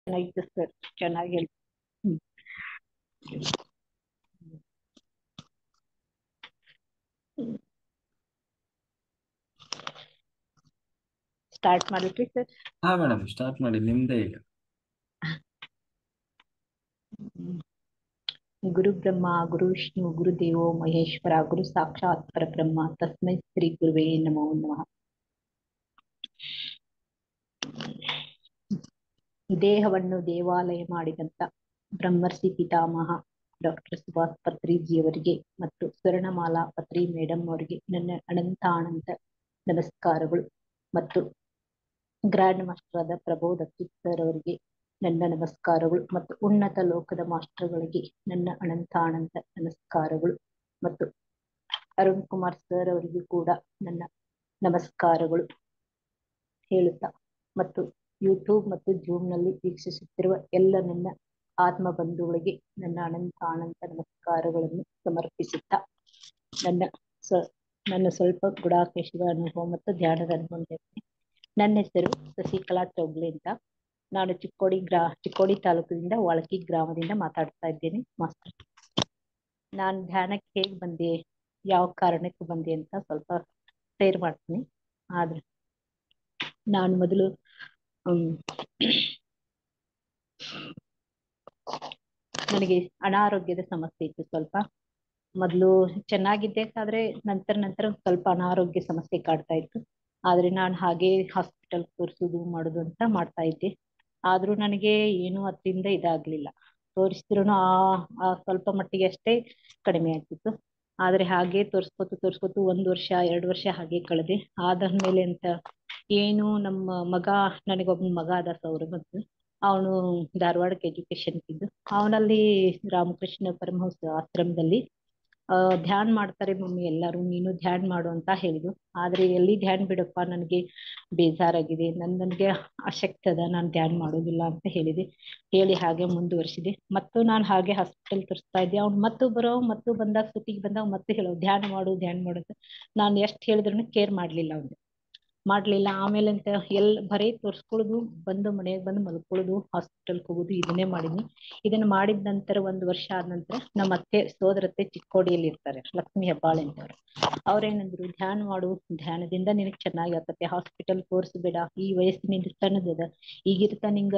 ಚೆನ್ನಾಗಿತ್ತು ಸರ್, ಚೆನ್ನಾಗಿ ಹೇಳಿ. ಹ್ಮ್. ಸ್ಟಾರ್ಟ್ ಮಾಡಿದ್ರಿ ಸರ್? ಹಾ ಮೇಡಮ್, ಸ್ಟಾರ್ಟ್ ಮಾಡಿ, ನಿಮ್ದೇ ಈಗ. ಗುರು ಬ್ರಹ್ಮ ಗುರು ವಿಷ್ಣು ಗುರುದೇವೋ ಮಹೇಶ್ವರ ಗುರು ಸಾಕ್ಷಾತ್ ಪರಬ್ರಹ್ಮ ತಸ್ಮೈ ಶ್ರೀ ಗುರುವೇ ನಮೋ ನಮಃ. ದೇಹವನ್ನು ದೇವಾಲಯ ಮಾಡಿದಂತ ಬ್ರಹ್ಮರ್ಷಿ ಪಿತಾಮಹ ಡಾಕ್ಟರ್ ಸುಭಾಷ್ ಪತ್ರಿಜಿಯವರಿಗೆ ಮತ್ತು ಸ್ವರ್ಣಮಾಲಾ ಪತ್ರಿ ಮೇಡಮ್ ಅವರಿಗೆ ನನ್ನ ಅನಂತ ನಮಸ್ಕಾರಗಳು. ಮತ್ತು ಗ್ರ್ಯಾಂಡ್ ಮಾಸ್ಟರ್ ಆದ ಪ್ರಬೋಧ್ ಅಚ್ಯುತ್ ಸರ್ ಅವರಿಗೆ ನನ್ನ ನಮಸ್ಕಾರಗಳು. ಮತ್ತು ಉನ್ನತ ಲೋಕದ ಮಾಸ್ಟರ್ಗಳಿಗೆ ನನ್ನ ಅನಂತ ನಮಸ್ಕಾರಗಳು. ಮತ್ತು ಅರುಣ್ ಕುಮಾರ್ ಸರ್ ಅವರಿಗೂ ಕೂಡ ನನ್ನ ನಮಸ್ಕಾರಗಳು ಹೇಳುತ್ತಾ, ಮತ್ತು ಯೂಟ್ಯೂಬ್ ಮತ್ತು ಜೂಮ್ ನಲ್ಲಿ ವೀಕ್ಷಿಸುತ್ತಿರುವ ಎಲ್ಲ ನನ್ನ ಆತ್ಮ ಬಂಧುಗಳಿಗೆ ನನ್ನ ಅನಂತ ನಮಸ್ಕಾರಗಳನ್ನು ಸಮರ್ಪಿಸುತ್ತಾ, ನನ್ನ ಸ್ವಲ್ಪ ಗುಡಾಕೇಶದ ಅನುಭವ ಮತ್ತು ಧ್ಯಾನದ ಅನುಭವ. ನನ್ನ ಹೆಸರು ಶಶಿಕಲಾ ಚೌಗ್ಲೆ ಅಂತ. ನಾನು ಚಿಕ್ಕೋಡಿ ತಾಲೂಕಿನಿಂದ ವಾಳಕಿ ಗ್ರಾಮದಿಂದ ಮಾತಾಡ್ತಾ ಇದ್ದೇನೆ ಮಾಸ್ಟರ್. ನಾನು ಧ್ಯಾನಕ್ಕೆ ಹೇಗೆ ಬಂದೆ, ಯಾವ ಕಾರಣಕ್ಕೆ ಬಂದೆ ಅಂತ ಸ್ವಲ್ಪ ಶೇರ್ ಮಾಡ್ತೀನಿ. ಆದ್ರೆ ನಾನು ಮೊದಲು ನನಗೆ ಅನಾರೋಗ್ಯದ ಸಮಸ್ಯೆ ಇತ್ತು ಸ್ವಲ್ಪ. ಮೊದಲು ಚೆನ್ನಾಗಿದ್ದೇಕಾದ್ರೆ ನಂತರ ಸ್ವಲ್ಪ ಅನಾರೋಗ್ಯ ಸಮಸ್ಯೆ ಕಾಡ್ತಾ ಇತ್ತು. ಆದ್ರೆ ನಾನು ಹಾಗೆ ಹಾಸ್ಪಿಟಲ್ ತೋರಿಸುದು ಮಾಡುದು ಅಂತ ಮಾಡ್ತಾ ಇದ್ದೆ. ಆದ್ರೂ ನನಗೆ ಏನು ಅದರಿಂದ ಇದಾಗ್ಲಿಲ್ಲ. ತೋರಿಸಿದ್ರು ಆ ಸ್ವಲ್ಪ ಮಟ್ಟಿಗೆ ಅಷ್ಟೇ ಕಡಿಮೆ ಆಗ್ತಿತ್ತು. ಆದ್ರೆ ಹಾಗೆ ತೋರ್ಸ್ಕೊತು 1 ವರ್ಷ 2 ವರ್ಷ ಹಾಗೆ ಕಳೆದೆ. ಆದ್ಮೇಲೆ ಅಂತ ಏನು ನಮ್ಮ ಮಗ, ನನಗೊಬ್ಬ ಮಗ ಆದ ಸೌರ ಬಂತು. ಅವನು ಧಾರವಾಡಕ್ಕೆ ಎಜುಕೇಶನ್ ಇದ್ದು, ಅವನಲ್ಲಿ ರಾಮಕೃಷ್ಣ ಪರಮಹಂಸ ಆಶ್ರಮದಲ್ಲಿ ಧ್ಯಾನ್ ಮಾಡ್ತಾರೆ ಮಮ್ಮಿ ಎಲ್ಲರೂ, ನೀನು ಧ್ಯಾನ್ ಮಾಡು ಅಂತ ಹೇಳಿದ್ರು. ಆದ್ರೆ ಎಲ್ಲಿ ಧ್ಯಾನ್ ಬಿಡಪ್ಪ, ನನಗೆ ಬೇಜಾರಾಗಿದೆ, ನನಗೆ ಆಸಕ್ತಿ ಅದ, ನಾನು ಧ್ಯಾನ್ ಮಾಡೋದಿಲ್ಲ ಅಂತ ಹೇಳಿ ಹಾಗೆ ಮುಂದುವರಿಸಿದೆ. ಮತ್ತು ನಾನು ಹಾಗೆ ಹಾಸ್ಪಿಟಲ್ ತೋರಿಸ್ತಾ ಇದ್ದೆ. ಅವ್ನು ಮತ್ತು ಬಂದಾಗ ಸುತ್ತಿಗೆ ಬಂದಾಗ ಮತ್ತೆ ಹೇಳೋ ಧ್ಯಾನ ಮಾಡು ಅಂತ. ನಾನು ಎಷ್ಟು ಹೇಳಿದ್ರು ಕೇರ್ ಮಾಡ್ಲಿಲ್ಲ ಆಮೇಲೆ ಅಂತ ಬರೀ ತೋರ್ಸ್ಕೊಳ್ಳೋದು, ಮನೆಗೆ ಬಂದು ಮಲ್ಕೊಳ್ಳೋದು, ಹಾಸ್ಪಿಟಲ್ಗೆ ಹೋಗೋದು, ಇದನ್ನೇ ಮಾಡಿದ್ನಿ. ಇದನ್ನ ಮಾಡಿದ ನಂತರ 1 ವರ್ಷ ಆದ ನಂತರ ನಮ್ಮ ಅತ್ತೆ ಸೋದರತ್ತೆ ಚಿಕ್ಕೋಡಿಯಲ್ಲಿ ಇರ್ತಾರೆ, ಲಕ್ಷ್ಮಿ ಹೆಬ್ಬಾಳೆ ಅಂತವ್ರು. ಅವ್ರೇನಂದ್ರು, ಧ್ಯಾನ ಮಾಡು, ಧ್ಯಾನದಿಂದ ನಿನಗ್ ಚೆನ್ನಾಗಿ ಆಗ್ತತೆ, ಹಾಸ್ಪಿಟಲ್ ತೋರಿಸ್ಬೇಡ, ಈ ವಯಸ್ಸಿನಿಂದ ಸಣ್ಣದದ, ಈಗಿರ್ತ ನಿಂಗ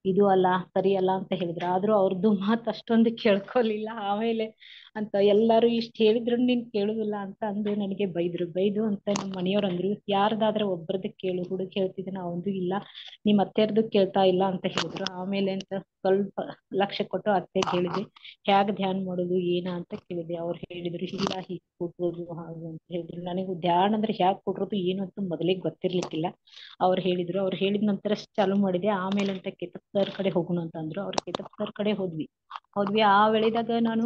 ಇದು ಅಲ್ಲ ಸರಿ ಅಲ್ಲ ಅಂತ ಹೇಳಿದ್ರು. ಆದ್ರೂ ಅವ್ರದ್ದು ಮಾತು ಅಷ್ಟೊಂದು ಕೇಳ್ಕೊಲಿಲ್ಲ. ಆಮೇಲೆ ಅಂತ ಎಲ್ಲಾರು ಇಷ್ಟ ಹೇಳಿದ್ರು ನೀನ್ ಕೇಳುದಿಲ್ಲ ಅಂತ ಅಂದು ನನಗೆ ಬೈದು ಅಂತ ನಮ್ಮ ಮನೆಯವ್ರು ಅಂದ್ರು, ಯಾರ್ದಾದ್ರೆ ಒಬ್ಬರದ್ದು ಕೇಳು, ಹುಡುಗ ಹೇಳ್ತಿದ್ದಾನ ಅವಂದು ಇಲ್ಲ, ನಿಮ್ ಅತ್ತೆಯರ್ದು ಕೇಳ್ತಾ ಇಲ್ಲ ಅಂತ ಹೇಳಿದ್ರು. ಆಮೇಲೆ ಅಂತ ಸ್ವಲ್ಪ ಲಕ್ಷ್ಯ ಕೊಟ್ಟು ಅತ್ತೆಗೆ ಹೇಳಿದೆ, ಹೇಗ್ ಧ್ಯಾನ ಮಾಡೋದು ಅಂತ ಕೇಳಿದೆ. ಅವ್ರು ಹೇಳಿದ್ರು, ಇಲ್ಲ ಹೀಗೆ ಕೂತ್ಕೊಳ್ಳೋದು ಹಾಗೆ ಅಂತ ಹೇಳಿದ್ರು. ನನಗೆ ಧ್ಯಾನ ಅಂದ್ರೆ ಹೇಗ್ ಕೊಡ್ರೋದು ಏನು ಅಂತ ಮೊದಲಿಗೆ ಗೊತ್ತಿರ್ಲಿಕ್ಕಿಲ್ಲ. ಅವ್ರು ಹೇಳಿದ ನಂತರ ಚಾಲು ಮಾಡಿದೆ. ಆಮೇಲೆ ಅಂತ ಕೇತಪ್ ಸರ್ ಕಡೆ ಹೋಗೋಣ ಅಂತ ಅಂದ್ರು. ಅವ್ರು ಕೇತಪ್ ಸರ್ ಕಡೆ ಹೋದ್ವಿ. ಆ ವೇಳೆದಾಗ ನಾನು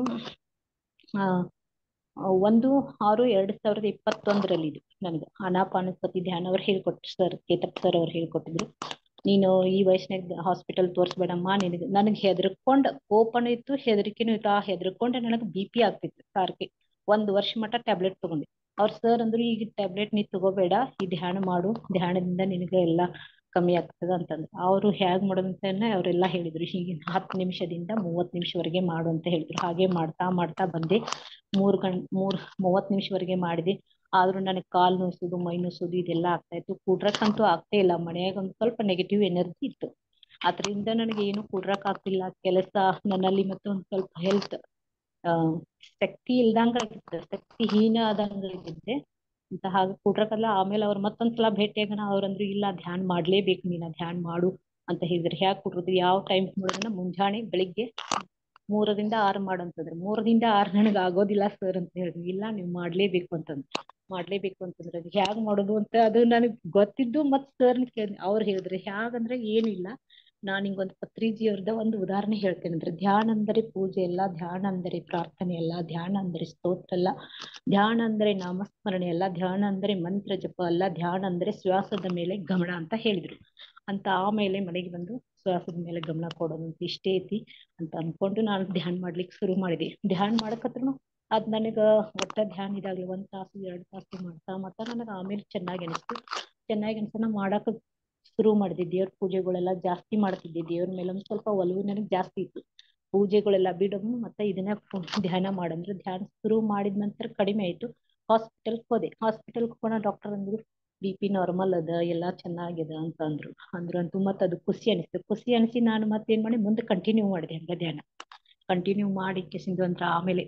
1/6/2021 ಇದು ನನಗೆ ಆನಾಪಾನಸತಿ ಧ್ಯಾನ ಅವ್ರು ಹೇಳ್ಕೊಟ್ರು ಸರ್, ಕೇತಪ್ ಸರ್ ಅವ್ರು ಹೇಳ್ಕೊಟ್ಟಿದ್ರು. ನೀನು ಈ ವಯಸ್ಸಿನಾಗ ಹಾಸ್ಪಿಟಲ್ ತೋರಿಸ್ಬೇಡಮ್ಮ, ನನಗೆ ಹೆದರ್ಕೊಂಡ್ ಕೋಪನೂ ಇತ್ತು, ಹೆದರಿಕೆನೂ ಇತ್ತು. ಆ ಹೆದರ್ಕೊಂಡೆ ನನಗೆ BP ಆಗ್ತಿತ್ತು ಸಾರ್ಗೆ. 1 ವರ್ಷ ಮಟ್ಟ ಟ್ಯಾಬ್ಲೆಟ್ ತಗೊಂಡೆ. ಅವ್ರ ಸರ್ ಅಂದ್ರು, ಈಗ ಟ್ಯಾಬ್ಲೆಟ್ ನೀ ತಗೋಬೇಡ, ಈ ಧ್ಯಾನ ಮಾಡು, ಧ್ಯಾನದಿಂದ ನಿನಗೆ ಎಲ್ಲಾ ಕಮ್ಮಿ ಆಗ್ತದ ಅಂತಂದ್ರು. ಅವ್ರು ಹೇಗ್ ಮಾಡೋದಂತಾನೆ ಅವರೆಲ್ಲಾ ಹೇಳಿದ್ರು, ಹೀಗೆ 10 ನಿಮಿಷದಿಂದ 30 ನಿಮಿಷವರೆಗೆ ಮಾಡು ಅಂತ ಹೇಳಿದ್ರು. ಹಾಗೆ ಮಾಡ್ತಾ ಬಂದೆ. 30 ನಿಮಿಷವರೆಗೆ ಮಾಡಿದೆ. ಆದ್ರೂ ನನಗೆ ಕಾಲ್ ನೋಯಿಸೋದು, ಮೈ ನೋಯಿಸೋದು ಇದೆಲ್ಲ ಆಗ್ತಾ ಇತ್ತು. ಕೂಡ್ರಕ್ಕಂತೂ ಆಗ್ತೇ ಇಲ್ಲ. ಮನೆಯಾಗ ಒಂದು ಸ್ವಲ್ಪ ನೆಗೆಟಿವ್ ಎನರ್ಜಿ ಇತ್ತು. ಅದರಿಂದ ನನಗೆ ಏನು ಕೂಡ್ರಕ್ ಆಗ್ತಿಲ್ಲ. ಕೆಲಸ ನನ್ನಲ್ಲಿ ಮತ್ತೆ ಒಂದ್ ಸ್ವಲ್ಪ ಹೆಲ್ತ್ ಶಕ್ತಿ ಇಲ್ದಂಗ ಆಗಿತ್ತು, ಶಕ್ತಿಹೀನ ಆದಂಗ ಆಗಿದ್ದೆ ಅಂತ. ಹಾಗೆ ಕೂಡ್ರಕಲ್ಲ. ಆಮೇಲೆ ಅವ್ರು ಮತ್ತೊಂದ್ಸಲ ಭೇಟಿಯಾಗಣ, ಅವ್ರಂದ್ರು, ಇಲ್ಲ ಧ್ಯಾನ ಮಾಡ್ಲೇಬೇಕು, ನೀನ ಧ್ಯಾನ ಮಾಡು ಅಂತ ಹೇಳಿದ್ರು. ಹೇಗ್ ಕೊಡ್ರದು, ಯಾವ ಟೈಮ್ ಮಾಡೋದನ್ನ ಮುಂಜಾನೆ ಬೆಳಿಗ್ಗೆ 3 ರಿಂದ 6 ಮಾಡಂತಂದ್ರೆ 3 ರಿಂದ 6 ನನಗ್ ಆಗೋದಿಲ್ಲ ಸರ್ ಅಂತ ಹೇಳಿದ್ವಿ. ಇಲ್ಲ ನೀವು ಮಾಡ್ಲೇಬೇಕು ಅಂತಂದ್ರೆ ಅದು ಹೇಗ್ ಮಾಡೋದು ಅಂತ ಅದು ನನಗ್ ಗೊತ್ತಿದ್ದು. ಮತ್ ಸರ್ನ ಕೇಳಿದ್ವಿ. ಅವ್ರು ಹೇಳಿದ್ರು ಹೇಗಂದ್ರೆ ಏನಿಲ್ಲ, ನಾನ್ ಹಿಂಗೊಂದು ಪತ್ರಿಜಿ ಅವ್ರದ ಒಂದು ಉದಾಹರಣೆ ಹೇಳ್ತೇನೆ ಅಂದ್ರೆ, ಧ್ಯಾನ ಅಂದರೆ ಪೂಜೆ ಅಲ್ಲ, ಧ್ಯಾನ ಅಂದರೆ ಪ್ರಾರ್ಥನೆ ಅಲ್ಲ, ಧ್ಯಾನ ಅಂದರೆ ಸ್ತೋತ್ರ ಅಲ್ಲ, ಧ್ಯಾನ ಅಂದ್ರೆ ನಾಮಸ್ಮರಣೆ ಅಲ್ಲ, ಧ್ಯಾನ ಅಂದ್ರೆ ಮಂತ್ರ ಜಪ ಅಲ್ಲ, ಧ್ಯಾನ ಅಂದ್ರೆ ಶ್ವಾಸದ ಮೇಲೆ ಗಮನ ಅಂತ ಹೇಳಿದ್ರು. ಅಂತ ಆಮೇಲೆ ಮನೆಗೆ ಬಂದು ಶ್ವಾಸದ ಮೇಲೆ ಗಮನ ಕೊಡೋದು ಅಂತ ಇಷ್ಟೇ ಐತಿ ಅಂತ ಅನ್ಕೊಂಡು ನಾನು ಧ್ಯಾನ ಮಾಡ್ಲಿಕ್ಕೆ ಶುರು ಮಾಡಿದೆ. ಧ್ಯಾನ ಮಾಡಕತ್ರುನು ಅದ್ ನನಗ ಒಟ್ಟ ಧ್ಯಾನ ಇದಾಗ್ಲಿ 1 ತಾಸು 2 ತಾಸು ಮಾಡ್ತಾ ನನಗ ಆಮೇಲೆ ಚೆನ್ನಾಗಿ ಅನಿಸ್ತು. ನಾ ಮಾಡಾಕ ಶುರು ಮಾಡಿದೆ. ದೇವ್ರ ಪೂಜೆಗಳೆಲ್ಲ ಜಾಸ್ತಿ ಮಾಡ್ತಿದ್ದೆ. ದೇವ್ರ ಮೇಲೆ ಒಂದ್ ಸ್ವಲ್ಪ ಒಲವು ನನಗೆ ಜಾಸ್ತಿ ಇತ್ತು. ಪೂಜೆಗಳೆಲ್ಲ ಬಿಡಮ್ ಮತ್ತೆ ಇದನ್ನ ಧ್ಯಾನ ಮಾಡಂದ್ರು. ಧ್ಯಾನ ಶುರು ಮಾಡಿದ ನಂತರ ಕಡಿಮೆ ಆಯ್ತು. ಹಾಸ್ಪಿಟಲ್ಗೆ ಹೋದೆ. ಹಾಸ್ಪಿಟಲ್ಗೆ ಹೋಗೋಣ ಡಾಕ್ಟರ್ ಅಂದ್ರು BP ನಾರ್ಮಲ್ ಅದ, ಎಲ್ಲಾ ಚೆನ್ನಾಗಿದೆ ಅಂತ ಅಂದ್ರಂತೂ ಮತ್ತೆ ಅದು ಖುಷಿ ಅನಿಸ್ತು. ಖುಷಿ ಅನಿಸಿ ನಾನು ಮತ್ತೇನ್ ಮಾಡಿ ಮುಂದೆ ಕಂಟಿನ್ಯೂ ಮಾಡಿದೆ ಹಂಗ ಧ್ಯಾನ. ಕಂಟಿನ್ಯೂ ಮಾಡಿ ಅಂದ್ರ ಆಮೇಲೆ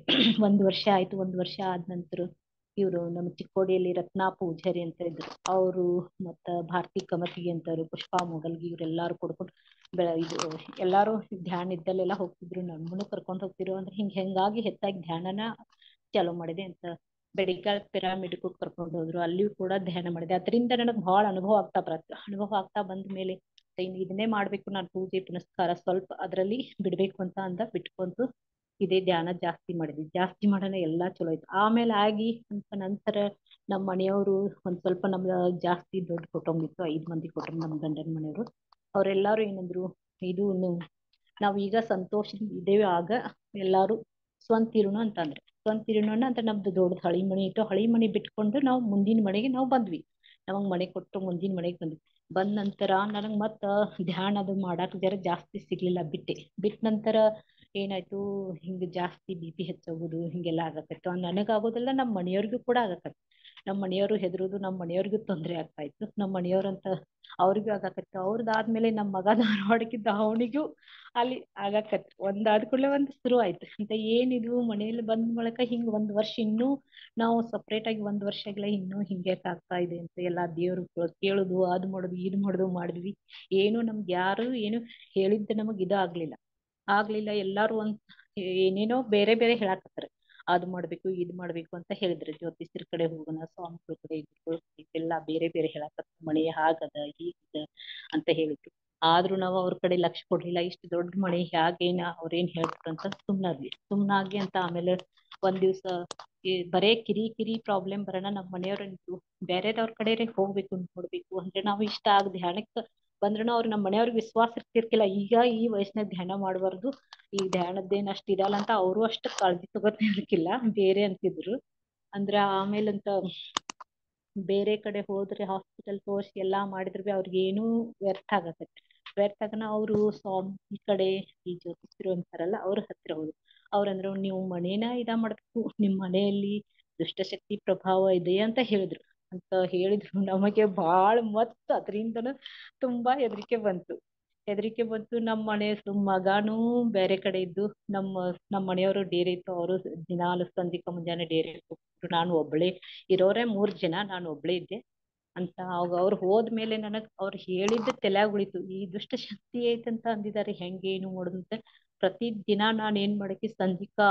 1 ವರ್ಷ ಆಯ್ತು. 1 ವರ್ಷ ಆದ ನಂತರ ಇವರು ನಮ್ಮ ಚಿಕ್ಕೋಡಿಯಲ್ಲಿ ರತ್ನಾ ಪೂಜಾರಿ ಅಂತ ಇದ್ರು, ಅವರು ಮತ್ತ ಭಾರತಿ ಕಮತಿಗೆ ಅಂತಾರು, ಪುಷ್ಪಾ ಮೊಗಲ್ಗಿ, ಇವ್ರೆಲ್ಲಾರು ಕೊಡ್ಕೊಂಡು ಇದು ಎಲ್ಲಾರು ಧ್ಯಾನ ಇದ್ದಲ್ಲೆಲ್ಲ ಹೋಗ್ತಿದ್ರು. ನಮ್ಮನ್ನು ಕರ್ಕೊಂಡು ಹೋಗ್ತಿರು. ಅಂದ್ರೆ ಹೆಂಗಾಗಿ ಹೆಚ್ಚಾಗಿ ಧ್ಯಾನನ ಚಾಲೂ ಮಾಡಿದೆ ಅಂತ. ಬೆಡಿಕಾಲ್ ಪಿರಾಮಿಡ್ಗೂ ಕರ್ಕೊಂಡು ಹೋದ್ರು, ಅಲ್ಲಿಯೂ ಕೂಡ ಧ್ಯಾನ ಮಾಡಿದೆ. ಅದರಿಂದ ನನಗೆ ಬಹಳ ಅನುಭವ ಆಗ್ತಾ ಬಂದ ಮೇಲೆ ಇದನ್ನೇ ಮಾಡ್ಬೇಕು ನಾನು, ಪೂಜೆ ಪುನಸ್ಕಾರ ಸ್ವಲ್ಪ ಅದ್ರಲ್ಲಿ ಬಿಡ್ಬೇಕು ಅಂತ ಬಿಟ್ಕೊಂತು ಇದೇ ಧ್ಯಾನ ಜಾಸ್ತಿ ಮಾಡಿದ್ವಿ. ಜಾಸ್ತಿ ಮಾಡೋಣ ಎಲ್ಲಾ ಚಲೋ ಆಯ್ತು. ಆಮೇಲೆ ಆಗಿ ಅಂತ ನಂತರ ನಮ್ಮ ಮನೆಯವರು ಒಂದ್ ಸ್ವಲ್ಪ ನಮ್ಗ ಜಾಸ್ತಿ ದೊಡ್ಡ ಕುಟುಂಬ ಇತ್ತು. 5 ಮಂದಿ ಕುಟುಂಬ ನಮ್ಮ ಗಂಡನ ಮನೆಯವರು. ಅವ್ರೆಲ್ಲಾರು ಏನಂದ್ರು, ಇದು ನಾವ್ ಈಗ ಸಂತೋಷದಿಂದ ಇದ್ದೇವೆ, ಆಗ ಎಲ್ಲಾರು ಸ್ವಂತ ಇರೋಣ ಅಂತ ಅಂದ್ರೆ. ಸ್ವಂತ ಇರೋಣ ಅಂತ ನಮ್ದು ದೊಡ್ಡದು ಹಳಿ ಮನೆ ಇತ್ತು. ಹಳಿ ಮನೆ ಬಿಟ್ಕೊಂಡು ನಾವು ಮುಂದಿನ ಮನೆಗೆ ನಾವು ಬಂದ್ವಿ. ನಮಗ್ ಮನೆ ಕೊಟ್ಟು ಮುಂದಿನ ಮನೆಗೆ ಬಂದ್ವಿ. ಬಂದ ನಂತರ ನನಗ್ ಮತ್ತ ಧ್ಯಾನ ಅದು ಮಾಡಾಕ ಜಾಸ್ತಿ ಸಿಗ್ಲಿಲ್ಲ. ಬಿಟ್ಟ ನಂತರ ಏನಾಯ್ತು, ಹಿಂಗ ಜಾಸ್ತಿ BP ಹೆಚ್ಚಾಗೋದು ಹಿಂಗೆಲ್ಲ ಆಗಕತ್ತು. ನನಗಾಗೋದಲ್ಲ, ನಮ್ಮ ಮನೆಯವ್ರಿಗೂ ಕೂಡ ಆಗಕತ್ತು. ನಮ್ಮ ಮನೆಯವರು ಹೆದರುದು, ನಮ್ಮ ಮನೆಯವ್ರಿಗೂ ತೊಂದರೆ ಆಗ್ತಾ ಇತ್ತು. ನಮ್ಮ ಮನೆಯವ್ರಂತ ಅವ್ರಿಗೂ ಆಗಾಕತ್ತು. ಅವ್ರದ್ದಾದ್ಮೇಲೆ ನಮ್ಮ ಮಗ ಧಾರವಾಡಕ್ಕಿದ್ದ, ಅವನಿಗೂ ಅಲ್ಲಿ ಆಗಾಕತ್ತು. ಒಂದಾದ ಕೂಡಲೇ ಒಂದು ಶುರು ಆಯ್ತು ಅಂತ. ಏನಿದು ಮನೆಯಲ್ಲಿ ಬಂದ ಮೂಲಕ ಹಿಂಗ 1 ವರ್ಷ ಇನ್ನೂ ನಾವು ಸಪ್ರೇಟ್ ಆಗಿ 1 ವರ್ಷ ಆಗಿಲ್ಲ, ಇನ್ನೂ ಹಿಂಗೆ ಆಗ್ತಾ ಇದೆ ಅಂತ ಎಲ್ಲ ದೇವ್ರು ಕೇಳುದು, ಅದು ಮಾಡುದು ಇದು ಮಾಡುದು ಮಾಡಿದ್ವಿ. ಏನು ನಮ್ಗೆ ಯಾರು ಏನು ಹೇಳಿದ್ದ ನಮಗ್ ಆಗ್ಲಿಲ್ಲ. ಎಲ್ಲಾರು ಒಂದ್ ಏನೇನೋ ಬೇರೆ ಬೇರೆ ಹೇಳಾಕತ್ತಾರ. ಅದು ಮಾಡ್ಬೇಕು ಇದು ಮಾಡ್ಬೇಕು ಅಂತ ಹೇಳಿದ್ರು. ಜ್ಯೋತಿಷ್ಯರ ಕಡೆ ಹೋಗೋಣ, ಸ್ವಾಮಿಗಳ ಕಡೆ ಎಲ್ಲಾ ಬೇರೆ ಬೇರೆ ಹೇಳಾಕತ್ತ, ಮಳೆ ಹಾಗದ ಹೀಗದ ಅಂತ ಹೇಳಿದ್ರು. ಆದ್ರೂ ನಾವು ಅವ್ರ ಕಡೆ ಲಕ್ಷ ಕೊಡ್ಲಿಲ್ಲ. ಇಷ್ಟು ದೊಡ್ಡ ಮಳೆ ಹೇಗೇನ ಅವ್ರೇನ್ ಹೇಳ್ತಾರ ಅಂತ ಸುಮ್ನಾಗಿ ಅಂತ. ಆಮೇಲೆ ಒಂದ್ ದಿವ್ಸ ಬರೇ ಕಿರಿ ಪ್ರಾಬ್ಲಮ್ ಬರೋಣ, ನಮ್ಮ ಮನೆಯವ್ರ ಬೇರೆದವ್ರ ಕಡೆ ಹೋಗ್ಬೇಕು ನೋಡ್ಬೇಕು ಅಂದ್ರೆ ನಾವು ಇಷ್ಟ ಆಗ ಧ್ಯಾನಕ್ಕೆ ಬಂದ್ರೂ ಅವ್ರು ನಮ್ಮ ಮನೆಯವ್ರಿಗೆ ವಿಶ್ವಾಸ ಇರ್ತಿರ್ಕಿಲ್ಲ. ಈಗ ಈ ವಯಸ್ಸಿನಾಗ ಧ್ಯಾನ ಮಾಡಬಾರ್ದು, ಈ ಧ್ಯಾನದ್ದೇನ್ ಅಷ್ಟ್ ಇದಲ್ಲ ಅಂತ ಅವರು ಅಷ್ಟು ಕಾಳಜಿ ತಗೋತಿರ್ಕಿಲ್ಲ, ಬೇರೆ ಅಂತಿದ್ರು. ಅಂದ್ರ ಆಮೇಲಂತ ಬೇರೆ ಕಡೆ ಹೋದ್ರೆ ಹಾಸ್ಪಿಟಲ್ ತೋರ್ಸಿ ಎಲ್ಲಾ ಮಾಡಿದ್ರು ಬಿ ಅವ್ರಿಗೆ ಏನೂ ವ್ಯರ್ಥ ಆಗನ. ಅವರು ಸ್ವಾಮಿ ಕಡೆ ಈ ಜ್ಯೋತಿಷ್ಯರು ಅಂತಾರಲ್ಲ, ಅವ್ರ ಹತ್ರ ಹೋದ್ರು. ಅವ್ರಂದ್ರು, ನೀವು ಮನೇನ ಮಾಡ್ಬೇಕು, ನಿಮ್ ಮನೆಯಲ್ಲಿ ದುಷ್ಟಶಕ್ತಿ ಪ್ರಭಾವ ಇದೆ ಅಂತ ಹೇಳಿದ್ರು. ನಮಗೆ ಬಾಳ್ ಮತ್ ಅದರಿಂದನು ತುಂಬಾ ಹೆದರಿಕೆ ಬಂತು. ನಮ್ಮ ಮನೆ ಮಗಾನು ಬೇರೆ ಕಡೆ ಇದ್ದು, ನಮ್ಮ ಮನೆಯವರು ಡೇರೆ ಇತ್ತು. ಅವರು ದಿನಾಲು ಸಂಜಿಕ ಮುಂಜಾನೆ ಡೇರೆ ಹೋಗ್ತಿದ್ರು. ನಾನು ಒಬ್ಬಳೇ ಇರೋರೆ 3 ಜನ, ನಾನು ಒಬ್ಬಳೇ ಇದ್ದೆ ಅಂತ. ಅವ್ರು ಹೋದ್ಮೇಲೆ ನನಗ್ ಅವ್ರು ಹೇಳಿದ್ದ ತಲೆಯಾಗ ಉಳಿತು. ಈ ದುಷ್ಟ ಶಕ್ತಿ ಐತಂತ ಅಂದಿದ್ದಾರೆ, ಹೆಂಗೆ ಏನು ಮಾಡೋದಂತ. ಪ್ರತಿ ದಿನ ನಾನ್ ಏನ್ ಮಾಡಕ್ಕೆ, ಸಂಜಿಕಾ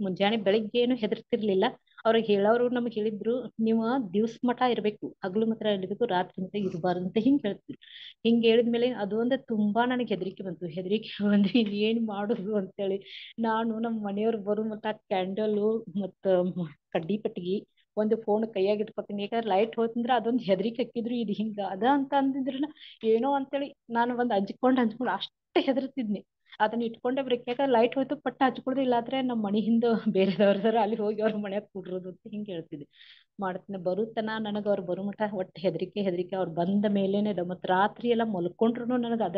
ಮುಂಜಾನೆ ಬೆಳಿಗ್ಗೆ ಏನು ಹೆದರ್ತಿರ್ಲಿಲ್ಲ. ಅವ್ರಿಗೆ ಹೇಳೋರು ನಮ್ಗೆ ಹೇಳಿದ್ರು, ನೀವು ದಿವ್ಸ ಮಠ ಇರ್ಬೇಕು, ಹಗಲು ಮಾತ್ರ ಇರ್ಬೇಕು, ರಾತ್ರಿ ಮಠ ಇರಬಾರ್ದು ಅಂತ ಹಿಂಗ್ ಹೇಳ್ತಿದ್ರು. ಹಿಂಗ್ ಹೇಳಿದ್ಮೇಲೆ ಅದು ಒಂದು ತುಂಬಾ ನನಗೆ ಹೆದರಿಕೆ ಬಂದು ಏನ್ ಮಾಡುದು ಅಂತೇಳಿ ನಾನು ನಮ್ಮ ಮನೆಯವ್ರು ಬರೋ ಮಟ್ಟ ಕ್ಯಾಂಡಲ್ ಮತ್ತ ಕಡ್ಡಿ ಪಟ್ಟಿಗಿ ಒಂದು ಫೋನ್ ಕೈಯಾಗ ಇಟ್ಕೊತೀನಿ. ಯಾಕಂದ್ರೆ ಲೈಟ್ ಹೋತಂದ್ರ ಅದೊಂದು ಹೆದರಿಕೆ ಹಾಕಿದ್ರು, ಇದು ಹಿಂಗ ಅದ ಅಂತ ಅಂದಿದ್ರು ಏನೋ ಅಂತೇಳಿ ನಾನು ಒಂದ್ ಹಂಚ್ಕೊಂಡ್ ಅಷ್ಟೇ ಹೆದರ್ತಿದ್ನಿ. ಅದನ್ನ ಇಟ್ಕೊಂಡೆ ಬ್ರೇಕ್. ಯಾಕಂದ್ರೆ ಲೈಟ್ ಹೋಯ್ತು ಪಟ್ಟ ಹಚ್ಕೊಳ್ದು, ಇಲ್ಲಾಂದ್ರೆ ನಮ್ಮ ಮನಿ ಹಿಂದ ಬೇರೆದವ್ರದಾರ, ಅಲ್ಲಿ ಹೋಗಿ ಅವ್ರ ಮನ್ಯಾಗ ಕೂಡ್ರೋದು ಅಂತ ಹಿಂಗ್ ಹೇಳ್ತಿದ್ದೆ. ಮಾಡ್ತೀನಿ ಬರುತ್ತನ ನನಗ್ ಅವ್ರು ಬರೋ ಮಠ ಒಟ್ಟು ಹೆದರಿಕೆ. ಅವ್ರು ಬಂದ ಮೇಲೇನೆ ಮತ್ ರಾತ್ರಿ ಎಲ್ಲ ಮಲ್ಕೊಂಡ್ರು ನನಗ್ ಅದ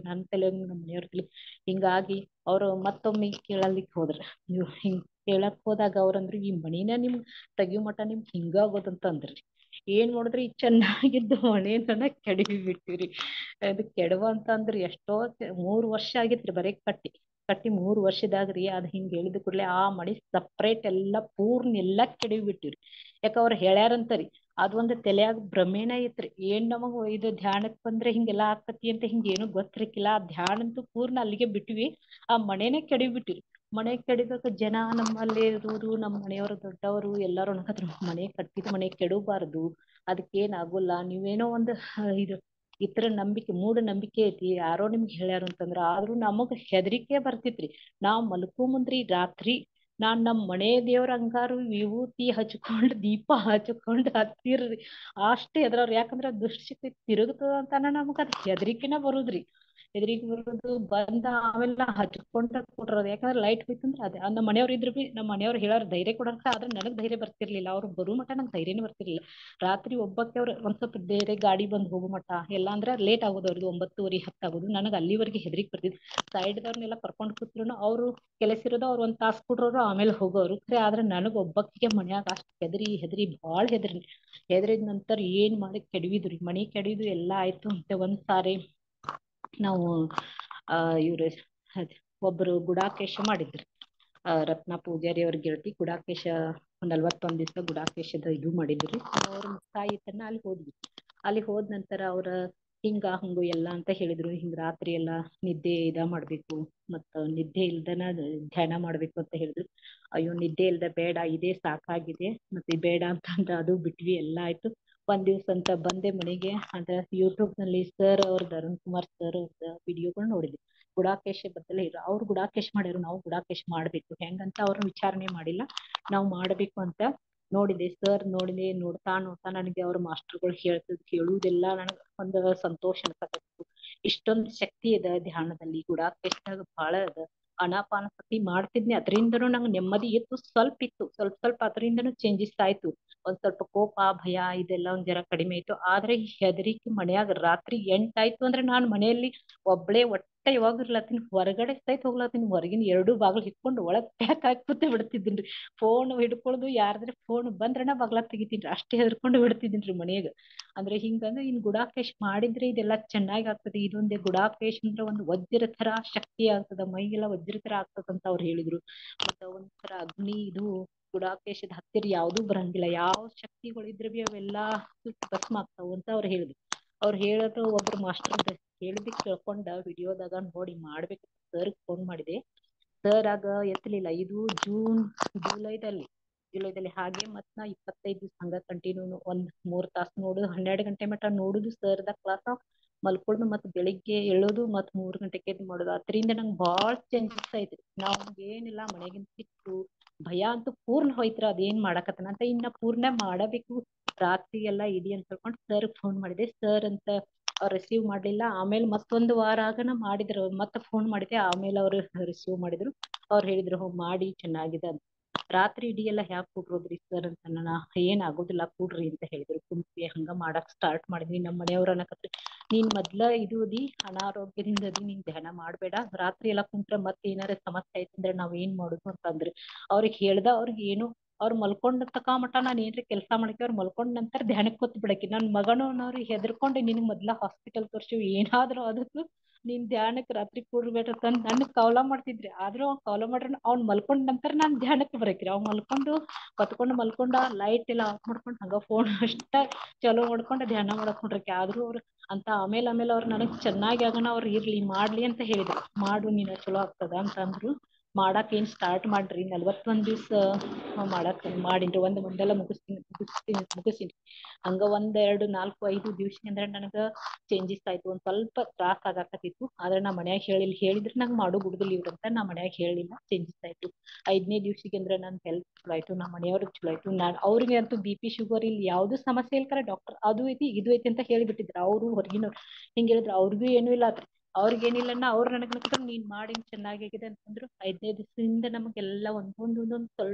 ನನ್ನ ತಲೆಯಾಗ ನಮ್ಮ ಮನೆಯವ್ರ ತಲೆ. ಹಿಂಗಾಗಿ ಅವ್ರು ಮತ್ತೊಮ್ಮೆ ಕೇಳಲಿಕ್ ಹೋದ್ರ. ನೀವು ಹಿಂಗ್ ಕೇಳಕ್ ಹೋದಾಗ ಅವ್ರಂದ್ರು, ಈ ಮಣಿನ ನಿಮ್ ತೆಗಿಯೋ ಮಠ ನಿಮ್ಗೆ ಹಿಂಗಾಗೋದಂತ ಅಂದ್ರಿ. ಏನ್ ಮಾಡಿದ್ರಿ, ಚೆನ್ನಾಗಿದ್ದು ಮನೇನ ಕೆಡವಿ ಬಿಟ್ಟಿರಿ. ಅದು ಕೆಡವ ಅಂತ ಅಂದ್ರಿ ಎಷ್ಟೋ 3 ವರ್ಷ ಆಗಿತ್ರಿ ಬರೀ ಕಟ್ಟಿ 3 ವರ್ಷದಾಗ್ರಿ. ಅದ್ ಹಿಂಗ್ ಹೇಳಿದ ಕೂಡ್ಲೆ ಆ ಮಣಿ ಸಪ್ರೇಟ್ ಎಲ್ಲಾ ಪೂರ್ಣ ಎಲ್ಲಾ ಕೆಡವಿ ಬಿಟ್ಟಿರಿ. ಯಾಕ ಅವ್ರ ಹೇಳ್ಯಾರಂತರಿ, ಅದೊಂದು ತಲೆಯಾಗ ಭ್ರಮೇನ ಐತ್ರಿ. ಏನ್ ನಮಗ್ ಇದು ಧ್ಯಾನಕ್ ಬಂದ್ರೆ ಹಿಂಗೆಲ್ಲಾ ಆಕತಿ ಅಂತ ಹಿಂಗೇನು ಗೊತ್ತಿರಕಿಲ್ಲ. ಆ ಧ್ಯಾನ ಅಂತೂ ಪೂರ್ಣ ಅಲ್ಲಿಗೆ ಬಿಟ್ವಿ. ಆ ಮನೇನೆ ಕೆಡವಿ ಬಿಟ್ಟಿರಿ. ಮನೆ ಕೆಡಿಬೇಕ ಜನ ನಮ್ಮಲ್ಲಿ ಇರೋರು, ನಮ್ಮ ಮನೆಯವರು ದೊಡ್ಡವರು ಎಲ್ಲಾರು ಅನ್ಕತ್ರು, ಮನೆ ಕಟ್ಟಿದ ಮನೆ ಕೆಡವಬಾರ್ದು, ಅದಕ್ಕೇನ್ ಆಗೋಲ್ಲ, ನೀವೇನೋ ಒಂದು ಇದು ಇತರ ನಂಬಿಕೆ ಮೂಢನಂಬಿಕೆ ಐತಿ, ಯಾರೋ ನಿಮ್ಗೆ ಹೇಳ್ಯಾರ ಅಂತಂದ್ರ. ಆದ್ರೂ ನಮಗ್ ಹೆದರಿಕೆ ಬರ್ತಿತ್ರಿ. ನಾವ್ ಮಲ್ಕೋ ಮುಂದ್ರಿ ರಾತ್ರಿ ನಮ್ ಮನೆ ದೇವ್ರ ಅಂಗಾರು ವಿಭೂತಿ ಹಚ್ಕೊಂಡ್ ದೀಪ ಹಚ್ಕೊಂಡ್ ಹತ್ತಿರ್ರಿ. ಅಷ್ಟೇ ಹೆದ್ರವ್ರಿ. ಯಾಕಂದ್ರ ದುಷ್ಟ ಶಕ್ತಿ ತಿರುಗ್ತದ ಅಂತಾನ ನಮಗ್ ಅದ್ ಹೆದರಿಕೆನ ಬರುದ್ರಿ. ಎದ್ರಿಗೆ ಬರೋದು ಬಂದ ಆಮೇಲೆ ಹಚ್ಕೊಂಡ ಕೊಟ್ರೋದು. ಯಾಕಂದ್ರೆ ಲೈಟ್ ಹೋಯ್ತಂದ್ರೆ ಅದೇ ನಮ್ಮ ಮನೆಯವ್ರು ಇದ್ರು ಬಿ ನಮ್ಮ ಮನೆಯವ್ರು ಹೇಳಾರ ಧೈರ್ಯ ಕೊಡಂತ, ಆದ್ರೆ ನನಗ್ ಧೈರ್ಯ ಬರ್ತಿರ್ಲಿಲ್ಲ. ಅವ್ರು ಬರೋ ಮಟ ನಂಗೆ ಧೈರ್ಯನೇ ಬರ್ತಿರ್ಲಿಲ್ಲ. ರಾತ್ರಿ ಒಬ್ಬಕ್ಕೆ ಅವ್ರು ಒಂದ್ ಸ್ವಲ್ಪ ಬೇರೆ ಗಾಡಿ ಬಂದ್ ಹೋಗೋ ಮಟ ಎಲ್ಲ ಅಂದ್ರೆ ಲೇಟ್ ಆಗೋದು, ಅವ್ರದ್ದು 9:30 10 ಆಗೋದು. ನನಗ್ ಅಲ್ಲಿವರೆಗೆ ಹೆದರಿಕ್ ಬರ್ತಿದ್. ಸೈಡ್ದವ್ರನ್ನೆಲ್ಲ ಕರ್ಕೊಂಡ್ ಕೂತ್ರು ಅವ್ರು ಕೆಲಸ ಇರೋದು ಅವ್ರು ಒಂದ್ ತಾಸ್ ಕೊಟ್ರೋರು ಆಮೇಲೆ ಹೋಗೋರು. ಆದ್ರೆ ನನಗ್ ಒಬ್ಬಕ್ಕಿಗೆ ಮನ್ಯಾಗ ಅಷ್ಟ್ ಹೆದರಿ ಹೆದರಿ ಬಾಳ್ ಹೆದರಿದ ನಂತರ ಏನ್ ಮಾಡಿ ಕೆಡವಿದ್ರಿ, ಮನಿ ಕೆಡವಿದು ಎಲ್ಲಾ ಆಯ್ತು. ಮತ್ತೆ ಒಂದ್ ಸಾರಿ ನಾವು ಇವ್ರು ಒಬ್ರು ಗುಡಾಕೇಶ ಮಾಡಿದ್ರು. ರತ್ನ ಪೂಜಾರಿ ಅವ್ರ ಗೆಳತಿ ಗುಡಾಕೇಶ 41 ದಿವಸ ಗುಡಾಕೇಶದ ಇದು ಮಾಡಿದ್ರಿ. ಅವ್ರ ಮುಕ್ತಾಯ ತನ ಅಲ್ಲಿ ಹೋದ್ವಿ. ಅಲ್ಲಿ ಹೋದ ನಂತರ ಅವ್ರ ಹಿಂಗ ಹಂಗು ಎಲ್ಲಾ ಅಂತ ಹೇಳಿದ್ರು. ಹಿಂಗ್ ರಾತ್ರಿ ಎಲ್ಲಾ ನಿದ್ದೆ ಮಾಡ್ಬೇಕು, ಮತ್ತ ನಿದ್ದೆ ಇಲ್ದನ ಧ್ಯಾನ ಮಾಡ್ಬೇಕು ಅಂತ ಹೇಳಿದ್ರು. ಅಯ್ಯೋ ನಿದ್ದೆ ಇಲ್ದ ಬೇಡ, ಇದೇ ಸಾಕಾಗಿದೆ ಮತ್ತೆ ಬೇಡ ಅಂತಂದ ಅದು ಬಿಟ್ವಿ. ಎಲ್ಲಾ ಆಯ್ತು. ಒಂದ್ ದಿವ್ಸ ಅಂತ ಬಂದೆ ಮನೆಗೆ. ಅಂತ ಯೂಟ್ಯೂಬ್ ನಲ್ಲಿ ಸರ್ ಅವ್ರದ್ದು ಅರುಣ್ ಕುಮಾರ್ ಸರ್ ಅವ್ರದ ವಿಡಿಯೋಗಳು ನೋಡಿದ್ವಿ. ಗುಡಾಕೇಶ ಬದಲೇ ಇರು, ಅವ್ರು ಗುಡಾಕೇಶ ಮಾಡ್ಯಾರು, ನಾವು ಗುಡಾಕೇಶ ಮಾಡ್ಬೇಕು ಹೆಂಗಂತ ಅವ್ರ ವಿಚಾರಣೆ ಮಾಡಿಲ್ಲ, ನಾವು ಮಾಡ್ಬೇಕು ಅಂತ ನೋಡಿದೆ. ಸರ್ ನೋಡಿದೆ. ನೋಡ್ತಾ ನನಗೆ ಅವ್ರ ಮಾಸ್ಟರ್ಗಳು ಹೇಳುವುದೆಲ್ಲ ನನಗ್ ಒಂದು ಸಂತೋಷ ಅನ್ಸಕತ್ತು. ಇಷ್ಟೊಂದು ಶಕ್ತಿ ಇದೆ ಧ್ಯಾನದಲ್ಲಿ, ಗುಡಾಕೇಶದಾಗ ಬಹಳ ಅದ. ಆನಾಪಾನಸತಿ ಮಾಡ್ತಿದ್ನಿ, ಅದರಿಂದನೂ ನಂಗೆ ನೆಮ್ಮದಿ ಇತ್ತು. ಸ್ವಲ್ಪ ಅದರಿಂದನೂ ಚೇಂಜಸ್ ಆಯ್ತು. ಒಂದ್ ಸ್ವಲ್ಪ ಕೋಪ ಭಯ ಇದೆಲ್ಲ ಒಂದ್ ಜರ ಕಡಿಮೆ ಆಯ್ತು. ಆದ್ರೆ ಹೆದರಿಕಿ ಮನ್ಯಾಗ ರಾತ್ರಿ 8 ಆಯ್ತು ಅಂದ್ರೆ ನಾನ್ ಮನೆಯಲ್ಲಿ ಒಬ್ಳೆ ಯಾವಾಗ ಇರ್ಲತ್ತೀನಿ, ಹೊರಗಡೆ ಸಹಿತ ಹೋಗ್ಲತ್ತೀನಿ. ಹೊರಗಿನ 2 ಬಾಗಿಲು ಹಿಡ್ಕೊಂಡು ಒಳಗ್ ಪ್ಯಾಕ್ ಹಾಕಿ ಕೂತೆ ಬಿಡ್ತಿದ್ದೀನ್ರಿ. ಫೋನ್ ಹಿಡ್ಕೊಳ್ದು, ಯಾರ್ದ್ರೆ ಫೋನ್ ಬಂದ್ರನ ಬಾಗ್ಲ ತೆಗಿತೀನ್ರಿ, ಅಷ್ಟೇ ಹೆದರ್ಕೊಂಡು ಬಿಡ್ತಿದ್ದೀನ್ರಿ ಮನೆಯಾಗ. ಅಂದ್ರೆ ಹಿಂಗಂದ್ರೆ ಇನ್ ಗುಡಾಕೇಶ್ ಮಾಡಿದ್ರೆ ಇದೆಲ್ಲಾ ಚೆನ್ನಾಗಿ ಆಗ್ತದೆ. ಇದೊಂದೇ ಗುಡಾಕೇಶ್ ಅಂದ್ರೆ ಒಂದು ವಜ್ರ ತರ ಶಕ್ತಿ ಆಗ್ತದ, ಮೈಗೆಲ್ಲ ವಜ್ರ ತರ ಆಗ್ತದಂತ ಅವ್ರು ಹೇಳಿದ್ರು. ಮತ್ತ ಒಂಥರ ಅಗ್ನಿ ಇದು ಗುಡಾಕೇಶದ ಹತ್ತಿರ ಯಾವ್ದೂ ಬರಂಗಿಲ್ಲ, ಯಾವ ಶಕ್ತಿಗಳಿದ್ರೆ ಬಿ ಅವೆಲ್ಲಾ ಭಸ್ಮ ಆಗ್ತಾವ ಅಂತ ಅವ್ರು ಹೇಳಿದ್ರು. ಅವ್ರು ಹೇಳೋದು ಒಬ್ರು ಮಾಸ್ಟರ್ ಹೇಳಿದಕ್ ಕೇಳ್ಕೊಂಡ ವಿಡಿಯೋದಾಗ ನೋಡಿ ಮಾಡ್ಬೇಕು ಸರ್ ಫೋನ್ ಮಾಡಿದೆ. ಸರ್ ಆಗ ಎತ್ತಲಿಲ್ಲ. ಇದು ಜುಲೈದಲ್ಲಿ ಹಾಗೆ ಮತ್ ನಾ 25 ದಿವಸ ಹಂಗ ಕಂಟಿನ್ಯೂ ಒಂದ್ 3 ತಾಸು ನೋಡುದು, 12 ಗಂಟೆ ಮಟ ನೋಡುದು ಸರ್ದ ಕ್ಲಾಸ್, ಮಲ್ಕೊಳ್ಳೋದು, ಮತ್ ಬೆಳಿಗ್ಗೆ ಏಳೋದು, ಮತ್ 3 ಗಂಟೆಗೆ ಎದ್ದು ಮಾಡೋದು. ಅದರಿಂದ ನಂಗೆ ಬಾಳ್ ಚೇಂಜಸ್ ಐತ್ರಿ. ನಾವ್ ಏನಿಲ್ಲ ಮನೆಗಿನ್ ಸಿಟ್ಟು ಭಯ ಅಂತೂ ಪೂರ್ಣ ಹೋಯ್ತ್ರ. ಅದೇನ್ ಮಾಡಕತ್ತನ ಅಂತ ಇನ್ನ ಪೂರ್ಣ ಮಾಡಬೇಕು ರಾತ್ರಿ ಎಲ್ಲಾ ಇಡಿ ಅಂತ ಹೇಳ್ಕೊಂಡು ಸರ್ ಫೋನ್ ಮಾಡಿದೆ. ಸರ್ ಅಂತ ರಿಸೀವ್ ಮಾಡ್ಲಿಲ್ಲ. ಆಮೇಲೆ ಮತ್ತೊಂದು ವಾರ ಆಗನ ಮಾಡಿದ್ರು, ಮತ್ತೆ ಫೋನ್ ಮಾಡಿದೆ. ಆಮೇಲೆ ಅವ್ರು ರಿಸೀವ್ ಮಾಡಿದ್ರು. ಅವ್ರು ಹೇಳಿದ್ರು ಮಾಡಿ ಚೆನ್ನಾಗಿದೆ ಅಂತ. ರಾತ್ರಿ ಇಡೀ ಎಲ್ಲ ಹ್ಯಾಕ್ ಕೂಡ್ರೋದ್ರಿ ಸರ್ ಅಂತ ನಾನ ಏನ್ ಆಗೋದಿಲ್ಲ ಕೂಡ್ರಿ ಅಂತ ಹೇಳಿದ್ರು. ಕುಂತ್ವಿ ಹಂಗ ಮಾಡಕ್ ಸ್ಟಾರ್ಟ್ ಮಾಡಿದ್ವಿ. ನಮ್ಮ ಮನೆಯವ್ರ ಅನ್ನಕತ್ರಿ ನೀನ್ ಮೊದ್ಲ ಇದು ಅದಿ ಅನಾರೋಗ್ಯದಿಂದ ಅದಿ, ನೀನ್ ಧ್ಯಾನ ಮಾಡ್ಬೇಡ, ರಾತ್ರಿ ಎಲ್ಲಾ ಕುಂತ್ರ ಮತ್ ಏನಾರ ಸಮಸ್ಯೆ ಆಯ್ತಂದ್ರೆ ನಾವ್ ಏನ್ ಮಾಡುದು ಅಂತಂದ್ರಿ. ಅವ್ರಿಗೆ ಹೇಳ್ದ ಅವ್ರಿಗೆ ಏನು ಅವ್ರು ಮಲ್ಕೊಂಡ್ ತಕ ಮಟ ನಾನ್ ಏನ್ರಿ ಕೆಲ್ಸ ಮಾಡಕ್ಕೆ ಅವ್ರು ಮಲ್ಕೊಂಡ್ ನಂತರ ಧ್ಯಾನಕ್ಕೆ ಕೂತ್ ಬಿಡಕಿ. ನನ್ ಮಗನು ಅವ್ರಿಗೆ ಹೆದರ್ಕೊಂಡು ನಿನ್ ಮೊದ್ಲ ಹಾಸ್ಪಿಟಲ್ ತೋರ್ಸಿವ್, ಏನಾದ್ರು ಅದಕ್ಕೂ ನೀನ್ ಧ್ಯಾನಕ್ ರಾತ್ರಿ ಕೂಡ್ಬೇಡ್ರ ನನ್ ಕವಲ ಮಾಡ್ತಿದ್ರಿ. ಆದ್ರೂ ಅವ್ನ್ ಕವಲ ಮಾಡ್ರ ಅವ್ನ್ ಮಲ್ಕೊಂಡ್ ನಂತರ ನಾನ್ ಧ್ಯಾನಕ್ಕೆ ಬರಕ್ರಿ. ಅವ್ ಮಲ್ಕೊಂಡ ಲೈಟ್ ಎಲ್ಲ ಆಫ್ ಮಾಡ್ಕೊಂಡ್ ಹಂಗ ಫೋನ್ ಅಷ್ಟ ಚಲೋ ಮಾಡ್ಕೊಂಡ್ ಧ್ಯಾನ ಮಾಡಕ್ ನೋಡ್ರಕಿ. ಆದ್ರೂ ಅವ್ರು ಅಂತ ಆಮೇಲೆ ಅವ್ರು ನನಗ್ ಚೆನ್ನಾಗಿ ಆಗನ ಅವ್ರು ಇರ್ಲಿ ಮಾಡ್ಲಿ ಅಂತ ಹೇಳಿದ್ರು. ಮಾಡು ನೀನ ಚಲೋ ಆಗ್ತದ ಅಂತ ಅಂದ್ರು. ಮಾಡಕ್ ಏನ್ ಸ್ಟಾರ್ಟ್ ಮಾಡ್ರಿ 41 ದಿವ್ಸ ಮಾಡಕ್ ಮಾಡಿನ್ರಿ. ಒಂದ್ ಮಂಡಲ ಮುಗಿಸಿನಿ. ಹಂಗ 1 2 4 5 ದಿವ್ಸ ಅಂದ್ರೆ ನನಗ ಚೇಂಜಸ್ ಆಯ್ತು. ಒಂದ್ ಸ್ವಲ್ಪ ತ್ರಾಸ ಆಗಾಕತಿತ್ತು. ಆದ್ರೆ ನಾ ಮನ್ಯಾಗ ಹೇಳಿದ್ರೆ ನಂಗ್ ಮಾಡು ಬಿಡುದಿಲ್ಲ ಇವ್ರ ಅಂತ ನಾ ಮನ್ಯಾಗ ಹೇಳಿಲ್ಲ. ಚೇಂಜಸ್ ಆಯ್ತು. 5ನೇ ದಿವ್ಸಿಗೆ ಅಂದ್ರೆ ನನ್ ಹೆಲ್ತ್ ಚಲೋ ಆಯ್ತು, ನಮ್ಮ ಮನೆಯವ್ರಿಗೆ ಚಲೋ ಆಯ್ತು. ಅವ್ರಿಗೆ ಅಂತೂ BP ಶುಗರ್ ಇಲ್ಲಿ ಯಾವ್ದು ಸಮಸ್ಯೆ ಇಲ್ಕರ ಡಾಕ್ಟರ್ ಅದು ಐತಿ ಇದು ಐತಿ ಅಂತ ಹೇಳಿಬಿಟ್ಟಿದ್ರು. ಅವ್ರು ಹೊರಗಿನವ್ರು ಹಿಂಗ ಹೇಳಿದ್ರು. ಅವ್ರಿಗೂ ಏನು ಇಲ್ಲ ಆತ್ರಿ. ಅವ್ರಿಗೇನಿಲ್ಲನ್ನ ಅವ್ರು ನನಗ್ ನೀನ್ ಮಾಡಿ ಚೆನ್ನಾಗಿದೆ ಅಂತಂದ್ರು. 5ನೇ ದಿವಸದಿಂದ ನಮಗೆಲ್ಲಾ ಒಂದೊಂದ್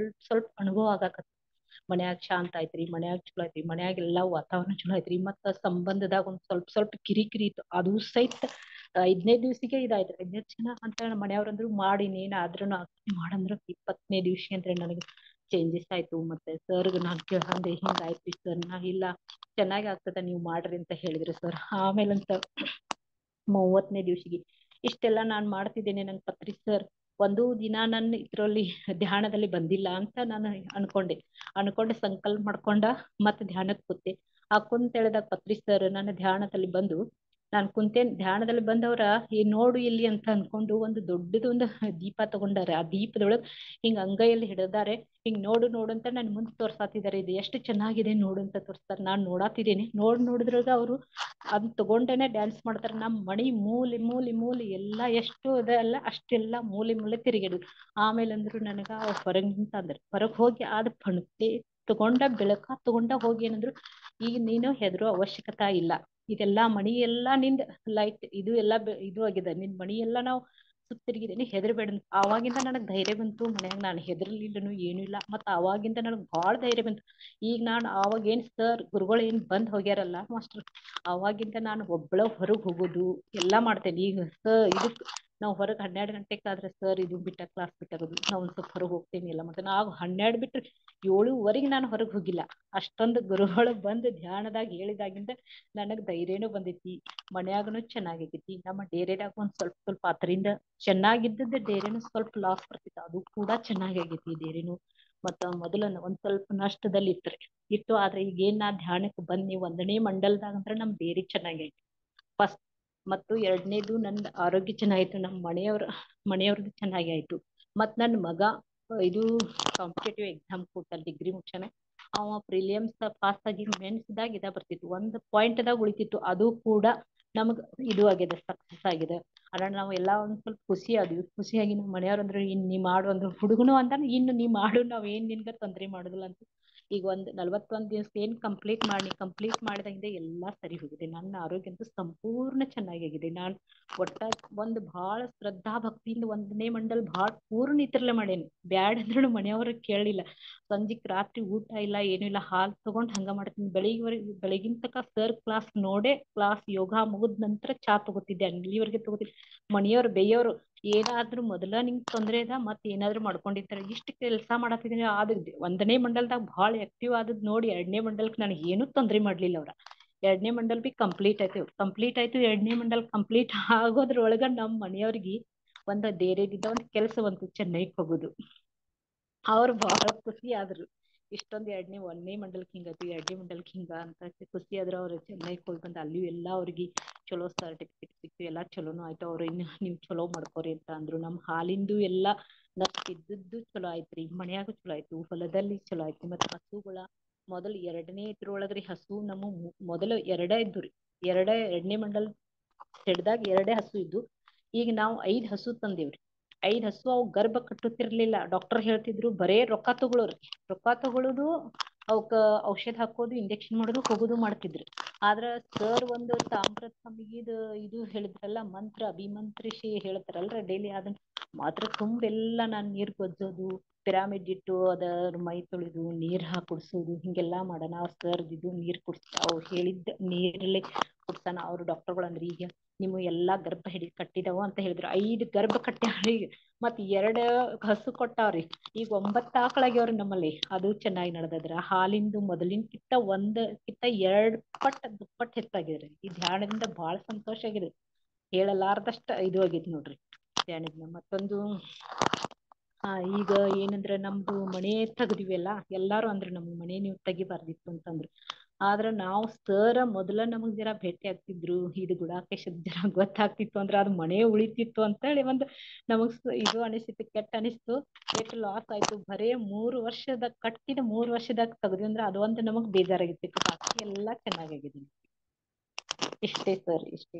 ಸ್ವಲ್ಪ ಅನುಭವ ಆಗಾಕತ್ತ. ಮನ್ಯಾಗ ಶಾಂತ ಆಯ್ತ್ರಿ, ಮನ್ಯಾಗ ಚಲೋ ಐತ್ರಿ, ಮನ್ಯಾಗೆಲ್ಲಾ ವಾತಾವರಣ ಚಲೋ ಐತ್ರಿ. ಮತ್ತ ಸಂಬಂಧದಾಗ ಒಂದ್ ಸ್ವಲ್ಪ ಕಿರಿಕಿರಿ ಇತ್ತು, ಅದು ಸಹಿತ 5ನೇ ದಿವ್ಸಿಗೆ ಇದಾಯ್ತು. 5ನೇ ದಿನ ಅಂತ ಮನೆಯವ್ರಂದ್ರು ಮಾಡಿ ನೀನ್ ಆದ್ರೂನು ಮಾಡಂದ್ರು. 20ನೇ ದಿವ್ಸ ಅಂದ್ರೆ ನನಗೆ ಚೇಂಜಸ್ ಆಯ್ತು. ಮತ್ತೆ ಸರ್ಗ್ ನಾನ್ ಕೇಳ್ದೆ ಹಿಂಗ ಆಯ್ತು ಸರ್, ನಾ ಇಲ್ಲ ಚೆನ್ನಾಗಿ ಆಗ್ತದ ನೀವ್ ಮಾಡ್ರಿ ಅಂತ ಹೇಳಿದ್ರು ಸರ್. ಆಮೇಲಂತ 30ನೇ ದಿವ್ಸಿಗೆ ಇಷ್ಟೆಲ್ಲಾ ನಾನ್ ಮಾಡ್ತಿದ್ದೇನೆ. ನನ್ ಪತ್ರಿ ಸರ್ ಒಂದು ದಿನ ನನ್ ಇದ್ರಲ್ಲಿ ಧ್ಯಾನದಲ್ಲಿ ಬಂದಿಲ್ಲ ಅಂತ ನಾನು ಅನ್ಕೊಂಡೆ ಸಂಕಲ್ಪ ಮಾಡ್ಕೊಂಡ ಮತ್ ಧ್ಯಾನಕ್ ಕೂತೆ. ಆ ಕುಂತ ಹೇಳಿದಾಗ ಪತ್ರಿ ಸರ್ ನನ್ನ ಧ್ಯಾನದಲ್ಲಿ ಬಂದು ನಾನ್ ಕುಂತೇನ್. ಧ್ಯಾನದಲ್ಲಿ ಬಂದವ್ರ ಈ ನೋಡು ಇಲ್ಲಿ ಅಂತ ಅನ್ಕೊಂಡು ಒಂದು ದೊಡ್ಡದೊಂದು ದೀಪ ತಗೊಂಡಾರೆ. ಆ ದೀಪದೊಳಗ್ ಹಿಂಗ್ ಅಂಗೈಯಲ್ಲಿ ಹಿಡಿದಾರೆ. ಹಿಂಗ್ ನೋಡು ಅಂತ ನನ್ ಮುಂದ್ ತೋರ್ಸಾತಿದಾರೆ. ಇದು ಎಷ್ಟು ಚೆನ್ನಾಗಿದೆ ನೋಡು ಅಂತ ತೋರ್ಸ್ತಾರೆ. ನಾನ್ ನೋಡಾತಿದ್ದೇನೆ. ನೋಡಿದ್ರಾಗ ಅವ್ರು ಅದ್ ತಗೊಂಡೇನೆ ಡ್ಯಾನ್ಸ್ ಮಾಡ್ತಾರ. ನಮ್ ಮನಿ ಮೂಲಿ ಎಲ್ಲಾ ಎಷ್ಟು ಅದ ಅಲ್ಲ ಅಷ್ಟೆಲ್ಲಾ ಮೂಲೆ ತಿರುಗಿಡು. ಆಮೇಲೆ ಅಂದ್ರು ನನಗ ಹೊರಗ್ ನಿಂತಂದ್ರ ಹೊರಗ್ ಹೋಗಿ ಆದ ಪಣತೆ ತಗೊಂಡ ಬೆಳಕ ತಗೊಂಡ ಹೋಗಿ ಏನಂದ್ರು ಈಗ ನೀನು ಹೆದರೋ ಅವಶ್ಯಕತಾ ಇಲ್ಲ, ಇದೆಲ್ಲಾ ಮಣಿ ಎಲ್ಲಾ ನಿಂದ ಲೈಟ್ ಇದು ಎಲ್ಲಾ ಇದು ಆಗಿದೆ, ನಿನ್ ಮಣಿ ಎಲ್ಲಾ ನಾವು ಸುತ್ತಿರ್ಗಿದ್ದೀನಿ, ಹೆದರ್ಬೇಡ. ಆವಾಗಿಂದ ನನಗ್ ಧೈರ್ಯ ಬಂತು, ಮನ್ಯಾಗ ನಾನು ಹೆದರ್ಲಿಲ್ಲನು ಏನು ಇಲ್ಲ. ಮತ್ತ ಅವಾಗಿಂದ ನನಗ್ ಬಾಳ ಧೈರ್ಯ ಬಂತು. ಈಗ ನಾನು ಅವಾಗ ಏನ್ ಸರ್ ಗುರುಗಳು ಏನ್ ಬಂದ್ ಹೋಗ್ಯಾರಲ್ಲ ಮಾಸ್ಟರ್, ಅವಾಗಿಂದ ನಾನು ಒಬ್ಬಳ ಹೊರಗ್ ಹೋಗೋದು ಎಲ್ಲಾ ಮಾಡ್ತೇನೆ. ಈಗ ಇದಕ್ ನಾವ್ ಹೊರಗ್ 12 ಗಂಟೆಗೆ ಆದ್ರೆ ಸರ್ ಇದು ಬಿಟ್ಟ ಕ್ಲಾಸ್ ಬಿಟ್ಟಾಗೋದು, ನಾವ್ ಒಂದ್ ಸ್ವಲ್ಪ ಹೊರಗೆ ಹೋಗ್ತೇನೆ ಎಲ್ಲ ಮತ್ತೆ ನಾವು 12 ಬಿಟ್ರೆ 7:15 ನಾನು ಹೊರಗೆ ಹೋಗಿಲ್ಲ. ಅಷ್ಟೊಂದು ಗುರುಗಳು ಬಂದು ಧ್ಯಾನದಾಗ ಹೇಳಿದಾಗಿಂದ ನನಗ್ ಧೈರ್ಯನೂ ಬಂದೈತಿ, ಮನ್ಯಾಗನು ಚೆನ್ನಾಗೈತಿ. ನಮ್ಮ ಡೇರೆದಾಗ ಒಂದ್ ಸ್ವಲ್ಪ ಸ್ವಲ್ಪ ಅದರಿಂದ ಚೆನ್ನಾಗಿದ್ದದ ಡೇರೆನು ಸ್ವಲ್ಪ ಲಾಸ್ ಬರ್ತಿತ್ತು, ಅದು ಕೂಡ ಚೆನ್ನಾಗಿ ಆಗೈತಿ ಡೇರೆನು. ಮತ್ತ ಮೊದಲನ್ನ ಒಂದ್ ಸ್ವಲ್ಪ ನಷ್ಟದಲ್ಲಿ ಇತ್ತು. ಆದ್ರೆ ಈಗ ಏನ್ ನಾ ಧ್ಯಾನಕ್ಕೆ ಬಂದ್ನಿ 1ನೇ ಮಂಡಲದಾಗ ಅಂದ್ರೆ ನಮ್ ಡೇರಿ ಚೆನ್ನಾಗೈತಿ ಫಸ್ಟ್. ಮತ್ತು 2ನೇದು ನನ್ನ ಆರೋಗ್ಯ ಚೆನ್ನಾಯ್ತು, ನಮ್ಮ ಮನೆಯವ್ರದ್ದು ಚೆನ್ನಾಗಿ ಆಯ್ತು. ಮತ್ ನನ್ ಮಗ ಇದು ಕಾಂಪಿಟೇಟಿವ್ ಎಕ್ಸಾಮ್ ಕೊಟ್ಟ ಡಿಗ್ರಿ ಮುಗ್ಸ್ಯಾನ, ಅವ ಪ್ರಿಲಿಯಮ್ಸ್ ಪಾಸ್ ಆಗಿ ಮೆನ್ಸ್ದಾಗ ಇದ ಬರ್ತಿತ್ತು, 1 ಪಾಯಿಂಟ್ದಾಗ ಉಳಿತಿತ್ತು, ಅದು ಕೂಡ ನಮಗ್ ಇದು ಆಗಿದೆ, ಸಕ್ಸಸ್ ಆಗಿದೆ. ಅದ್ರ ನಾವ್ ಎಲ್ಲಾ ಒಂದ್ ಸ್ವಲ್ಪ ಖುಷಿ ಆದ್ವಿ. ಖುಷಿಯಾಗಿ ನಮ್ಮ ಮನೆಯವ್ರ ಅಂದ್ರು ಇನ್ ನೀ ಮಾಡು ಅಂದ್ರು, ಹುಡುಗನು ಅಂತಾನ ಇನ್ನು ನೀ ಮಾಡು, ನಾವ್ ಏನ್ ನಿನ್ಗ ತೊಂದ್ರೆ ಮಾಡುದಿಲ್ಲ ಅಂತ. ಈಗ 41 ದಿವಸ ಏನ್ ಕಂಪ್ಲೀಟ್ ಮಾಡಿದಾಗಿಂದ ಎಲ್ಲಾ ಸರಿ ಹೋಗಿದೆ. ನನ್ನ ಆರೋಗ್ಯ ಅಂತೂ ಸಂಪೂರ್ಣ ಚೆನ್ನಾಗಿದೆ. ನಾನ್ ಒಟ್ಟ ಒಂದ್ ಬಹಳ ಶ್ರದ್ಧಾ ಭಕ್ತಿಯಿಂದ 1ನೇ ಮಂಡಲ್ ಬಹಳ ಪೂರ್ಣ ಇತರ್ಲೆ ಮಾಡೇನಿ. ಬ್ಯಾಡ್ ಅಂದ್ರೂ ಮನೆಯವ್ರ ಕೇಳಿಲ್ಲ. ಸಂಜಿಕ್ ರಾತ್ರಿ ಊಟ ಇಲ್ಲ ಏನು ಇಲ್ಲ, ಹಾಲ್ ತಗೊಂಡ್ ಹಂಗ ಮಾಡ್ತೀನಿ. ಬೆಳಗಿನ ತಕ ಸರ್ ಕ್ಲಾಸ್ ನೋಡೆ ಕ್ಲಾಸ್ ಯೋಗ ಮುಗಿದ ನಂತರ ಚಾ ತಗೋತಿದ್ದೆ, ಅಲ್ಲಿವರೆಗೆ ತಗೋತಿದ್ದೆ. ಮನೆಯವ್ರು ಬೇಯೋರು ಏನಾದ್ರೂ ಮೊದಲ ನಿಂಗ್ ತೊಂದ್ರೆ ಅದ ಮತ್ ಏನಾದ್ರು ಮಾಡ್ಕೊಂಡಿರ್ತಾರೆ, ಇಷ್ಟ ಕೆಲ್ಸ ಮಾಡತ್ತಿದೀನಿ. ಆದ್ 1ನೇ ಮಂಡಲ್ದಾಗ ಬಹಳ ಆಕ್ಟಿವ್ ಆದದ್ ನೋಡಿ 2ನೇ ಮಂಡಲ್ಕ್ ನನಗೆ ಏನು ತೊಂದ್ರೆ ಮಾಡ್ಲಿಲ್ಲ ಅವ್ರ. 2ನೇ ಮಂಡಲ್ ಬಿ ಕಂಪ್ಲೀಟ್ ಆಯ್ತು. 2ನೇ ಮಂಡಲ್ ಕಂಪ್ಲೀಟ್ ಆಗೋದ್ರೊಳಗ ನಮ್ ಮನೆಯವ್ರಿಗೆ ಒಂದ್ ಬೇರೆದಿದ್ದ ಒಂದ್ ಕೆಲ್ಸ ಬಂತು, ಚೆನ್ನೈಗ್ ಹೋಗುದು. ಅವ್ರು ಬಹಳ ಖುಷಿ ಆದ್ರು. ಇಷ್ಟೊಂದ್ 1ನೇ ಮಂಡಲಕ್ ಹಿಂಗಾಯ್ತು 2ನೇ ಮಂಡಲಕ್ ಹಿಂಗ ಅಂತ ಖುಷಿ ಆದ್ರು. ಅವ್ರು ಚೆನ್ನೈಗ್ ಹೋಗಿ ಬಂದ ಅಲ್ಲಿ ಎಲ್ಲಾ ಅವ್ರಿಗೆ ಚಲೋ ಸರ್ಟಿಫಿಕೇಟ್ ಸಿಕ್ತು, ಎಲ್ಲಾ ಚಲೋನು ಆಯ್ತು. ಅವ್ರು ಇನ್ನು ನೀವ್ ಚಲೋ ಮಾಡ್ಕೋರಿ ಅಂತ ಅಂದ್ರು. ನಮ್ ಹಾಲಿಂದು ಎಲ್ಲಾ ಇದ್ದದ್ದು ಚಲೋ ಆಯ್ತ್ರಿ, ಮನ್ಯಾಗು ಚಲೋ ಆಯ್ತು, ಹೊಲದಲ್ಲಿ ಚಲೋ ಆಯ್ತು. ಮತ್ತ್ ಹಸುಗಳ ಮೊದಲ್ 2ನೇ ಇದ್ರೊಳಗ್ರಿ ಹಸು ನಮ್ಮ ಮೊದಲು 2 ಇದ್ದುರಿ. 2ನೇ ಮಂಡಲ್ ಹಿಡ್ದಾಗ 2 ಹಸು ಇದ್ದು. ಈಗ ನಾವು 5 ಹಸು ತಂದೇವ್ರಿ. 5 ಹಸು ಅವು ಗರ್ಭ ಕಟ್ಟುತ್ತಿರ್ಲಿಲ್ಲ. ಡಾಕ್ಟರ್ ಹೇಳ್ತಿದ್ರು ಬರೇ ರೊಕ್ಕ ತಗೊಳುದು, ಅವಕ್ಕ ಔಷಧ ಹಾಕೋದು, ಇಂಜೆಕ್ಷನ್ ಮಾಡೋದು, ಹೋಗುದು ಮಾಡ್ತಿದ್ರು. ಆದ್ರ ಸರ್ ಒಂದು ತಾಮ್ರದ ತಂಬಿಗಿದ ಇದು ಹೇಳಿದ್ರಲ್ಲ ಮಂತ್ರ, ಅಭಿಮಂತ್ರಿಸಿ ಹೇಳ್ತಾರಲ್ರ ಡೈಲಿ, ಅದನ್ನ ಮಾತ್ರ ತುಂಬೆಲ್ಲಾ ನಾನ್ ನೀರ್ ಗೊಜ್ಜೋದು, ಪಿರಾಮಿಡ್ ಇಟ್ಟು ಅದರ ಮೈ ತೊಳೆದು ನೀರ್ ಹಾಕಿ ಕುಡ್ಸೋದು ಹಿಂಗೆಲ್ಲಾ ಮಾಡೋಣ. ಸರ್ದಿದ್ದು ನೀರ್ ಅವ್ರು ಹೇಳಿದ್ದ ನೀರಲ್ಲೇ ಕುಡ್ಸಾನ. ಅವ್ರು ಡಾಕ್ಟರ್ಗಳು ಅಂದ್ರ ಈಗ ನಿಮ್ ಎಲ್ಲಾ ಗರ್ಭ ಕಟ್ಟಿದಾವ ಅಂತ ಹೇಳಿದ್ರು. 5 ಗರ್ಭ ಕಟ್ಟ್ಯಾವ್ರಿ, ಮತ್ 2 ಹಸು ಕೊಟ್ಟಾವ್ರಿ. ಈಗ 9 ಆಕಳಾಗ್ಯಾವ್ರಿ ನಮ್ಮಲ್ಲಿ. ಅದು ಚೆನ್ನಾಗಿ ನಡ್ದದ್ರ. ಹಾಲಿಂದು ಮೊದಲಿನ ಕಿತ್ತ 2 ಪಟ್ಟ ದುಪ್ಪಟ್ಟ ಹೆಚ್ಚಾಗಿದ್ರಿ. ಈ ಧ್ಯಾನದಿಂದ ಬಹಳ ಸಂತೋಷ ಆಗಿದೆ, ಹೇಳಲಾರ್ದಷ್ಟ ಇದು ಆಗೈತಿ ನೋಡ್ರಿ ಧ್ಯಾನದಿಂದ. ಮತ್ತೊಂದು ಈಗ ಏನಂದ್ರ ನಮ್ದು ಮನೆ ತಗದಿವಲ್ಲ, ಎಲ್ಲಾರು ಅಂದ್ರ ನಮ್ ಮನೆ ನೀವು ತೆಗಿಬಾರ್ದಿತ್ತು ಅಂತಂದ್ರು. ಆದ್ರ ನಾವು ಸರ್ ಮೊದಲ ನಮಗ್ ಜರ ಭೇಟಿ ಆಗ್ತಿದ್ರು, ಇದು ಗುಡಾಕೇಶ ಜರ ಗೊತ್ತಾಗ್ತಿತ್ತು ಅಂದ್ರ ಅದ್ ಮನೆ ಉಳಿತಿತ್ತು ಅಂತ ಹೇಳಿ ಒಂದು ನಮಗ್ ಇದು ಅನಿಸ್ತಿತ್ತು, ಕೆಟ್ಟ ಅನಿಸ್ತು. ಎಷ್ಟು ಲಾಸ್ ಆಯ್ತು. ಬರೇ 3 ವರ್ಷದ ಕಟ್ಟಿದ 3 ವರ್ಷದಾಗ ತಗದ್ವಿ ಅಂದ್ರ ಅದು ಒಂದು ನಮಗ್ ಬೇಜಾರಾಗಿರ್ತಿತ್ತು. ಬಾಕಿ ಎಲ್ಲಾ ಚೆನ್ನಾಗಾಗಿದೆ. ಇಷ್ಟೇ ಸರ್, ಇಷ್ಟೇ.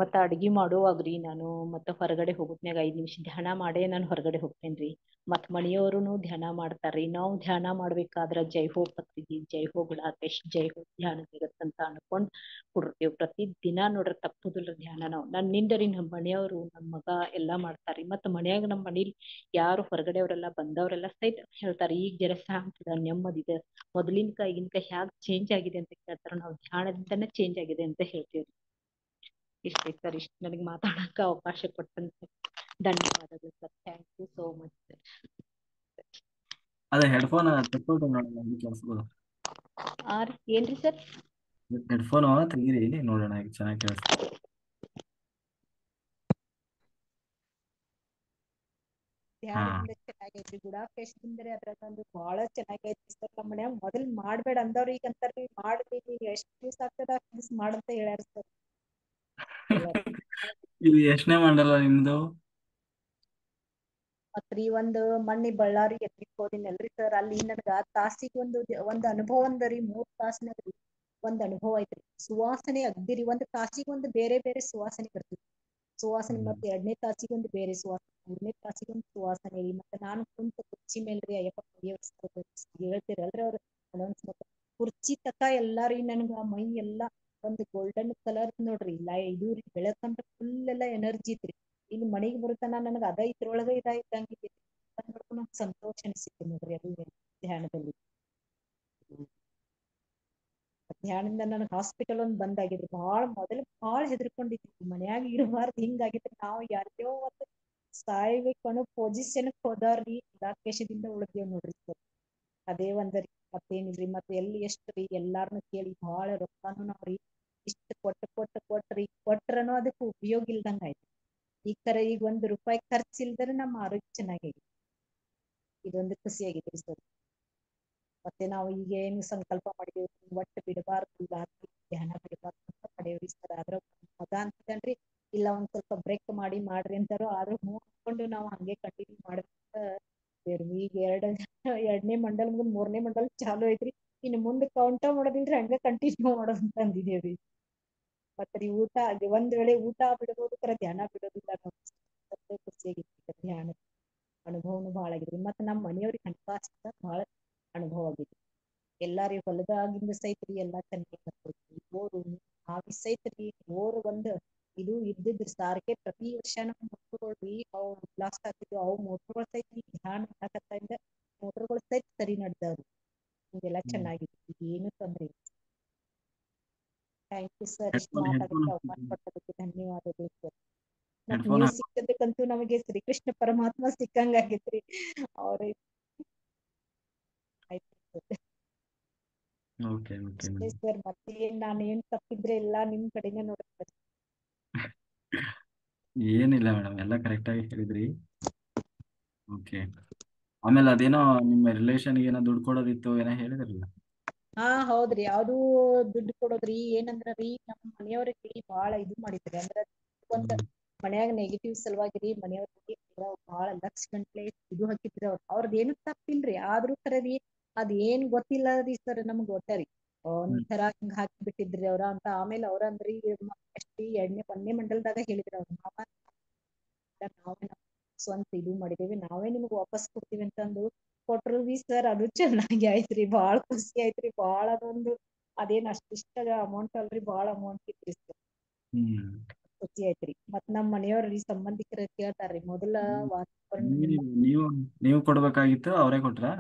ಮತ್ತ ಅಡ್ಗಿ ಮಾಡುವಾಗ್ರಿ ನಾನು ಮತ್ತ ಹೊರಗಡೆ ಹೋಗುತ್ನ್ಯಾಗ 5 ನಿಮಿಷ ಧ್ಯಾನ ಮಾಡೇ ನಾನು ಹೊರಗಡೆ ಹೋಗ್ತೇನ್ರಿ. ಮತ್ ಮನಿಯವ್ರುನು ಧ್ಯಾನ ಮಾಡ್ತಾರ್ರಿ. ನಾವು ಧ್ಯಾನ ಮಾಡ್ಬೇಕಾದ್ರ ಜೈ ಹೋ ಪತ್ರಿಜಿ, ಜೈ ಹೋ ಗುಡಾಕೇಶ್, ಜೈ ಹೋ ಧ್ಯಾನ ಜಗತ್ ಅಂತ ಅನ್ಕೊಂಡ್ ಕೊಡ್ತೇವ್. ಪ್ರತಿ ದಿನಾ ನೋಡ್ರಿ ತಪ್ಪುದಿಲ್ಲ ಧ್ಯಾನ. ನನ್ನಿಂದರಿ ನಮ್ ಮನೆಯವ್ರು ನಮ್ ಮಗ ಎಲ್ಲಾ ಮಾಡ್ತಾರ್ರಿ. ಮತ್ ಮನ್ಯಾಗ ನಮ್ ಮನೇಲಿ ಯಾರು ಹೊರಗಡೆಯವರೆಲ್ಲಾ ಬಂದವ್ರೆಲ್ಲಾ ಸಹಿತ ಹೇಳ್ತಾರ, ಈಗ ಜರ ಶಾಂತಿದ ನೆಮ್ಮದಿದೆ, ಮೊದ್ಲಿನ್ಕ ಈಗಿನ್ಕ ಹ್ಯಾಗ್ ಚೇಂಜ್ ಆಗಿದೆ ಅಂತ ಕೇಳ್ತಾರ. ನಾವು ಧ್ಯಾನದಿಂದನೇ ಚೇಂಜ್ ಆಗಿದೆ ಅಂತ ಹೇಳ್ತೇವ್ರಿ. ಇಷ್ಟೇ ಸರ್, ಇಷ್ಟ ನನಗ್ ಮಾತಾಡಕ ಅವಕಾಶ ಕೊಟ್ಟಂತ ಧನ್ಯವಾದಗಳು sir. Thank you so much sir. ಅದೇ ಹೆಡ್ಫೋನ್ ತೆಕ್ಕೊಳ್ರಿ ನೋಡೋಣ, ಹೆಂಗ್ ಕೇಳಿಸ್ಬೋದು. ಏನ್ರಿ ಸರ್? ಹೆಡ್ಫೋನ್ ತೆಗೀರಿ ನೋಡೋಣ, ಈಗ ಚೆನ್ನಾಗಿ ಕೇಳಿಸ್ತಾ. ಧ್ಯಾನದಿಂದ ಚೆನ್ನಾಗೈತಿ. ಗುಡಾಕೇಶದಿಂದ್ರೆ ಅದ್ರಾಗ ಬಹಳ ಚೆನ್ನಾಗೈತಿ ಸರ್. ನಮ್ಮ ಮನ್ಯಾಗ ಮೊದಲ್ ಮಾಡ್ಬೇಡ ಅಂದವ್ರ ಈಗ ಅಂತಾರ್ರಿ ಮಾಡ್ರಿ, ಎಷ್ಟ್ ದಿವ್ಸ ಆಗ್ತದ ಅಷ್ಟ್ ದಿವ್ಸ ಮಾಡಂತ ಹೇಳ್ಯಾರ ಸರ್. ಇದು ಎಷ್ಟನೇ ಮಂಡಲ ನಿಮ್ದು? ಮತ್ರಿ ಒಂದ್ ಮಣ್ಣಿ ಬಳ್ಳಾರಿ ಎತ್ರಿಕ್ ಹೋದಿನಲ್ರಿ ಸರ್, ಅಲ್ಲಿ ನನ್ಗ ತಾಸಿಗೆ ಒಂದ್ ಅನುಭವ ಅಂದರಿ. 3 ತಾಸಿನಾಗ್ರಿ ಒಂದ್ ಅನುಭವ ಐತ್ರಿ. ಸುವಾಸನೆ ಅಗ್ದಿರಿ, ಒಂದ್ ತಾಸಿಗೆ ಒಂದು ಬೇರೆ ಬೇರೆ ಸುವಾಸನೆ ಬರ್ತೈತಿ. ಸುವಾಸನೆ ಮತ್ತೆ 2ನೇ ತಾಸಿಗೆ ಒಂದು ಬೇರೆ ಸುವಾಸನೆ, 3ನೇ ತಾಸಿಗೆ ಒಂದು ಸುವಾಸನೆ ರೀ. ಮತ್ತೆ ನಾನು ಕುಂತ ಕುರ್ಚಿ ಮೇಲ್ರಿ ಅಯ್ಯಪ್ಪ ಹೇಳ್ತಿರಲ್ರಿ ಅವ್ರು ಅನೌನ್ಸ್ ಮಾಡ್ತಾರೆ, ಕುರ್ಚಿ ತಕ ಎಲ್ಲಾರಿ ನನ್ಗ ಮೈ ಎಲ್ಲಾ ಒಂದು ಗೋಲ್ಡನ್ ಕಲರ್ ನೋಡ್ರಿ ಇದು ರೀ ಬೆಳಕಂದ್ರ ಫುಲ್ ಎಲ್ಲಾ ಎನರ್ಜಿ ಐತ್ರಿ. ಇಲ್ಲಿ ಮನೆಗೆ ಬರುತ್ತಾನ ನನಗ ಅದ ಇದ್ರೊಳಗ ಇದ್ದಂಗೆ ನೋಡ್ಕೊಂಡು ನಂಗೆ ಸಂತೋಷ ಅನಿಸಿತ್ತು ನೋಡ್ರಿ ಅದು ಧ್ಯಾನದಲ್ಲಿ. ಧ್ಯಾನದಿಂದ ನನಗ್ ಹಾಸ್ಪಿಟಲ್ ಒಂದ್ ಬಂದಾಗಿದ್ರಿ ಮೊದಲು ಭಾಳ ಹೆದರ್ಕೊಂಡಿದ್ವಿ ಮನ್ಯಾಗ ಇರಬಾರ್ದು ಹಿಂಗಾಗಿದ್ರಿ. ನಾವು ಯಾರ್ಯೋ ಒಂದು ಸಾಯ್ಬೇಕು ಅನ್ನೋ ಪೊಸಿಷನ್ ಹೋದವ್ರಿ ರಾಕೇಶದಿಂದ ಉಳಿದೇವ್ ನೋಡ್ರಿ ಸರ್. ಅದೇ ಒಂದರಿ ಮತ್ತೇನಿಲ್ರಿ. ಮತ್ತೆ ಎಲ್ಲಿ ಎಷ್ಟ್ರಿ ಎಲ್ಲಾರನು ಕೇಳಿ ಭಾಳ ರೊಕ್ಕಾನು ನಾವ್ರಿ ಇಷ್ಟ ಕೊಟ್ರನು ಅದಕ್ಕೆ ಉಪಯೋಗ ಇಲ್ದಂಗ ಆಯ್ತು. ಈಗ ₹1 ಖರ್ಚಿಲ್ದರೆ ನಮ್ಮ ಆರೋಗ್ಯ ಚೆನ್ನಾಗೈತಿ. ಇದೊಂದು ಖುಷಿಯಾಗಿದ್ರಿ ಸರ್. ಮತ್ತೆ ನಾವು ಈಗ ಏನು ಸಂಕಲ್ಪ ಮಾಡಿದೇವಿ ಒಟ್ಟು ಬಿಡಬಾರ್ದು ರಾತ್ರಿ ಧ್ಯಾನ ಬಿಡಬಾರ್ದು ಅಂತ ಮಾಡೇವ್ರಿ ಸರ್. ಆದ್ರ ಮಗ ಅಂತಂದ್ರಿ ಇಲ್ಲ ಒಂದ್ ಸ್ವಲ್ಪ ಬ್ರೇಕ್ ಮಾಡ್ರಿ ಅಂತಾರು ಆದ್ರೂ ನೋಡ್ಕೊಂಡು ನಾವು ಹಂಗೆ ಕಂಟಿನ್ಯೂ ಮಾಡ್ಬೇಕ. ಈಗ ಎರಡನೇ ಮಂಡಲ್ ಮುಂದ್ 3ನೇ ಮಂಡಲ್ ಚಾಲು ಐತ್ರಿ. ಇನ್ನು ಮುಂದೆ ಕೌಂಟ ಮಾಡೋದಿಲ್ರಿ ಹಂಗ ಕಂಟಿನ್ಯೂ ಮಾಡೋದು ಅಂತ ಅಂದಿದೇವ್ರಿ. ಮತ್ರಿ ಒಂದ್ ವೇಳೆ ಊಟ ಬಿಡಬಹುದು ಕರೆ ಧ್ಯಾನ ಬಿಡೋದಿಲ್ಲ ನಾವು. ಖುಷಿಯಾಗಿತ್ತು ಧ್ಯಾನ ಅನುಭವನು ಭಾಳ ಆಗಿದ್ರಿ. ಮತ್ತ್ ನಮ್ಮ ಮನೆಯವ್ರಿಗೆ ಹಣಕಾಸಿಂದ ಭಾಳ ಅನುಭವ ಆಗೈತಿ. ಎಲ್ಲಾರಿ ಹೊಲದಾಗಿಂದ ಸೈತ್ರಿ ಎಲ್ಲಾ ಚೆನ್ನಾಗಿ ಬರ್ತೈತಿ. ಬೋರು ಹಾವಿ ಸೈತ್ರಿ ಬೋರ್ ಒಂದ್ ಇದು ಇದ್ದಿದ್ರಿ ಸಾರಿಗೆ ಪ್ರತಿ ವರ್ಷ ನಮ್ಮ ಮೋಟ್ರುಗಳ್ರಿ ಅವು ಬ್ಲಾಸ್ಟ್ ಆಗ್ತಿದ್ವು. ಅವು ಮೋಟ್ರುಗಳು ಸೈತ್ರಿ ಧ್ಯಾನ ಮಾಡಕತ್ತಾಗಿಂದ ಮೋಟ್ರುಗಳು ಸೈತ್ ಸರಿ ನಡ್ದಾವ್ರಿ. ಹಿಂಗೆಲ್ಲಾ ಚೆನ್ನಾಗಿತ್ತು. ಏನು ತೊಂದ್ರೆ ಇಲ್ಲ. Thank you sir. ಇಷ್ಟು ಹೆಡ್ಫೋನ್ ಮಾತಾಡಕ್ಕೆ ಅವಕಾಶ ಕೊಟ್ಟದಕ್ಕೆ ಧನ್ಯವಾದಗಳು ಸರ್. ಮತ್ ಹೆಡ್ಫೋನ್ ನೀವು ಸಿಕ್ಕದಕ್ಕಂತೂ ನಮಗೆ ಶ್ರೀಕೃಷ್ಣ ಪರಮಾತ್ಮ ಸಿಕ್ಕಂಗ ಆಗೈತ್ರಿ. ಅವ್ರ ಆಯ್ತು ಓಕೆ ಓಕೆ ಅಷ್ಟೇ ಸರ್. ಮತ್ತೆ ನಾನು ಏನ್ ತಪ್ಪಿದ್ರೆ ಎಲ್ಲಾ ನಿಮ್ ಕಡೆನೆ ನೋಡ್ತಾರೆ. ಏನಿಲ್ಲ ಮೇಡಮ್, ಎಲ್ಲ ಕರೆಕ್ಟಾಗಿ ಹೇಳಿದ್ರಿ. ಓಕೆ. ಆಮೇಲೆ ಅದೇನೋ ನಿಮ್ಮ ರಿಲೇಷನ್ಗೆ ಏನೋ ದುಡ್ಡು ಕೊಡೋದಿತ್ತು ಏನೋ ಹೇಳಿದ್ರಲ್ಲ. ಹಾ ಹೌದ್ರಿ. ಯಾವ್ದು ದುಡ್ಡು ಕೊಡೋದ್ರಿ ಏನಂದ್ರ ರೀ ನಮ್ಮ ಮನೆಯವ್ರಿಗೆ ಬಾಳ ಇದು ಮಾಡಿದ್ರಿ. ಅಂದ್ರ ಒಂದ್ ಮನ್ಯಾಗ ನೆಗೆಟಿವ್ ಸಲುವಾಗಿ ಮನೆಯವ್ರಿಗೆ ಬಾಳ ಲಕ್ಷ ಗಂಟ್ಲೆ ಇದು ಹಾಕಿದ್ರಿ. ಅವ್ರದ್ ಏನು ತಪ್ಪಿಲ್ರಿ ಆದ್ರೂ ಕರರಿ ಅದ್ ಏನ್ ಗೊತ್ತಿಲ್ಲ ರೀ ಸರ್. ನಮ್ಗ್ ಗೊತ್ತರಿ ಒಂಥರ ಹಿಂಗ್ ಹಾಕಿ ಬಿಟ್ಟಿದ್ರಿ ಅವ್ರ ಅಂತ. ಆಮೇಲೆ ಅವ್ರ ಅಂದ್ರಿ ಒಂದನೇ ಮಂಡಲದಾಗ ಹೇಳಿದ್ರಿ ಅವ್ರ ಮಾವ ನಾವೇ ಸ್ವಂತ ಇದು ಮಾಡಿದೇವಿ ನಾವೇ ನಿಮ್ಗ್ ವಾಪಸ್ ಕೊಡ್ತೀವಿ ಅಂತಂದು ಕೊಟ್ರು ಬಿ ಸರ್. ಅದು ಚೆನ್ನಾಗಿ ಆಯ್ತ್ರಿ. ಬಾಳ ಖುಷಿ ಆಯ್ತ್ರಿ. ಬಾಳ ಅದೊಂದು ಅದೇನ್ ಅಷ್ಟಿಷ್ಟ ಅಮೌಂಟ್ ಅಲ್ರಿ ಬಾಳ ಅಮೌಂಟ್ ಇತ್ರಿ ಸರ್. ಖುಷಿ ಆಯ್ತ್ರಿ. ಮತ್ ನಮ್ ಮನೆಯವ್ರಿ ಸಂಬಂಧಿಕರ ಕೇಳ್ತಾರ್ರಿ ಮೊದಲ ವಾತಾವರಣ ನೀವು ಕೊಡ್ಬೇಕಾಗಿತ್ತು, ಅವರೇ ಕೊಟ್ರಾ?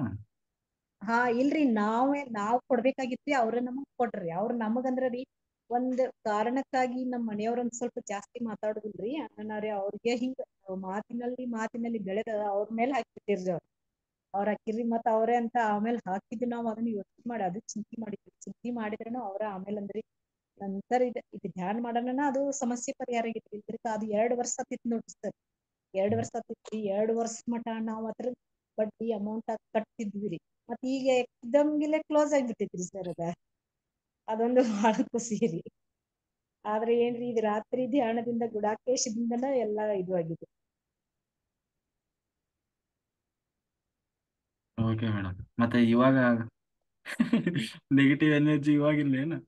ಹಾ ಇಲ್ರಿ ನಾವ್ ಕೊಡ್ಬೇಕಾಗಿತ್ರಿ. ಅವ್ರ ನಮಗ್ ಕೊಟ್ರಿ. ಅವ್ರ ನಮಗಂದ್ರರಿ ಒಂದ್ ಕಾರಣಕ್ಕಾಗಿ ನಮ್ ಮನೆಯವ್ರೊಂದ್ ಸ್ವಲ್ಪ ಜಾಸ್ತಿ ಮಾತಾಡುದಿಲ್ರಿ. ಅಣ್ಣನಾರೇ ಅವ್ರಿಗೆ ಹಿಂಗ ಮಾತಿನಲ್ಲಿ ಬೆಳೆದ ಅವ್ರ ಮೇಲೆ ಹಾಕ್ಬಿಟ್ಟಿರ್ರಿ ಅವ್ರ ಹಾಕಿರ್ರಿ. ಮತ್ ಅವ್ರೇ ಅಂತ ಆಮೇಲೆ ಹಾಕಿದ್ ನಾವ್ ಅದನ್ನ ಯೋಚನೆ ಮಾಡಿ ಅದು ಚಿಂತೆ ಮಾಡಿದ್ರನು ಅವ್ರ ಆಮೇಲೆ ಅಂದ್ರಿ ನಂತರ ಇದು ಧ್ಯಾನ ಮಾಡೋಣ ಅದು ಸಮಸ್ಯೆ ಪರಿಹಾರ ಆಗೈತ್ರಿ. ಅದು 2 ವರ್ಷ ಆತಿತ್ ನೋಡ್ರಿ ಸರ್. 2 ವರ್ಷ ಆತಿತ್ರಿ. 2 ವರ್ಷ ಮಟ ನಾವ್ ಅದ್ರ ಬಡ್ಡಿ ಅಮೌಂಟ್ ಕಟ್ತಿದ್ವಿರಿ. ಮತ್ ಈಗ ಎಕ್ದಮ್ಗಿಲೆ ಕ್ಲೋಸ್ ಆಗ್ಬಿಟ್ಟೈತ್ರಿ ಸರ್ ಅದೊಂದು ಬಹಳ ಖುಷಿ ರೀ. ಆದ್ರೆ ಏನ್ರಿ ಇದು ರಾತ್ರಿ ಧ್ಯಾನದಿಂದ ಗುಡಾಕೇಶದಿಂದನ ಎಲ್ಲಾ ಇದು ಆಗಿದೆ. Okay madam. ಮತ್ತೆ ಇವಾಗ ನೆಗೆಟಿವ್ ಎನರ್ಜಿ ಇವಾಗಿಲ್ಲೇನು?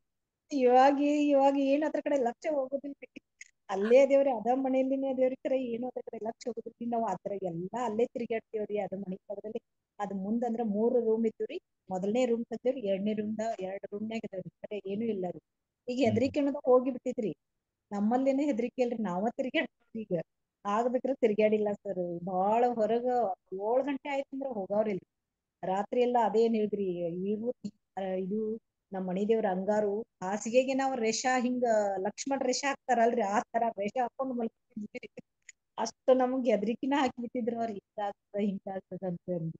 ಇವಾಗ ಏನ್ ಅದ್ರ ಕಡೆ ಲಕ್ಷ್ಯ ಹೋಗೋದಿಲ್ರಿ. ಅಲ್ಲೇ ಅದೇವ್ರಿ ಅದ ಮನೆಯಲ್ಲಿನೇ ಅದೇವ್ರಿ. ಕರೆ ಏನು ಅದ್ರ ಕಡೆ ಲಕ್ಷ್ಯ ಹೋಗುದಿಲ್ರಿ. ನಾವ್ ಅದ್ರ ಎಲ್ಲಾ ಅಲ್ಲೇ ತಿರ್ಗಾಡ್ತೇವ್ರಿ. ಅದ ಮನಿ ಪಕ್ಕದಲ್ಲಿ ಅದ್ ಮುಂದ್ ಅಂದ್ರ 3 ರೂಮ್ ಇದ್ದುರಿ. ಮೊದಲನೇ ರೂಮ್ ತೆಗ್ದೇವ್ರಿ. 2ನೇ ರೂಮ್ನಾಗ ಅದಾವ್ರಿ. ಕರೆ ಏನು ಇಲ್ಲ ರೀ. ಈಗ ಹೆದರಿಕೆ ಅನ್ನೋದು ಹೋಗಿ ಬಿಟ್ಟಿದ್ರಿ. ನಮ್ಮಲ್ಲೇನೆ ಹೆದರಿಕೆ ಅಲ್ರಿ. ನಾವ ತಿರ್ಗಾಡ್ತೀವಿ ಈಗ. ಆಗ್ಬೇಕ್ರ ತಿರ್ಗಾಡಿಲ್ಲ ಸರ್. ಬಾಳ ಹೊರಗ 7 ಗಂಟೆ ಆಯ್ತಂದ್ರ ಹೋಗವ್ರಿಲ್ರಿ. ರಾತ್ರಿ ಎಲ್ಲಾ ಅದೇನ್ ಹೇಳಿದ್ರಿ ಇದು ನಮ್ ಮನಿ ದೇವ್ರ ಅಂಗಾರು ಹಾಸಿಗೆಗೆ ನಾವ್ ರೇಷಾ ಹಿಂಗ ಲಕ್ಷ್ಮಣ ರೇಷಾ ಹಾಕ್ತಾರಲ್ರಿ ಆ ತರ ರೇಷಾ ಹಾಕೊಂಡ್ ಮಲ್ಕೊಂಡಿದ್ವಿ. ಅಷ್ಟು ನಮ್ಗ್ ಹೆದರಿಕಿನ ಹಾಕಿಬಿಟ್ಟಿದ್ರ ಅವ್ರ ಹಿಂಗಾಗ್ತದ ಅಂತ ಅಂದು.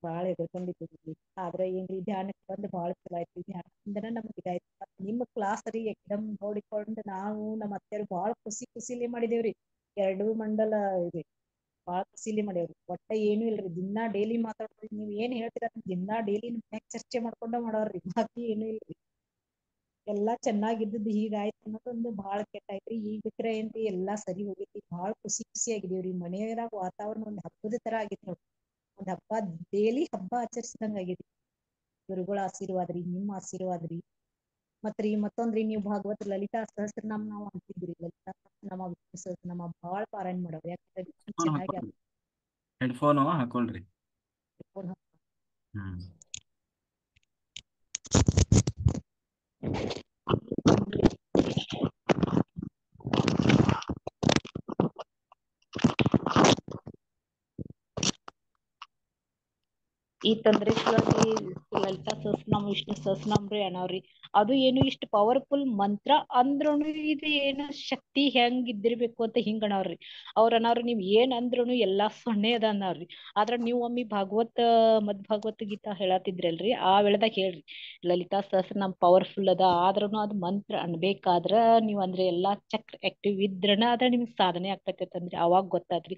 ಬಾಳ ಹೆದರ್ಕೊಂಡಿದ್ವಿ. ಆದ್ರ ಏನ್ರಿ ಧ್ಯಾನಕ್ ಬಂದ್ ಬಾಳ ಚಲೋ ಆಯ್ತ್ರಿ. ಧ್ಯಾನದಿಂದನ ನಮ್ಗ್ ಇದಾಯ್ತು. ಮತ್ತ್ ನಿಮ್ ಕ್ಲಾಸ್ ರೀ ಎಕ್ದಮ್ ನೋಡಿಕೊಂಡ್ ನಾವು ನಮ್ ಅತ್ತೆರು ಬಾಳ ಖುಷಿಲೇ ಮಾಡಿದೇವ್ರಿ. 2 ಮಂಡಲ ಇದೆ ಬಾಳ ಖುಷಿಲೇ ಮಾಡೇವ್ರಿ. ಒಟ್ಟ ಏನು ಇಲ್ರಿ. ದಿನಾ ಡೈಲಿ ಮಾತಾಡ್ತೀವಿ. ನೀವ್ ಏನ್ ಹೇಳ್ತೀರ ದಿನಾ ಡೈಲಿ ಚರ್ಚೆ ಮಾಡ್ಕೊಂಡ ಮಾಡವ್ರಿ. ಬಾಕಿ ಏನು ಇಲ್ರಿ. ಎಲ್ಲಾ ಚೆನ್ನಾಗಿದ್ದು ಹೀಗಾಯ್ತು ಅನ್ನೋದೊಂದು ಬಾಳ ಕೆಟ್ಟಾಯ್ತ್ರಿ. ಈಗ ಬಿಟ್ರೆ ಏನ್ರಿ ಎಲ್ಲಾ ಸರಿ ಹೋಗೈತಿ. ಬಾಳ ಖುಷಿ ಆಗಿದೇವ್ರಿ. ಮನೆಯರಾಗ ವಾತಾವರಣ ಒಂದ್ ಹಬ್ಬದ ತರ ಆಗೇತಿ ನೋಡ್ರಿ. ಒಂದ್ ಹಬ್ಬ ಡೈಲಿ ಹಬ್ಬ ಆಚರಿಸಿದಂಗ ಆಗೇತಿ. ಗುರುಗಳ ಆಶೀರ್ವಾದ್ರಿ ನಿಮ್ಮ ಆಶೀರ್ವಾದ್ರಿ. ಮತ್ರಿ ಮತ್ತೊಂದ್ರಿ ನೀವು ಭಾಗವತ್ ಲಲಿತಾ ಸಹಸ್ರನಾಮ ನಾವು ಅಂತಿದ್ರಿ. ಲಲಿತಾ ಸಹಸ್ರನಾಮ ವಿಷ್ಣು ಸಹಸ್ರನಾಮ ಬಾಳ ಪಾರಾಯಣ ಮಾಡೋರು. ಯಾಕಂದ್ರೆ ಚೆನ್ನಾಗಿ ಹೆಡ್ಫೋನು ಹಾಕೊಳ್ರಿ. ಹ್ಮ್ ಈ ತೊಂದ್ರೆ ಸಲುವಾಗಿ ಲಲಿತಾ ಸಹಸ್ರನಾಮ ವಿಷ್ಣು ಸಹಸ್ರನಾಮ ರೀ ಅನಾವ್ರಿ ಅದು ಏನು ಇಷ್ಟ ಪವರ್ಫುಲ್ ಮಂತ್ರ ಅಂದ್ರೂನು ಇದು ಏನು ಶಕ್ತಿ ಹೆಂಗ್ ಇದ್ದಿರ್ಬೇಕು ಅಂತ ಹಿಂಗ ಅನಾವ್ರಿ ಅವ್ರ ಅನಾವ್ರಿ ನೀವ್ ಏನ್ ಅಂದ್ರೂನು ಎಲ್ಲಾ ಸೊನ್ನೆ ಅದ ಅನಾವ್ರಿ ಆದ್ರ ನೀವ್ ಒಮ್ಮಿ ಮದ್ ಭಾಗವತ್ ಗೀತಾ ಹೇಳತ್ತಿದ್ರಲ್ರಿ ಆ ವೇಳದಾಗ ಹೇಳ್ರಿ ಲಲಿತಾ ಸಹಸ್ರನಾಮ ಪವರ್ಫುಲ್ ಅದ ಆದ್ರೂನು ಅದ್ ಮಂತ್ರ ಅನ್ಬೇಕಾದ್ರ ನೀವ್ ಅಂದ್ರೆ ಎಲ್ಲಾ ಚಕ್ರ ಆಕ್ಟಿವ್ ಇದ್ರನ ಅದ ನಿಮ್ಗ್ ಸಾಧನೆ ಆಗ್ತೈತಂದ್ರಿ ಅವಾಗ ಗೊತ್ತಾತ್ರಿ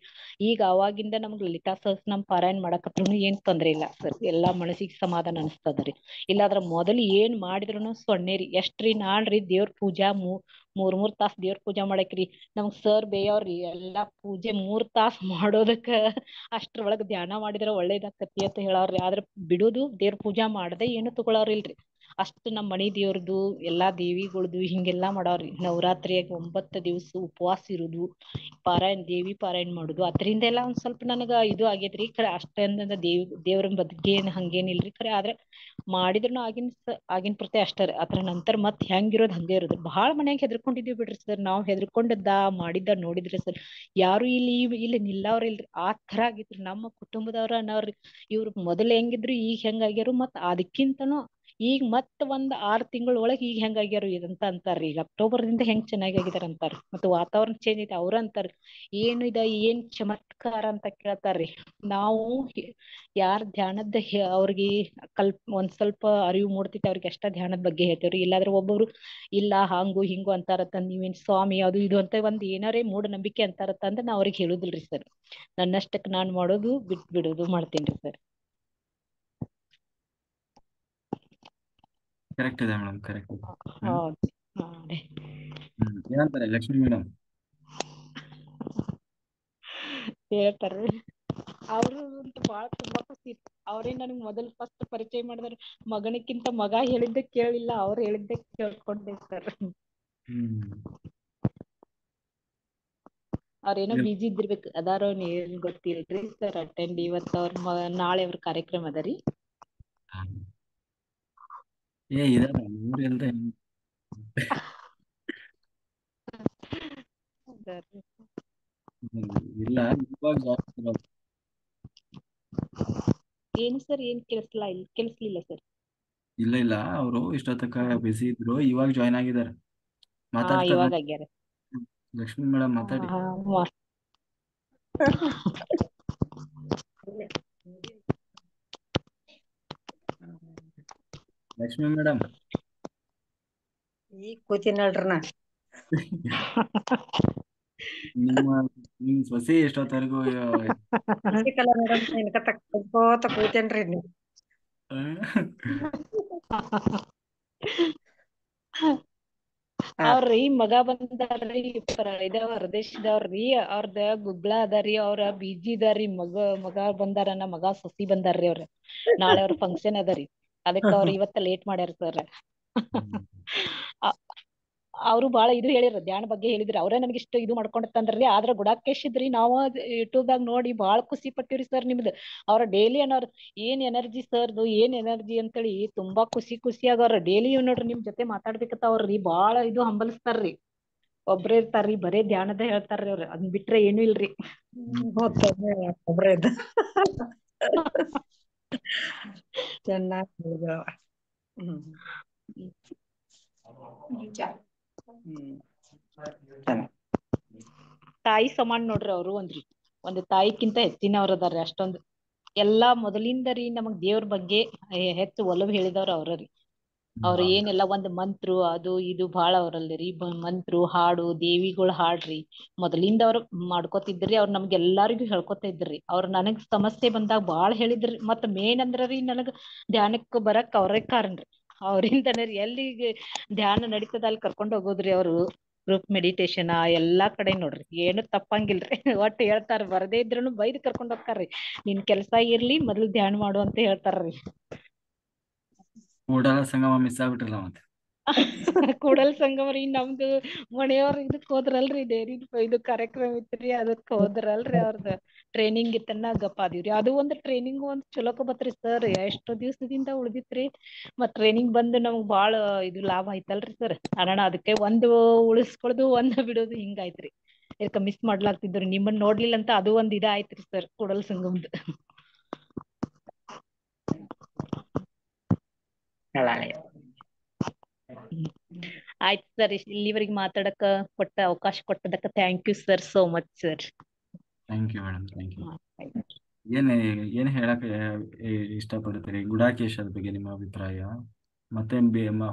ಈಗ ಅವಾಗಿಂದ ನಮ್ಗ್ ಲಲಿತಾ ಸಹಸ್ರನಾಮ ಪಾರಾಯಣ ಮಾಡಕತ್ರುನು ಏನ್ ತೊಂದ್ರೆ ಇಲ್ಲ ಸರ್ ಎಲ್ಲಾ ಮನಸಿಗೆ ಸಮಾಧಾನ ಅನಿಸ್ತದ್ರಿ ಇಲ್ಲಾದ್ರ ಮೊದಲು ಏನ್ ಮಾಡಿದ್ರುನು ಸೊನ್ನೆರಿ ಎಷ್ಟ್ರಿ ನಾಳ್ರಿ ದೇವ್ರ ಪೂಜಾ ಮೂರ್ ತಾಸ್ ದೇವ್ರ ಪೂಜಾ ಮಾಡಕ್ರಿ ನಮ್ಗ್ ಸರ್ ಬೇಯವ್ರಿ ಎಲ್ಲಾ ಪೂಜೆ 3 ತಾಸ್ ಮಾಡೋದಕ್ಕ ಅಷ್ಟ್ರೊಳಗ್ ಧ್ಯಾನ ಮಾಡಿದ್ರ ಒಳ್ಳೇದಾಕತಿ ಅಂತ ಹೇಳವ್ರಿ ಆದ್ರ ಬಿಡುದು ದೇವ್ರ ಪೂಜಾ ಮಾಡದೆ ಏನು ತಗೊಳವ್ರಿಲ್ರಿ ಅಷ್ಟ್ ನಮ್ ಮನಿ ದೇವ್ರದು ಎಲ್ಲಾ ದೇವಿಗಳ್ದು ಹಿಂಗೆಲ್ಲಾ ಮಾಡವ್ರಿ ನವರಾತ್ರಿಯಾಗ 9 ದಿವ್ಸ ಉಪವಾಸ ಇರುದು ದೇವಿ ಪಾರಾಯಣ ಮಾಡುದು ಅದ್ರಿಂದ ಎಲ್ಲಾ ಒಂದ್ ಸ್ವಲ್ಪ ನನಗ ಇದು ಆಗೇತ್ರಿ ಖರೆ ಅಷ್ಟೊಂದ ದೇವ್ರ ಬಗ್ಗೆ ಹಂಗೇನಿಲ್ರಿ ಖರೆ ಆದ್ರೆ ಮಾಡಿದ್ರುನು ಆಗಿನ ಪ್ರತಿ ಅಷ್ಟರಿ ಅದ್ರ ನಂತರ ಮತ್ ಹೆಂಗಿರೋದ್ ಹಂಗೆ ಇರೋದು ಬಾಳ್ ಮನ್ಯಾಗ ಹೆದರ್ಕೊಂಡಿದೀವಿ ಬಿಡ್ರಿ ಸರ್ ನಾವ್ ಹೆದರ್ಕೊಂಡಿದ್ದ ಮಾಡಿದ್ದ ನೋಡಿದ್ರಿ ಸರ್ ಯಾರು ಇಲ್ಲಿ ನಿಲ್ಲವ್ರ ಇಲ್ರಿ ಆ ತರ ಆಗಿತ್ರಿ ನಮ್ಮ ಕುಟುಂಬದವ್ರ ಅನ್ನವ್ರಿ ಇವ್ರ ಮೊದಲ್ ಹೆಂಗಿದ್ರು ಈಗ ಹೆಂಗಾಗ್ಯಾರು ಮತ್ ಅದಕ್ಕಿಂತನೂ ಈಗ ಮತ್ ಒಂದ್ 6 ತಿಂಗಳ ಒಳಗ್ ಈಗ ಹೆಂಗಾಗ್ಯಾರು ಇದಂತ ಅಂತಾರ್ರಿ ಈಗ ಅಕ್ಟೋಬರ್ದಿಂದ ಹೆಂಗ್ ಚೆನ್ನಾಗಿದಾರ ಅಂತಾರ ಮತ್ತ್ ವಾತಾವರಣ ಚೇಂಜ್ ಐತಿ ಅವ್ರ ಅಂತಾರ ಏನ್ ಚಮತ್ಕಾರ ಅಂತ ಕೇಳ್ತಾರ್ರಿ ನಾವು ಯಾರ್ ಧ್ಯಾನದ ಅವ್ರಿಗೆ ಒಂದ್ ಸ್ವಲ್ಪ ಅರಿವು ಮೂಡ್ತೈತಿ ಅವ್ರಿಗೆ ಅಷ್ಟ ಧ್ಯಾನದ ಬಗ್ಗೆ ಹೇಳ್ತೇವ್ರಿ ಇಲ್ಲಾದ್ರೆ ಒಬ್ಬೊಬ್ರು ಇಲ್ಲ ಹಂಗು ಹಿಂಗು ಅಂತಾರತ್ತ ನೀವೇನ್ ಸ್ವಾಮಿ ಅದು ಇದು ಅಂತ ಒಂದ್ ಏನಾರೇ ಮೂಢನಂಬಿಕೆ ಅಂತಾರತ್ತ ಅಂದ್ರ ನಾ ಅವ್ರಿಗೆ ಹೇಳುದಿಲ್ರಿ ಸರ್ ನನ್ನಷ್ಟಕ್ ನಾನ್ ಮಾಡೋದು ಬಿಡುದು ಮಾಡ್ತೇನ್ರಿ ಸರ್ ಕರೆಕ್ಟ್ ಇದೆ ಮೇಡಮ್, ಕರೆಕ್ಟ್ ಇದೆ. ಹೌದು ಏನಂತಾರೆ ಲಕ್ಷ್ಮಿ ಮೇಡಮ್? ಹೇಳ್ತಾರ್ರಿ ಅವ್ರು ಬಾಳ ತುಂಬಾ ಖುಷಿ ಅವ್ರೇ ನನಗ್ ಮೊದಲ್ ಫಸ್ಟ್ ಪರಿಚಯ ಮಾಡಿದಾರ ಮಗನಕ್ಕಿಂತ ಮಗ ಹೇಳಿದ್ದೆ ಕೇಳಿಲ್ಲ ಅವ್ರು ಹೇಳಿದ್ದೆ ಕೇಳ್ಕೊಂಡೆ ಸರ್ ಅವ್ರೇನೋ ಬಿಜಿ ಇದ್ದಿರ್ಬೇಕು ಅದಾರೋ ಏನ್ ಗೊತ್ತಿಲ್ರಿ ಸರ್ ಅಟೆಂಡ್ ಇವತ್ತು ನಾಳೆ ಅವ್ರ ಕಾರ್ಯಕ್ರಮ ಅದರಿ ಇಲ್ಲ ಏನು ಸರ್ ಏನ್ ಕೆಲ್ಸಲಿಲ್ಲ ಸರ್ ಇಲ್ಲ ಅವರು ಇಷ್ಟೊತ್ತಕ ಬಿಸಿ ಇದ್ರು, ಇವಾಗ ಜಾಯ್ನ್ ಆಗಿದ್ದಾರೆ. ಮಾತಾಡ್ತಾರೆ ಇವಾಗ ನೋಡಿ ಆಗ್ಯಾರ ಲಕ್ಷ್ಮಿ ಮೇಡಮ್, ಮಾತಾಡಿ. ಲಕ್ಷ್ಮಿ ಮೇಡಮ್ ಈಗ ಕೂತೀನಿ ನೋಡ್ರಿ ನಾ ನಿಮ್ ಸೊಸೆ ಎಷ್ಟೊತ್ತವರೆಗೂ ಸಿಕ್ಕಲ್ಲ ಮೇಡಮ್ ಕೂತೇನ್ರಿ ನೀವು ಅವ್ರಿ ಮಗ ಬಂದಾರ್ರಿ ಹೊರದೇಶದವ್ರಿ ಅವ್ರದ ಗುಗ್ಗಳ ಅದಾರಿ ಅವ್ರ ಬಿಜಿ ಇದಾರಿ ಮಗ ಬಂದಾರ ಮಗ ಸೊಸಿ ಬಂದಾರ್ರಿ ಅವ್ರ ನಾಳೆ ಅವ್ರ ಫಂಕ್ಷನ್ ಅದರಿ ಅದಕ್ಕ ಅವ್ರ ಇವತ್ತ ಲೇಟ್ ಮಾಡ್ಯಾರ ಸರ್ ಅವ್ರು ಬಾಳ ಇದು ಹೇಳಿರ ಧ್ಯಾನ ಬಗ್ಗೆ ಹೇಳಿದ್ರಿ ಅವ್ರೇ ನನ್ಗೆ ಇಷ್ಟ ಇದು ಮಾಡ್ಕೊಂಡ್ ತಂದ್ರಿ ಆದ್ರ ಗುಡಾಕೇಶ್ ಇದ್ರಿ ನಾವು ಯೂಟ್ಯೂಬ್ದಾಗ ನೋಡಿ ಬಾಳ ಖುಷಿ ಪಟ್ಟಿವ್ರಿ ಸರ್ ನಿಮ್ದು ಅವ್ರ ಡೈಲಿ ಅನ್ನೋರ್ ಏನ್ ಎನರ್ಜಿ ಸರ್ದು ಏನ್ ಎನರ್ಜಿ ಅಂತೇಳಿ ತುಂಬಾ ಖುಷಿ ಆಗವ್ರ ಡೈಲಿ ನೋಡ್ರಿ ನಿಮ್ ಜೊತೆ ಮಾತಾಡ್ಬೇಕತ್ತ ಅವ್ರಿ ಬಾಳ ಇದು ಹಂಬಲಿಸ್ತಾರ್ರಿ ಒಬ್ರೇ ಇರ್ತಾರ್ರಿ ಬರೇ ಧ್ಯಾನದ ಹೇಳ್ತಾರ್ರಿ ಅವ್ರ ಅದ್ನ್ ಬಿಟ್ರೆ ಏನು ಇಲ್ರಿ ಒಬ್ರೇ ಇದ್ದ ಚೆನ್ನಾಗಿ ತಾಯಿ ಸಮಾನ ನೋಡ್ರಿ ಅವ್ರು ಒಂದು ತಾಯಿಕ್ಕಿಂತ ಹೆಚ್ಚಿನವ್ರ ಅದಾರ್ರಿ ಅಷ್ಟೊಂದು ಎಲ್ಲಾ ಮೊದಲಿಂದ ರೀ ನಮಗ್ ದೇವ್ರ ಬಗ್ಗೆ ಹೆಚ್ಚು ಒಲವು ಹೇಳಿದವ್ರ ಅವ್ರರಿ ಅವ್ರ ಏನೆಲ್ಲಾ ಒಂದ್ ಮಂತ್ರು ಅದು ಇದು ಬಾಳ ಅವ್ರಲ್ರಿ ಮಂತ್ರು ಹಾಡು ದೇವಿಗಳು ಹಾಡ್ರಿ ಮೊದಲಿಂದ ಅವ್ರು ಮಾಡ್ಕೋತಿದ್ರಿ ಅವ್ರ ನಮ್ಗೆಲ್ಲಾರಿಗೂ ಹೇಳ್ಕೊತ ಇದ್ರಿ ಅವ್ರ ನನಗ್ ಸಮಸ್ಯೆ ಬಂದಾಗ ಬಾಳ್ ಹೇಳಿದ್ರಿ ಮತ್ ಮೇನ್ ಅಂದ್ರರಿ ನನಗ್ ಧ್ಯಾನಕ್ ಬರಕ್ ಅವ್ರೇ ಕಾರಣ್ರಿ ಅವ್ರಿಂದನೇ ಎಲ್ಲಿಗೆ ಧ್ಯಾನ ನಡೀತದ ಅಲ್ಲಿ ಕರ್ಕೊಂಡ್ ಹೋಗೋದ್ರಿ ಅವ್ರು ಗ್ರೂಪ್ ಮೆಡಿಟೇಷನ್ ಎಲ್ಲಾ ಕಡೆ ನೋಡ್ರಿ ಏನು ತಪ್ಪಂಗಿಲ್ರಿ ಒಟ್ಟ ಹೇಳ್ತಾರ ಬರದೇ ಇದ್ರುನು ಬೈದ್ ಕರ್ಕೊಂಡ್ ಹೋಗ್ತಾರ್ರಿ ನಿನ್ ಕೆಲ್ಸ ಇರ್ಲಿ ಮೊದ್ಲು ಧ್ಯಾನ ಮಾಡು ಅಂತ ಹೇಳ್ತಾರ್ರಿ ಕೂಡಲ ಸಂಗಮ ಮಿಸ್ ಆಗ್ಬಿಟ್ರಲ್ಲ ಮತ್ತೆ ಕೂಡಲ್ ಸಂಗಮ್ರಿ ನಮ್ದು ಮನೆಯವ್ರ ಇದಕ್ ಹೋದ್ರಲ್ರಿ ಡೈರಿ ಇದು ಕಾರ್ಯಕ್ರಮ ಇತ್ರಿ ಅದಕ್ ಹೋದ್ರಲ್ರಿ ಅವ್ರದ್ ಟ್ರೈನಿಂಗ್ ಇತ್ತನ್ನ ಗಪ್ಪ ಅದೀವ್ರಿ ಅದು ಒಂದ್ ಟ್ರೈನಿಂಗ್ ಒಂದ್ ಚಲೋಕ ಬತ್ರಿ ಸರ್ ಎಷ್ಟೋ ದಿವ್ಸದಿಂದ ಉಳ್ದಿತ್ರಿ ಮತ್ ಟ್ರೈನಿಂಗ್ ಬಂದ್ ನಮ್ಗ್ ಬಾಳ ಇದು ಲಾಭ ಆಯ್ತಲ್ರಿ ಸರ್ ಅದಕ್ಕೆ ಒಂದು ಉಳಿಸ್ಕೊಳದು ಒಂದ್ ಬಿಡೋದು ಹಿಂಗಾಯ್ತ್ರಿ ಇದಕ್ಕ ಮಿಸ್ ಮಾಡ್ಲಾಗ್ತಿದ್ರಿ ನಿಮ್ಮನ್ ನೋಡ್ಲಿಲ್ಲ ಅಂತ ಅದು ಒಂದ್ ಆಯ್ತ್ರಿ ಸರ್ ಕೂಡಲ್ ಸಂಗಮ್ದು ಹೇಳಾಳೆ. ಆಯ್ತು ಸರ್, ಇಲ್ಲಿವರೆಗೆ ಮಾತಾಡಕ ಕೊಟ್ಟ ಅವಕಾಶ ಕೊಟ್ಟದಕ್ಕ thank you sir, so much sir. Thank you madam, thank you. ಏನು ಏನು ಹೇಳಕ್ಕೆ ಇಷ್ಟಪಡ್ತೀರಿ ಗುಡಾಕೇಶದ ಬಗ್ಗೆ ನಿಮ್ಮ ಅಭಿಪ್ರಾಯ? ಮತ್ತೆ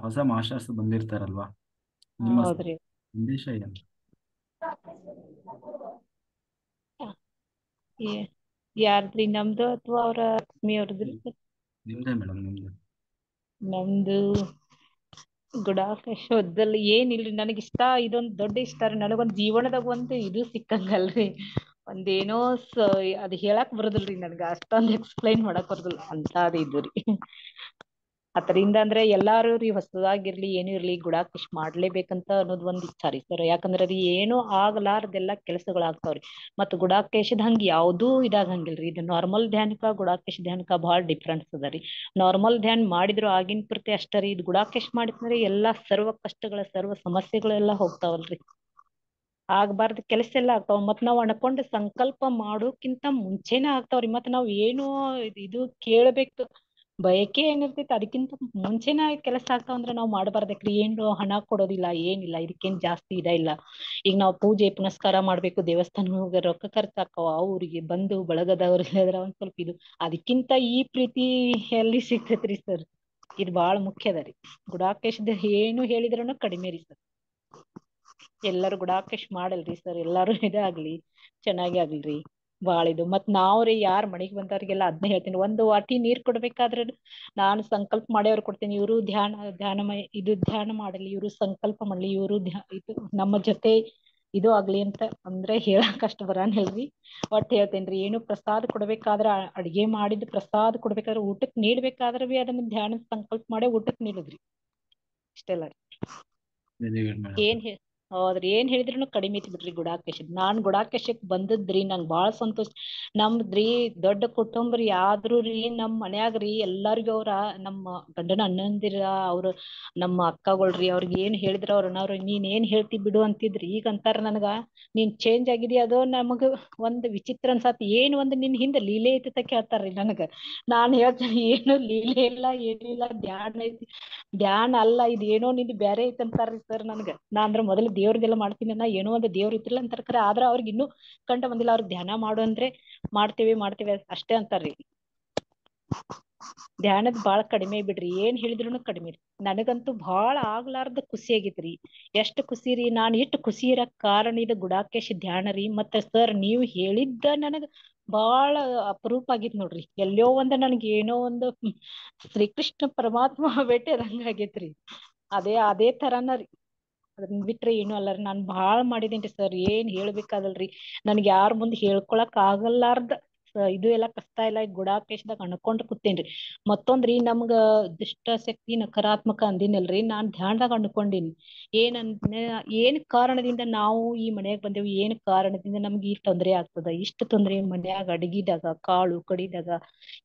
ಹೊಸ ಮಾಸ್ಟರ್ಸ್ ಬಂದಿರ್ತಾರಲ್ವಾ, ನಿಮ್ಮ ಹೌದ್ರಿ. ಸಂದೇಶ ಏನು? ಯಾರ್ದ್ರಿ, ನಮ್ದು ಅಥವಾ ಅವ್ರ ಲಕ್ಷ್ಮಿ ಅವ್ರದ್ರಿ? ನಿಮ್ದೇ ಮೇಡಮ್, ನಿಮ್ದು. ನಮ್ದು ಗುಡಾಕೇಶದಲ್ಲಿ ಏನಿಲ್ರಿ, ನನಗಿಷ್ಟ, ಇದೊಂದ್ ದೊಡ್ಡ ಇಷ್ಟ ರೀ. ನನಗೊಂದ್ ಜೀವನದಾಗ ಒಂದು ಇದು ಸಿಕ್ಕಂಗಲ್ರಿ, ಒಂದೇನೋ ಅದ್ ಹೇಳಕ್ ಬರೋದಿಲ್ರಿ ನನ್ಗ, ಅಷ್ಟೊಂದ್ ಎಕ್ಸ್ಪ್ಲೈನ್ ಮಾಡಕ್ ಬರೋದಿಲ್ಲ ಅಂತ ಅದು ಇದು ರೀ. ಅದರಿಂದ ಅಂದ್ರೆ ಎಲ್ಲಾರು ರೀ ಹೊಸದಾಗಿರ್ಲಿ ಏನು ಇರ್ಲಿ ಗುಡಾಕೇಶ್ ಮಾಡ್ಲೇಬೇಕಂತ ಅನ್ನೋದ್ ಒಂದ್ ಇಚ್ಛಾ ರೀ ಸರ್. ಯಾಕಂದ್ರ ಅದು ಏನೂ ಆಗ್ಲಾರ್ದೆಲ್ಲಾ ಕೆಲಸಗಳಾಗ್ತಾವ್ರಿ. ಮತ್ತ್ ಗುಡಾಕೇಶದ್ ಹಂಗ ಯಾವ್ದೂ ಇದಾಗಂಗಿಲ್ರಿ. ಇದು ನಾರ್ಮಲ್ ಧ್ಯಾನಕ್ಕ ಗುಡಾಕೇಶ್ ಧ್ಯಾನಕ್ಕ ಬಹಳ ಡಿಫ್ರೆನ್ಸ್ ಅದ ರೀ. ನಾರ್ಮಲ್ ಧ್ಯಾನ್ ಮಾಡಿದ್ರು ಆಗಿನ ಪೂರ್ತಿ ಅಷ್ಟ ರೀ. ಇದು ಗುಡಾಕೇಶ್ ಮಾಡಿದ್ಮೇಲೆ ಎಲ್ಲಾ ಸರ್ವ ಕಷ್ಟಗಳ ಸರ್ವ ಸಮಸ್ಯೆಗಳೆಲ್ಲಾ ಹೋಗ್ತಾವಲ್ರಿ. ಆಗ್ಬಾರ್ದ ಕೆಲಸ ಎಲ್ಲ ಆಗ್ತಾವ. ಮತ್ ನಾವ್ ಅನ್ಕೊಂಡ್ ಸಂಕಲ್ಪ ಮಾಡೋಕ್ಕಿಂತ ಮುಂಚೆನೆ ಆಗ್ತಾವ್ರಿ. ಮತ್ ನಾವ್ ಏನು ಇದು ಕೇಳ್ಬೇಕು ಬಯಕೆ ಏನಿರ್ತೈತಿ ಅದಕ್ಕಿಂತ ಮುಂಚೆನೆ ಕೆಲಸ ಆಗ್ತಾವಂದ್ರ ನಾವ್ ಮಾಡಬಾರ್ದಕ್ರಿ. ಏನು ಹಣ ಕೊಡೋದಿಲ್ಲ ಏನಿಲ್ಲ, ಇದಕ್ಕೇನ್ ಜಾಸ್ತಿ ಇದ ಇಲ್ಲ. ಈಗ ನಾವ್ ಪೂಜೆ ಪುನಸ್ಕಾರ ಮಾಡ್ಬೇಕು, ದೇವಸ್ಥಾನ ಹೋಗ ರೊಕ್ಕ ಖರ್ಚಾಕವ, ಅವ್ರಿಗೆ ಬಂಧು ಬಳಗದವ್ರ ಹೇಳಿದ್ರ ಒಂದ್ ಸ್ವಲ್ಪ ಇದು, ಅದಕ್ಕಿಂತ ಈ ಪ್ರೀತಿ ಎಲ್ಲಿ ಸಿಗ್ತೈತ್ರಿ ಸರ್. ಇದು ಬಾಳ ಮುಖ್ಯ ಅದ ರೀ. ಗುಡಾಕೇಶದ ಏನು ಹೇಳಿದ್ರೂನು ಕಡಿಮೆ ರೀ ಸರ್. ಎಲ್ಲಾರು ಗುಡಾಕೇಶ್ ಮಾಡಲ್ರಿ ಸರ್, ಎಲ್ಲಾರು ಇದಾಗ್ಲಿ, ಚೆನ್ನಾಗಿ ಆಗ್ಲ್ರಿ ಬಾಳ ಇದು. ಮತ್ ನಾವ್ರಿ ಯಾರ್ ಮನಿಗ್ ಬಂದವ್ರಿಗೆಲ್ಲ ಅದ್ನೇ ಹೇಳ್ತೀನಿ, ಒಂದು ವಾಟಿ ನೀರ್ ಕೊಡ್ಬೇಕಾದ್ರ ನಾನು ಸಂಕಲ್ಪ ಮಾಡ್ಯವ್ರ ಕೊಡ್ತೀನಿ. ಇವ್ರು ಧ್ಯಾನ ಮಾಡಲಿ, ಇವ್ರು ಸಂಕಲ್ಪ ಮಾಡ್ಲಿ, ಇವ್ರು ಇದು ನಮ್ಮ ಜೊತೆ ಇದು ಆಗ್ಲಿ ಅಂತ ಅಂದ್ರೆ ಹೇಳಕ್ ಅಷ್ಟ ಬರಂಗಿಲ್ರಿ. ಒಟ್ ಹೇಳ್ತೇನ್ರಿ, ಏನು ಪ್ರಸಾದ ಕೊಡ್ಬೇಕಾದ್ರ ಅಡ್ಗೆ ಮಾಡಿದ್ ಪ್ರಸಾದ ಕೊಡ್ಬೇಕಾದ್ರ ಊಟಕ್ ನೀಡ್ಬೇಕಾದ್ರ ಬಿ ಅದನ್ನ ಧ್ಯಾನದ ಸಂಕಲ್ಪ ಮಾಡೇ ಊಟಕ್ ನೀಡುದ್ರಿ. ಇಷ್ಟೆಲ್ಲ ರೀ. Very good madam. ಹೌದ್ರಿ, ಏನ್ ಹೇಳಿದ್ರುನು ಕಡಿಮೆ ಐತಿ ಬಿಡ್ರಿ ಗುಡಾಕೇಶದ್. ನಾನ್ ಗುಡಾಕೇಶಕ್ ಬಂದದ್ರಿ ನಂಗ್ ಬಾಳ ಸಂತೋಷ. ನಮ್ದ್ರಿ ದೊಡ್ಡ ಕುಟುಂಬ ರೀ, ಆದ್ರೂ ರೀ ನಮ್ ಮನ್ಯಾಗ್ರಿ ಎಲ್ಲಾರ್ಗು ಅವ್ರ ನಮ್ಮ ಗಂಡನ ಅಣ್ಣಂದಿರ, ಅವ್ರ ನಮ್ಮ ಅಕ್ಕಗಳ್ರಿ, ಅವ್ರಿಗೆ ಏನ್ ಹೇಳಿದ್ರ ಅವ್ರ ಅಣ್ಣವ್ರ ನೀನ್ ಏನ್ ಹೇಳ್ತಿ ಬಿಡು ಅಂತಿದ್ರಿ. ಈಗ ಅಂತಾರ ನನ್ಗ, ನೀನ್ ಚೇಂಜ್ ಆಗಿದಿ. ಅದೋ ನಮಗ ಒಂದ್ ವಿಚಿತ್ರ ಅನ್ಸತ್. ಏನ್ ಒಂದ್ ನಿನ್ ಹಿಂದ ಲೀಲೆ ಐತಿ ಅಂತ ಕೇಳ್ತಾರ್ರಿ ನನಗ. ನಾನ್ ಹೇಳ್ತೇನೆ ಏನು ಲೀಲೆ ಇಲ್ಲ ಏನಿಲ್ಲ, ಧ್ಯಾನ ಐತಿ. ಧ್ಯಾನ ಅಲ್ಲ ಇದು, ಏನೋ ನಿಂದ್ ಬ್ಯಾರೆ ಐತಿ ಅಂತಾರ್ರಿ ಸರ್ ನನ್ಗ. ನಾ ಅಂದ್ರ ಮೊದಲು ದೇವ್ರದೆಲ್ಲ ಮಾಡ್ತೀನಿ, ಏನೋ ಒಂದು ದೇವ್ರ ಇತ್ತಿಲ್ಲ ಅಂತಾರ ಖರೆ, ಆದ್ರ ಅವ್ರಿಗೆ ಇನ್ನೂ ಕಂಟ ಬಂದಿಲ್ಲ. ಅವ್ರಿಗೆ ಧ್ಯಾನ ಮಾಡು ಅಂದ್ರೆ ಮಾಡ್ತೇವಿ ಅಷ್ಟೇ ಅಂತಾರ್ರಿ. ಧ್ಯಾನದ್ ಬಾಳ ಕಡಿಮೆ ಬಿಡ್ರಿ, ಏನ್ ಹೇಳಿದ್ರುನು ಕಡಿಮೆ ರೀ. ನನಗಂತೂ ಬಾಳ ಆಗ್ಲಾರ್ದ ಖುಷಿ ಆಗೇತ್ರಿ. ಎಷ್ಟ್ ಖುಷಿ ರೀ, ನಾನ್ ಇಷ್ಟ್ ಖುಷಿ ಇರಕ್ ಕಾರಣ ಇದು ಗುಡಾಕೇಶ್ ಧ್ಯಾನ ರೀ. ಮತ್ತ ಸರ್ ನೀವ್ ಹೇಳಿದ್ದ ನನಗ್ ಬಾಳ ಅಪರೂಪ ಆಗಿತ್ ನೋಡ್ರಿ. ಎಲ್ಲೋ ಒಂದ್ ನನ್ಗೆ ಏನೋ ಒಂದು ಶ್ರೀಕೃಷ್ಣ ಪರಮಾತ್ಮ ಭೇಟಿ ಆದಂಗ ಆಗೇತ್ರಿ. ಅದೇ ತರಾನ ರೀ. ಅದನ್ ಬಿಟ್ರೆ ಏನು ಅಲ್ಲರಿ. ನಾನ್ ಬಾಳ್ ಮಾಡಿದೇನ್ರಿ ಸರ್, ಏನ್ ಹೇಳ್ಬೇಕಾದಲ್ರಿ. ನನ್ಗ್ ಯಾರ್ ಮುಂದ್ ಹೇಳ್ಕೊಳಕ್ ಆಗಲ್ಲಾರ್ದ ಇದು ಎಲ್ಲಾ ಕಷ್ಟ ಎಲ್ಲ ಗುಡಾಕೇಶದಾಗ ಅನ್ಕೊಂಡ್ ಕೂತೇನ್ರಿ. ಮತ್ತೊಂದ್ರಿ, ನಮ್ಗ ದುಷ್ಟ ಶಕ್ತಿ ನಕಾರಾತ್ಮಕ ಅಂದಿನಲ್ರಿ, ನಾನ್ ಧ್ಯಾನದಾಗ ಅನ್ಕೊಂಡೇನಿ. ಏನ್ ಕಾರಣದಿಂದ ನಾವು ಈ ಮನ್ಯಾಗ ಬಂದೇವಿ, ಏನ್ ಕಾರಣದಿಂದ ನಮ್ಗೆ ಈ ತೊಂದ್ರೆ ಆಗ್ತದ, ಇಷ್ಟ ತೊಂದ್ರೆ ಮನ್ಯಾಗ ಅಡಗಿದಾಗ, ಕಾಳು ಕಡಿದಾಗ,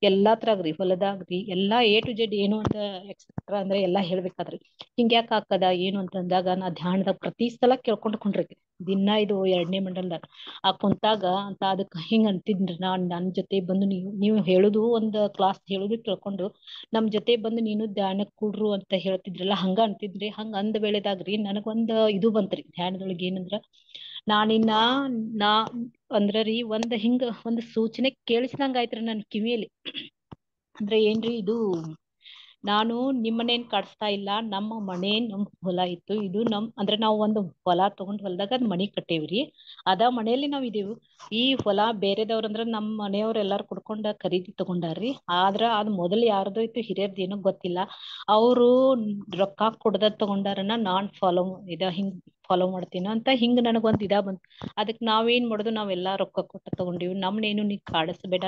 ಎಲ್ಲಾ ತರಾಗ್ರಿ, ಹೊಲದಾಗ್ರಿ, ಎಲ್ಲಾ A to Z ಏನು ಅಂತ ಎಕ್ಸೆಟ್ರಾ ಅಂದ್ರೆ ಎಲ್ಲಾ ಹೇಳ್ಬೇಕಾದ್ರಿ. ಹಿಂಗ್ಯಾಕ್ ಆಗ್ತದ ಏನು ಅಂತಂದಾಗ, ನಾ ಧ್ಯಾನದಾಗ ಪ್ರತಿ ಸಲ ಕೇಳ್ಕೊಂಡ್ ಕುಂಡ್ರಿದ್ದೆ. ದಿನಾ ಇದು 2ನೇ ಮಂಡಲ್ದಾಗ ಆ ಕುಂತಾಗ ಅಂತ ಅದಕ್ ಹಿಂಗ್ ಅಂತಿದ್ರಿ. ನನ್ ಜೊತೆ ಬಂದು ನೀವು ಹೇಳುದು ಒಂದ್ ಕ್ಲಾಸ್ ಹೇಳುದು ಕೇಳ್ಕೊಂಡು ನಮ್ ಜೊತೆ ಬಂದು ನೀನು ಧ್ಯಾನಕ್ ಕೂಡ್ರು ಅಂತ ಹೇಳ್ತಿದ್ರಲ್ಲ, ಹಂಗ ಅಂತಿದ್ರಿ. ಹಂಗ ಅಂದ ವೇಳೆದಾಗ್ರಿ ನನಗೊಂದ್ ಇದು ಬಂತ್ರಿ ಧ್ಯಾನದೊಳಗ. ಏನಂದ್ರ ನಾ ಅಂದ್ರ ರೀ, ಹಿಂಗ ಒಂದ್ ಸೂಚನೆ ಕೇಳಿಸಿದಂಗ ಆಯ್ತ್ರಿ ನನ್ ಕಿವಿಯಲ್ಲಿ. ಅಂದ್ರೆ ಏನ್ರಿ ಇದು, ನಾನು ನಿಮ್ಮನೇನ್ ಕಾಡಿಸ್ತಾ ಇಲ್ಲ, ನಮ್ಮ ಮನೆ ನಮ್ ಹೊಲ ಇತ್ತು. ಇದು ಅಂದ್ರೆ ನಾವ್ ಒಂದು ಹೊಲ ತಗೊಂಡ್ ಹೊಲದಾಗ ಅದ್ ಮನಿ ಕಟ್ಟೇವ್ರಿ. ಅದ ಮನೇಲಿ ನಾವ್ ಇದೀವಿ. ಈ ಹೊಲ ಬೇರೆದವ್ರ ಅಂದ್ರ ನಮ್ ಮನೆಯವ್ರ ಎಲ್ಲಾರು ಕುಡ್ಕೊಂಡ ಖರೀದಿ ತಗೊಂಡಾರ್ರಿ. ಆದ್ರ ಅದ್ ಮೊದಲ್ ಯಾರ್ದು ಇತ್ತು, ಹಿರಿಯರ್ದ ಏನೋ ಗೊತ್ತಿಲ್ಲ. ಅವ್ರು ರೊಕ್ಕ ಕೊಡದ ತಗೊಂಡಾರನ, ನಾನ್ ಹಿಂಗ್ ಫಾಲೋ ಮಾಡ್ತೀನ ಅಂತ ಹಿಂಗ್ ನನಗ್ ಒಂದ್ ಬಂತು. ಅದಕ್ ನಾವೇನ್ ಮಾಡುದು, ನಾವೆಲ್ಲಾ ರೊಕ್ಕ ಕೊಟ್ಟ ತಗೊಂಡಿವಿ, ನಮ್ನೇನು ನೀ ಕಾಡಸ್ಬೇಡ,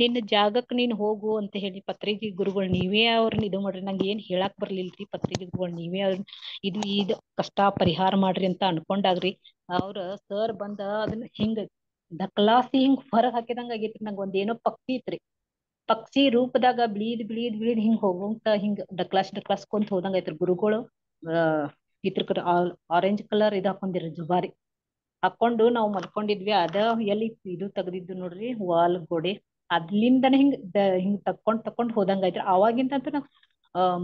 ನಿನ್ನ ಜಾಗಕ್ ನೀನ್ ಹೋಗು ಅಂತ ಹೇಳಿ ಪತ್ರಿಕೆ ಗುರುಗಳು ನೀವೇ ಅವ್ರನ್ನ ಇದು ಮಾಡ್ರಿ. ನಂಗೆ ಏನ್ ಹೇಳಾಕ್ ಬರ್ಲಿಲ್ರಿ. ಪತ್ರಿಕೆ ಗುರುಗಳು ನೀವೇ ಅವ್ರ ಇದು ಕಷ್ಟ ಪರಿಹಾರ ಮಾಡ್ರಿ ಅಂತ ಅನ್ಕೊಂಡಾಗ್ರಿ. ಅವ್ರ ಸರ್ ಬಂದ ಅದನ್ನ ಹಿಂಗ ದಕ್ಲಾಸಿ ಹಿಂಗ್ ಹೊರಗ್ ಹಾಕಿದಂಗ ಆಗೇತ್ರಿ. ನಂಗ ಒಂದ್ ಏನೋ ಪಕ್ಷಿ ಇತ್ರಿ, ಪಕ್ಷಿ ರೂಪದಾಗ ಬಿಳೀದ್ ಹಿಂಗ್ ಹೋಗುಂತ ಹಿಂಗ್ ಡಕ್ಲಾಸ್ಕೊಂತ ಹೋದಂಗ ಐತ್ರಿ. ಗುರುಗಳು ಇದ್ರ ಆರೆಂಜ್ ಕಲರ್ ಹಾಕೊಂಡಿರಿ, ಜುಬಾರಿ ಹಾಕೊಂಡು ನಾವ್ ಮಲ್ಕೊಂಡಿದ್ವಿ. ಅದ ಎಲ್ಲಿ ಇದು ತೆಗ್ದಿದ್ದು ನೋಡ್ರಿ, ವಾಲ್ ಗೋಡೆ. ಅದ್ಲಿಂದನೇ ಹಿಂಗ್ ತಕೊಂಡ್ ಹೋದಂಗ ಐತ್ರಿ. ಅವಾಗಿಂತಂತೂ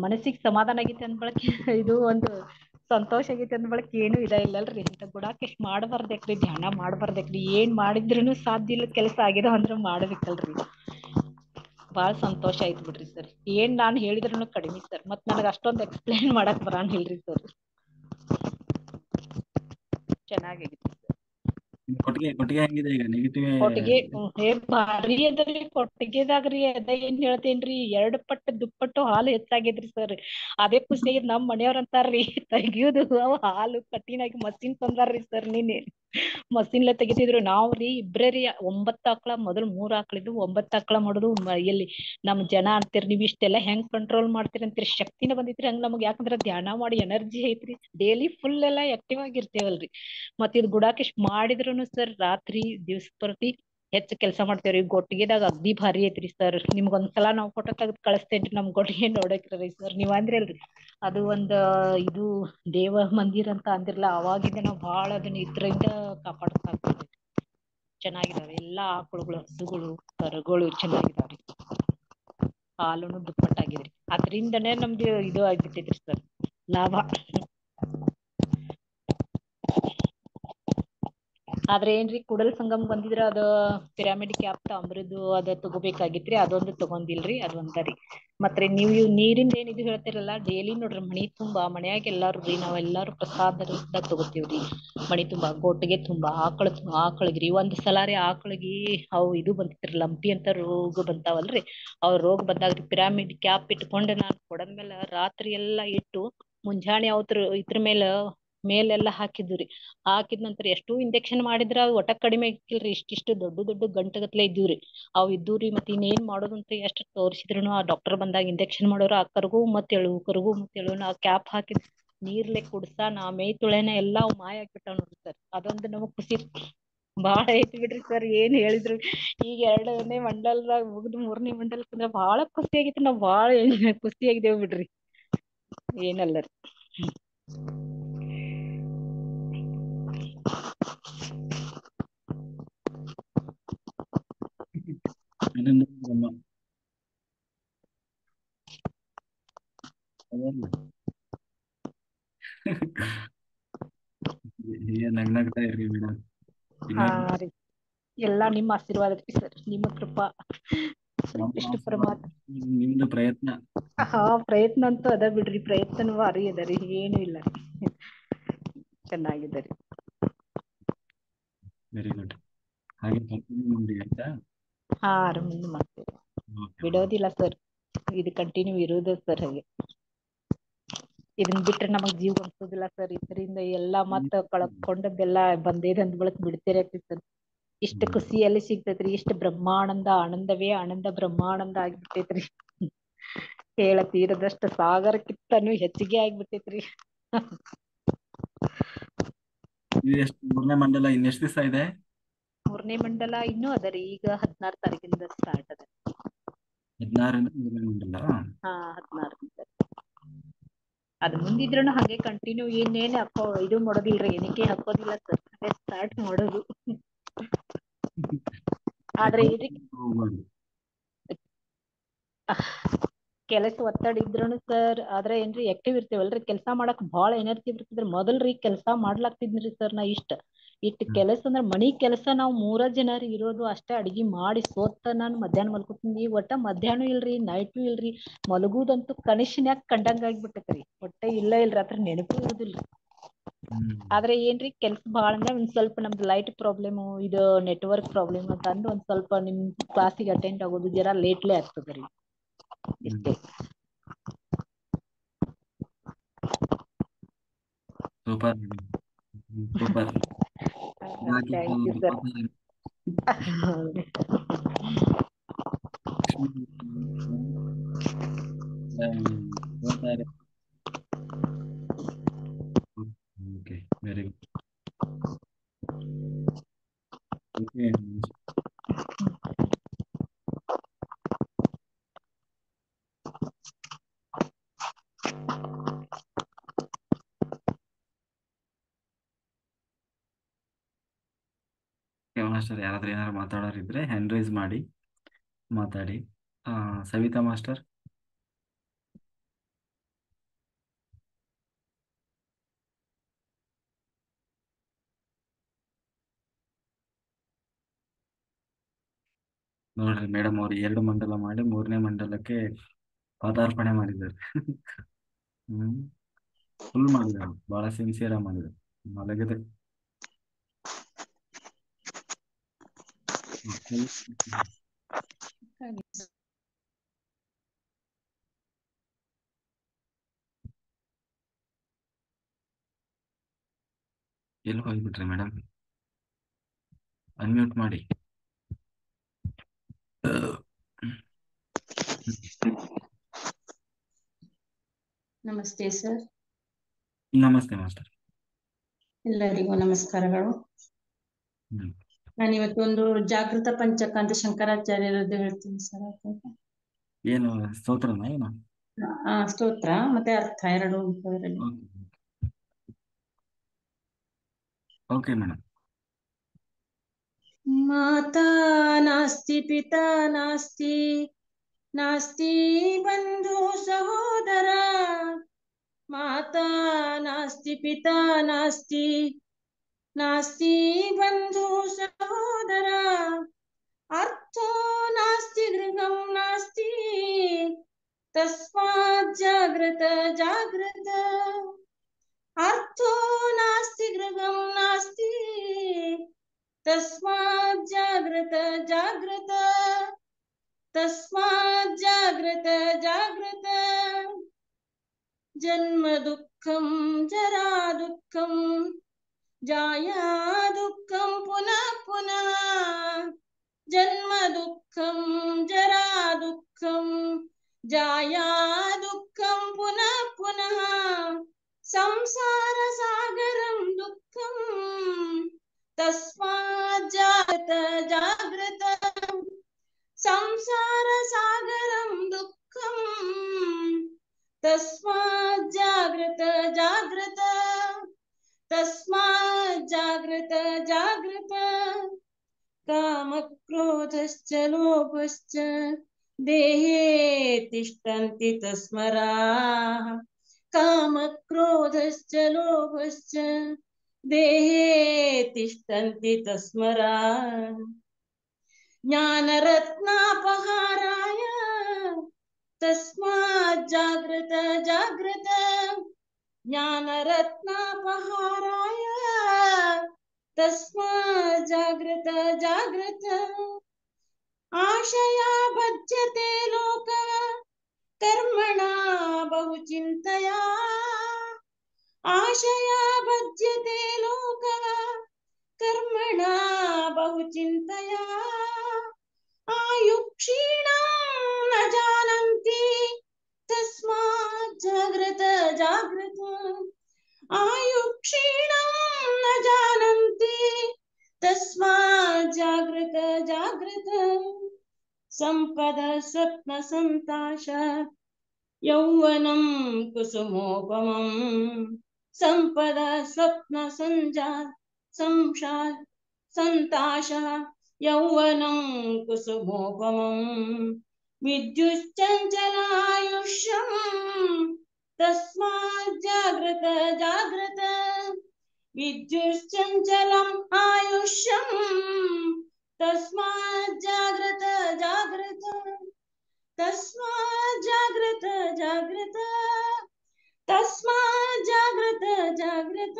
ಮನಸ್ಸಿಗೆ ಸಮಾಧಾನ ಆಗೈತಿ ಅಂದ ಬಳಕೆ ಇದು ಒಂದು ಸಂತೋಷ ಆಗೈತಿ ಅಂದ ಬಳಕೆ ಏನು ಇಲ್ಲಲ್ರಿ ಇಂಥ ಗುಡಾಕೇಶ್ ಮಾಡಬಾರ್ದೇಕ್ರಿ, ಧ್ಯಾನ ಮಾಡಬಾರ್ದೇಕ್ರಿ. ಏನ್ ಮಾಡಿದ್ರೂ ಸಾಧ್ಯ ಇಲ್ಲ ಕೆಲಸ ಆಗ್ಯದ ಅಂದ್ರೆ ಮಾಡ್ಬೇಕಲ್ರಿ. ಬಾಳ ಸಂತೋಷ ಆಯ್ತು ಬಿಡ್ರಿ ಸರ್. ಏನ್ ನಾನ್ ಹೇಳಿದ್ರೂ ಕಡಿಮೆ ಸರ್. ಮತ್ ನನಗೆ ಅಷ್ಟೊಂದು ಎಕ್ಸ್ಪ್ಲೈನ್ ಮಾಡಕ್ ಬರಂಗಿಲ್ರಿ ಸರ್. ಚೆನ್ನಾಗೈತಿ ಸರ್. ಕೊಟ್ಟಿಗೆ ಹೆಂಗಿದೆ ಈಗ? ನೆಗೆಟಿವ್ ಕೊಟ್ಟಿಗೆ ಭಾರಿ ಅದರಿ. ಕೊಟ್ಟಿಗೆದಾಗ್ರಿ ಅದ ಏನ್ ಹೇಳ್ತೇನ್ರಿ, 2 ಪಟ್ಟು ದುಪ್ಪಟ್ಟು ಹಾಲು ಹೆಚ್ಚಾಗೈತ್ರಿ ಸರ್. ಅದೇ ಖುಷಿ ಆಗೈತಿ. ನಮ್ ಮನೆಯವ್ರ ಅಂತಾರ್ರಿ, ತೆಗಿಯೋದು ಅವ್ ಹಾಲು ಕಠಿಣಾಗಿ ಮಷಿನ್ ತಂದಾರ್ರಿ ಸರ್. ನೀನೆ ಮಷಿನ್ಲೆ ತೆಗಿತಿದ್ರು. ನಾವ್ರಿ ಇಬ್ರೇ ರೀ, 9 ಆಕಳ. ಮೊದಲ್ 3 ಆಕಳಿದ್ದು 9 ಆಕಳ ಮಾಡುದು. ಎಲ್ಲಿ ನಮ್ ಜನ ಅಂತೀರ್, ನೀವ್ ಇಷ್ಟೆಲ್ಲಾ ಹೆಂಗ್ ಕಂಟ್ರೋಲ್ ಮಾಡ್ತೀರಿ ಅಂತೀರಿ. ಶಕ್ತಿನ ಬಂದಿತ್ರಿ ಹಂಗ್ ನಮಗ್. ಯಾಕಂದ್ರ ಧ್ಯಾನ ಮಾಡಿ ಎನರ್ಜಿ ಐತ್ರಿ. ಡೈಲಿ ಫುಲ್ ಎಲ್ಲಾ ಆಕ್ಟಿವ್ ಆಗಿರ್ತೇವಲ್ರಿ. ಮತ್ ಇದ್ ಗುಡಾಕೇಶ್ ಮಾಡಿದ್ರುನು ಸರ್ ರಾತ್ರಿ ದಿವ್ಸ ಪೂರ್ತಿ ಹೆಚ್ಚ ಕೆಲ್ಸ ಮಾಡ್ತೇವ್ರಿ. ಕೊಟ್ಟಿಗೆದಾಗ ಅಗ್ದಿ ಭಾರಿ ಐತ್ರಿ ಸರ್. ನಿಮ್ಗ ಒಂದ್ಸಲಾ ನಾವ್ ಫೋಟೋ ತೆಗ್ದ್ ಕಳಸ್ತೇನ್ರಿ ನಮ್ ಕೊಟ್ಟಿಗೆ ನೋಡಕ್ರಿ ಸರ್. ನೀವ್ ಅಂದ್ರಿ ಅಲ್ರಿ ಅದು ಒಂದ್ ಇದು ದೇವ ಮಂದಿರ ಅಂತ ಅಂದಿರ್ಲಾ, ಅವಾಗಿಂದ ನಾವ್ ಬಾಳ ಅದನ್ನ ಇದ್ರಿಂದ ಕಾಪಾಡ್ಕೊಂಡ್ ಚೆನ್ನಾಗಿದಾವ್ರಿ. ಎಲ್ಲಾ ಆಕಳುಗಳು, ಹಸುಗಳು, ಕರುಗಳು ಚೆನ್ನಾಗಿದಾವ್ರಿ. ಹಾಲುನು ದುಪ್ಪಟ್ಟಾಗಿದ್ರಿ. ಅದ್ರಿಂದನೇ ನಮ್ದು ಇದು ಆಗ್ಬಿಟ್ಟೈತ್ರಿ ಸರ್, ಲಾಭ. ಆದ್ರೆ ಏನ್ರಿ ಕೂಡಲ್ ಸಂಗಮ್ ಬಂದಿದ್ರ ಅದ ಪಿರಾಮಿಡ್ ಕ್ಯಾಪ್ ತಾಂಬ್ರದು ಅದ ತಗೋಬೇಕಾಗಿತ್ರಿ. ಅದೊಂದು ತಗೊಂಡಿಲ್ರಿ. ಅದೊಂದರಿ ಮತ್ರಿ ನೀವು ನೀರಿಂದ ಏನ್ ಇದು ಹೇಳ್ತಿರಲ್ಲ, ಡೈಲಿ ನೋಡ್ರಿ ಮನಿ ತುಂಬಾ ಮನ್ಯಾಗ ಎಲ್ಲಾರು ರೀ ನಾವೆಲ್ಲಾರು ಪ್ರಸಾದದಿಂದ ತಗೋತೀವ್ರಿ. ಮನಿ ತುಂಬಾ ಕೊಟ್ಟಿಗೆ ತುಂಬಾ ಆಕಳಗ್ರಿ. ಒಂದ್ ಸಲಾರಿ ಆಕಳಿಗಿ ಅವು ಇದು ಬಂದಿತ್ರಿ, ಲಂಪಿ ಅಂತ ರೋಗ ಬಂತಾವಲ್ರಿ. ಅವ್ ರೋಗ ಬಂದಾಗ್ರಿ ಪಿರಾಮಿಡ್ ಕ್ಯಾಪ್ ಇಟ್ಕೊಂಡೆ ನಾನ್ ಕೊಡದ್ಮೇಲೆ ರಾತ್ರಿ ಎಲ್ಲಾ ಇಟ್ಟು ಮುಂಜಾನೆ ಇದ್ರ ಮೇಲೆಲ್ಲಾ ಹಾಕಿದ್ವಿ. ಹಾಕಿದ್ ನಂತರ ಎಷ್ಟು ಇಂಜೆಕ್ಷನ್ ಮಾಡಿದ್ರ ಒಟ್ಟ ಕಡಿಮೆ ಆಗಿಲ್ರಿ. ಇಷ್ಟಿಷ್ಟು ದೊಡ್ಡ ದೊಡ್ಡ ಗಂಟಗತ್ಲೆ ಇದ್ವುರಿ. ಅವ್ ಇದ್ದೂರಿ. ಮತ್ ಇನ್ನೇನ್ ಮಾಡೋದಂತ ಎಷ್ಟ್ ತೋರ್ಸಿದ್ರುನು ಆ ಡಾಕ್ಟರ್ ಬಂದಾಗ ಇಂಜೆಕ್ಷನ್ ಮಾಡೋರು ಆ ಕರುಗೂ ಮತ್ ಕರುಗೂ ಆ ಕ್ಯಾಪ್ ಹಾಕಿದ್ ನೀರ್ಲೆ ಕುಡ್ಸಾನ ಮೈ ತುಳೆನ ಎಲ್ಲಾ ಮಾಯ ಆಗ್ಬಿಟ್ಟಾವ್ ನೋಡ್ರಿ ಸರ್. ಅದೊಂದು ನಮಗ್ ಖುಷಿ ಬಾಳ ಐತಿ ಬಿಡ್ರಿ ಸರ್. ಏನ್ ಹೇಳಿದ್ರು ಈಗ 2ನೇ ಮಂಡಲ್ದಾಗ ಮುಗ್ದ್ 3ನೇ ಮಂಡಲ್ ಅಂದ್ರೆ ಬಾಳ ಖುಷಿ ಆಗೈತಿ. ನಾವ್ ಬಾಳ ಖುಷಿ ಆಗಿದೇವ್ ಬಿಡ್ರಿ. ಏನಲ್ಲರಿ. ನಗ್ನಗ್ತಾ ಇರ್ರಿ ಮೇಡಮ್. ಹಾ ರೀ, ಎಲ್ಲಾ ನಿಮ್ಮ ಆಶೀರ್ವಾದ ರೀ ಸರ್. ನಿಮ್ಮ ಕೃಪಾ ಇಷ್ಟು ಪರಮಾತ್ಮ. ನಿಮ್ದು ಪ್ರಯತ್ನ. ಪ್ರಯತ್ನ ಅಂತೂ ಅದ ಬಿಡ್ರಿ. ಪ್ರಯತ್ನನೂ ಭಾರಿ ಅದರಿ, ಏನು ಇಲ್ಲ. ಚೆನ್ನಾಗಿದ್ದರಿ. Very good. ಹಾಗೆ ಕಂಟಿನ್ಯೂ ಮಾಡಿ ಆಯ್ತಾ? ಮುಂದೆ ಮಾಡ್ತೇವೆ. ಬಿಡೋದಿಲ್ಲ ಸರ್, ಇದು ಕಂಟಿನ್ಯೂ ಇರುವುದೇ ಸರ್. ಹಾಗೆ ಇದನ್ ಬಿಟ್ರೆ ನಮಗ್ ಜೀವ ಅನ್ಸೋದಿಲ್ಲ ಸರ್. ಇದರಿಂದ ಎಲ್ಲಾ ಮತ್ತ ಕಳ್ಕೊಂಡದ್ದೆಲ್ಲಾ ಬಂದೇದ ಅಂದ್ ಬಳಕ್ ಬಿಡ್ತಿರತ್ರಿ ಸರ್. ಇಷ್ಟ ಖುಷಿ ಎಲ್ಲಿ ಸಿಗ್ತೈತ್ರಿ. ಇಷ್ಟ ಬ್ರಹ್ಮಾನಂದ, ಆನಂದವೇ ಆನಂದ ಬ್ರಹ್ಮಾನಂದ ಆಗ್ಬಿಟ್ಟೈತ್ರಿ. ಹೇಳ ತೀರದಷ್ಟ ಸಾಗರಕ್ಕಿಂತನೂ ಹೆಚ್ಚಿಗೆ ಆಗ್ಬಿಟ್ಟೈತ್ರಿ. ಎಷ್ಟು 3ನೇ ಮಂಡಲ ಇನ್ನೆಷ್ಟು ದಿವಸ ಇದೆ? 3ನೇ ಮಂಡಲ ಇನ್ನೂ ಅದರಿ. ಈಗ 16 ತಾರೀಕಿಂದ ಸ್ಟಾರ್ಟ್ ಅದ. 16 3ನೇ ಮಂಡಲ. 16 ಅದ್ ಮುಂದಿದ್ರುನು ಹಾಗೆ ಕಂಟಿನ್ಯೂ ಇನ್ನೇನ್ ಇದು ಮಾಡೋದಿಲ್ರಿ. ಎಣಿಕೆ ಹಾಕೋದಿಲ್ಲ ಸರ್. ಅದೇ ಸ್ಟಾರ್ಟ್ ಮಾಡೋದು. ಆದ್ರೆ ಕೆಲಸ ಒತ್ತಡ ಇದ್ರುನು ಸರ್, ಆದ್ರೆ ಏನ್ರಿ ಆಕ್ಟಿವ್ ಇರ್ತೇವಲ್ರಿ. ಕೆಲ್ಸಾ ಮಾಡಕ್ ಬಾಳ ಎನರ್ಜಿ ಬರ್ತದ್ರಿ. ಮೊದಲ್ರಿ ಕೆಲ್ಸಾ ಮಾಡ್ಲಾಕ್ತಿದ್ನಿರಿ ಸರ್ ನಾ. ಇಷ್ಟ ಕೆಲಸ ಅಂದ್ರ ಮನಿ ಕೆಲಸ ನಾವ್ 3 ಜನ ಇರೋದು ಅಷ್ಟೇ. ಅಡ್ಗಿ ಮಾಡಿ ಸೋತ್ತ ನಾನ್ ಮಧ್ಯಾಹ್ನ ಮಲ್ಕೋತೀನಿ. ಒಟ್ಟ ಮಧ್ಯಾಹ್ನ ಇಲ್ರಿ, ನೈಟು ಇಲ್ರಿ. ಮಲಗುದಂತೂ ಕನಿಷನ್ಯಾಗ ಕಂಡಂಗ ಆಗ್ಬಿಟ್ಟೈತ್ರಿ. ಒಟ್ಟ ಇಲ್ಲ ರಾತ್ರಿ ನೆನಪು ಇರುದಿಲ್ರಿ. ಆದ್ರೆ ಏನ್ರಿ ಕೆಲ್ಸ ಬಾಳ ಅಂದ್ರ ಒಂದ್ ಸ್ವಲ್ಪ ನಮ್ದ್ ಲೈಟ್ ಪ್ರಾಬ್ಲಮ್, ಇದು ನೆಟ್ವರ್ಕ್ ಪ್ರಾಬ್ಲಮ್ ಅಂತ ಅಂದ್ ಒಂದ್ ಸ್ವಲ್ಪ ನಿಮ್ ಕ್ಲಾಸಿಗೆ ಅಟೆಂಡ್ ಆಗೋದು ಜರಾ ಲೇಟ್ಲೆ ಆಗ್ತದ್ರಿ. ಇಷ್ಟೇ. Super super. Thank you sir. Okay, very good. Okay. Master ಯಾರಾದ್ರೂ ಏನಾದ್ರು ಮಾತಾಡೋರಿದ್ರೆ ಹ್ಯಾಂಡ್ ರೈಸ್ ಮಾಡಿ ಮಾತಾಡಿ. ಸವಿತಾ ಮಾಸ್ಟರ್. ನೋಡ್ರಿ ಮೇಡಮ್ ಅವ್ರು 2 ಮಂಡಲ ಮಾಡಿ 3ನೇ ಮಂಡಲಕ್ಕೆ ಪಾದಾರ್ಪಣೆ ಮಾಡಿದ್ದಾರೆ. ಫುಲ್ ಮಾಡಿದ್ದಾರೆ, ಬಹಳ ಸಿನ್ಸಿಯರ್ ಆಗಿ ಮಾಡಿದ್ದಾರೆ. ಮಲಗಿದೆ. ಎಲ್ಲಿ ಹೋಗ್ಬಿಟ್ರಿ ಮೇಡಮ್? ಅನ್ಮ್ಯೂಟ್ ಮಾಡಿ. ನಮಸ್ತೆ ಸರ್. ನಮಸ್ತೆ ಮಾಸ್ಟರ್. ಎಲ್ಲರಿಗೂ ನಮಸ್ಕಾರಗಳು. ನಾನು ಇವತ್ತೊಂದು ಜಾಗೃತ ಪಂಚಕ ಅಂತ ಶಂಕರಾಚಾರ್ಯರದ್ದು ಹೇಳ್ತೀನಿ ಸರ್. ಏನು ಸ್ತೋತ್ರನ ಏನು? ಸ್ತೋತ್ರ ಮತ್ತೆ ಅರ್ಥ ಎರಡು ಅದರಲ್ಲಿ. Okay madam. ಮಾತಾ ನಾಸ್ತಿ ಪಿತಾ ನಾಸ್ತಿ, ನಾಸ್ತಿ ಬಂಧು ಸಹೋದರ. ಮಾತಾ ನಾಸ್ತಿ ಪಿತಾ ನಾಸ್ತಿ, ನಾಸ್ತಿ ಬಂಧು ಸಹೋದರ. ಅರ್ಥೋ ನಾಸ್ತಿ ಗೃಹಂ ನಾಸ್ತಿ, ತಸ್ಮಾತ್ ಜಾಗೃತ ಜಾಗೃತ. ಅರ್ಥೋ ನಾಸ್ತಿ ಗೃಹಂ ನಾಸ್ತಿ, ತಸ್ಮಾತ್ ಜಾಗೃತ ಜಾಗೃತ. ತಸ್ಮಾತ್ ಜಾಗೃತ ಜಾಗೃತ. ಜನ್ಮ ದುಃಖಂ ಜರಾ ದುಃಖಂ, ಜಾಯಾ ದುಃಖಂ ಪುನಃ ಪುನಃ. ಜನ್ಮ ದುಃಖಂ ಜರಾ ದುಃಖಂ, ಜಾಯಾ ದುಃಖಂ ಪುನಃ ಪುನಃ. ಸಂಸಾರ ಸಾಗರಂ ದುಃಖಂ, ತಸ್ಮಾತ್ ಜಾಗೃತ ಜಾಗೃತ. ಸಂಸಾರ ಸಾಗರಂ ದುಃಖಂ, ತಸ್ಮಾತ್ ಜಾಗೃತ ಜಾಗೃತ. ತಸ್ಮಾತ್ ಜಾಗೃತ ಜಾಗೃತ. ಕಾಮ ಕ್ರೋಧಶ್ಚ ಲೋಭಶ್ಚ ದೇಹೇ ತಿಷ್ಠಂತಿ ತಸ್ಮರಾಃ. ಕಾಮ ಕ್ರೋಧಶ್ಚ ಲೋಭಶ್ಚ ದೇಹೇ ತಿಷ್ಠಂತಿ ತಸ್ಮರಾಃ. ಜ್ಞಾನರತ್ನಾಪಹಾರಾಯ ತಸ್ಮಾತ್ ಜಾಗೃತ ಜಾಗೃತ. ಜ್ಞಾನರತ್ನಾಪಹಾರಾಯ ತಸ್ಮಾತ್ ಜಾಗೃತ ಜಾಗೃತ. ಆಶಯ ಬಧ್ಯತೆ ಲೋಕ ಕರ್ಮಣ ಬಹು ಚಿಂತೆಯ. ಆಶಯ ಬಧ್ಯತೆ ಲೋಕ ಕರ್ಮಣ ಬಹು ಚಿಂತೆಯ. ಆಯು ಕ್ಷೀಣಂ ನ ಜಾನಂತಿ, ತಸ್ಮಾತ್ ಜಾಗೃತ ಜಾಗೃತ. ಆಯು ಕ್ಷೀಣಂ ನ ಜಾನಂತಿ, ತಸ್ಮಾತ್ ಜಾಗೃತ ಜಾಗೃತ. ಸಂಪದ ಸ್ವಪ್ನ ಸಂತಾಶ ಯೌವನಂ ಕುಸುಮೋಪಮಂ. ಸಂಪದ ಸ್ವಪ್ನ ಸಂತಾಶ ಯೌವನಂ ಕುಸುಮೋಪಮಂ. ವಿದ್ಯುಶ್ಚಂಚಲಾಯುಷ್ಯಂ, ತಸ್ಮಾತ್ ಜಾಗೃತ ಜಾಗೃತ. ವಿದ್ಯುಶ್ಚಂಚಲಂ ಆಯುಷ್ಯಂ, ತಸ್ಮಾತ್ ಜಾಗೃತ ಜಾಗೃತ. ತಸ್ಮಾತ್ ಜಾಗೃತ ಜಾಗೃತ. ತಸ್ಮಾತ್ ಜಾಗೃತ ಜಾಗೃತ.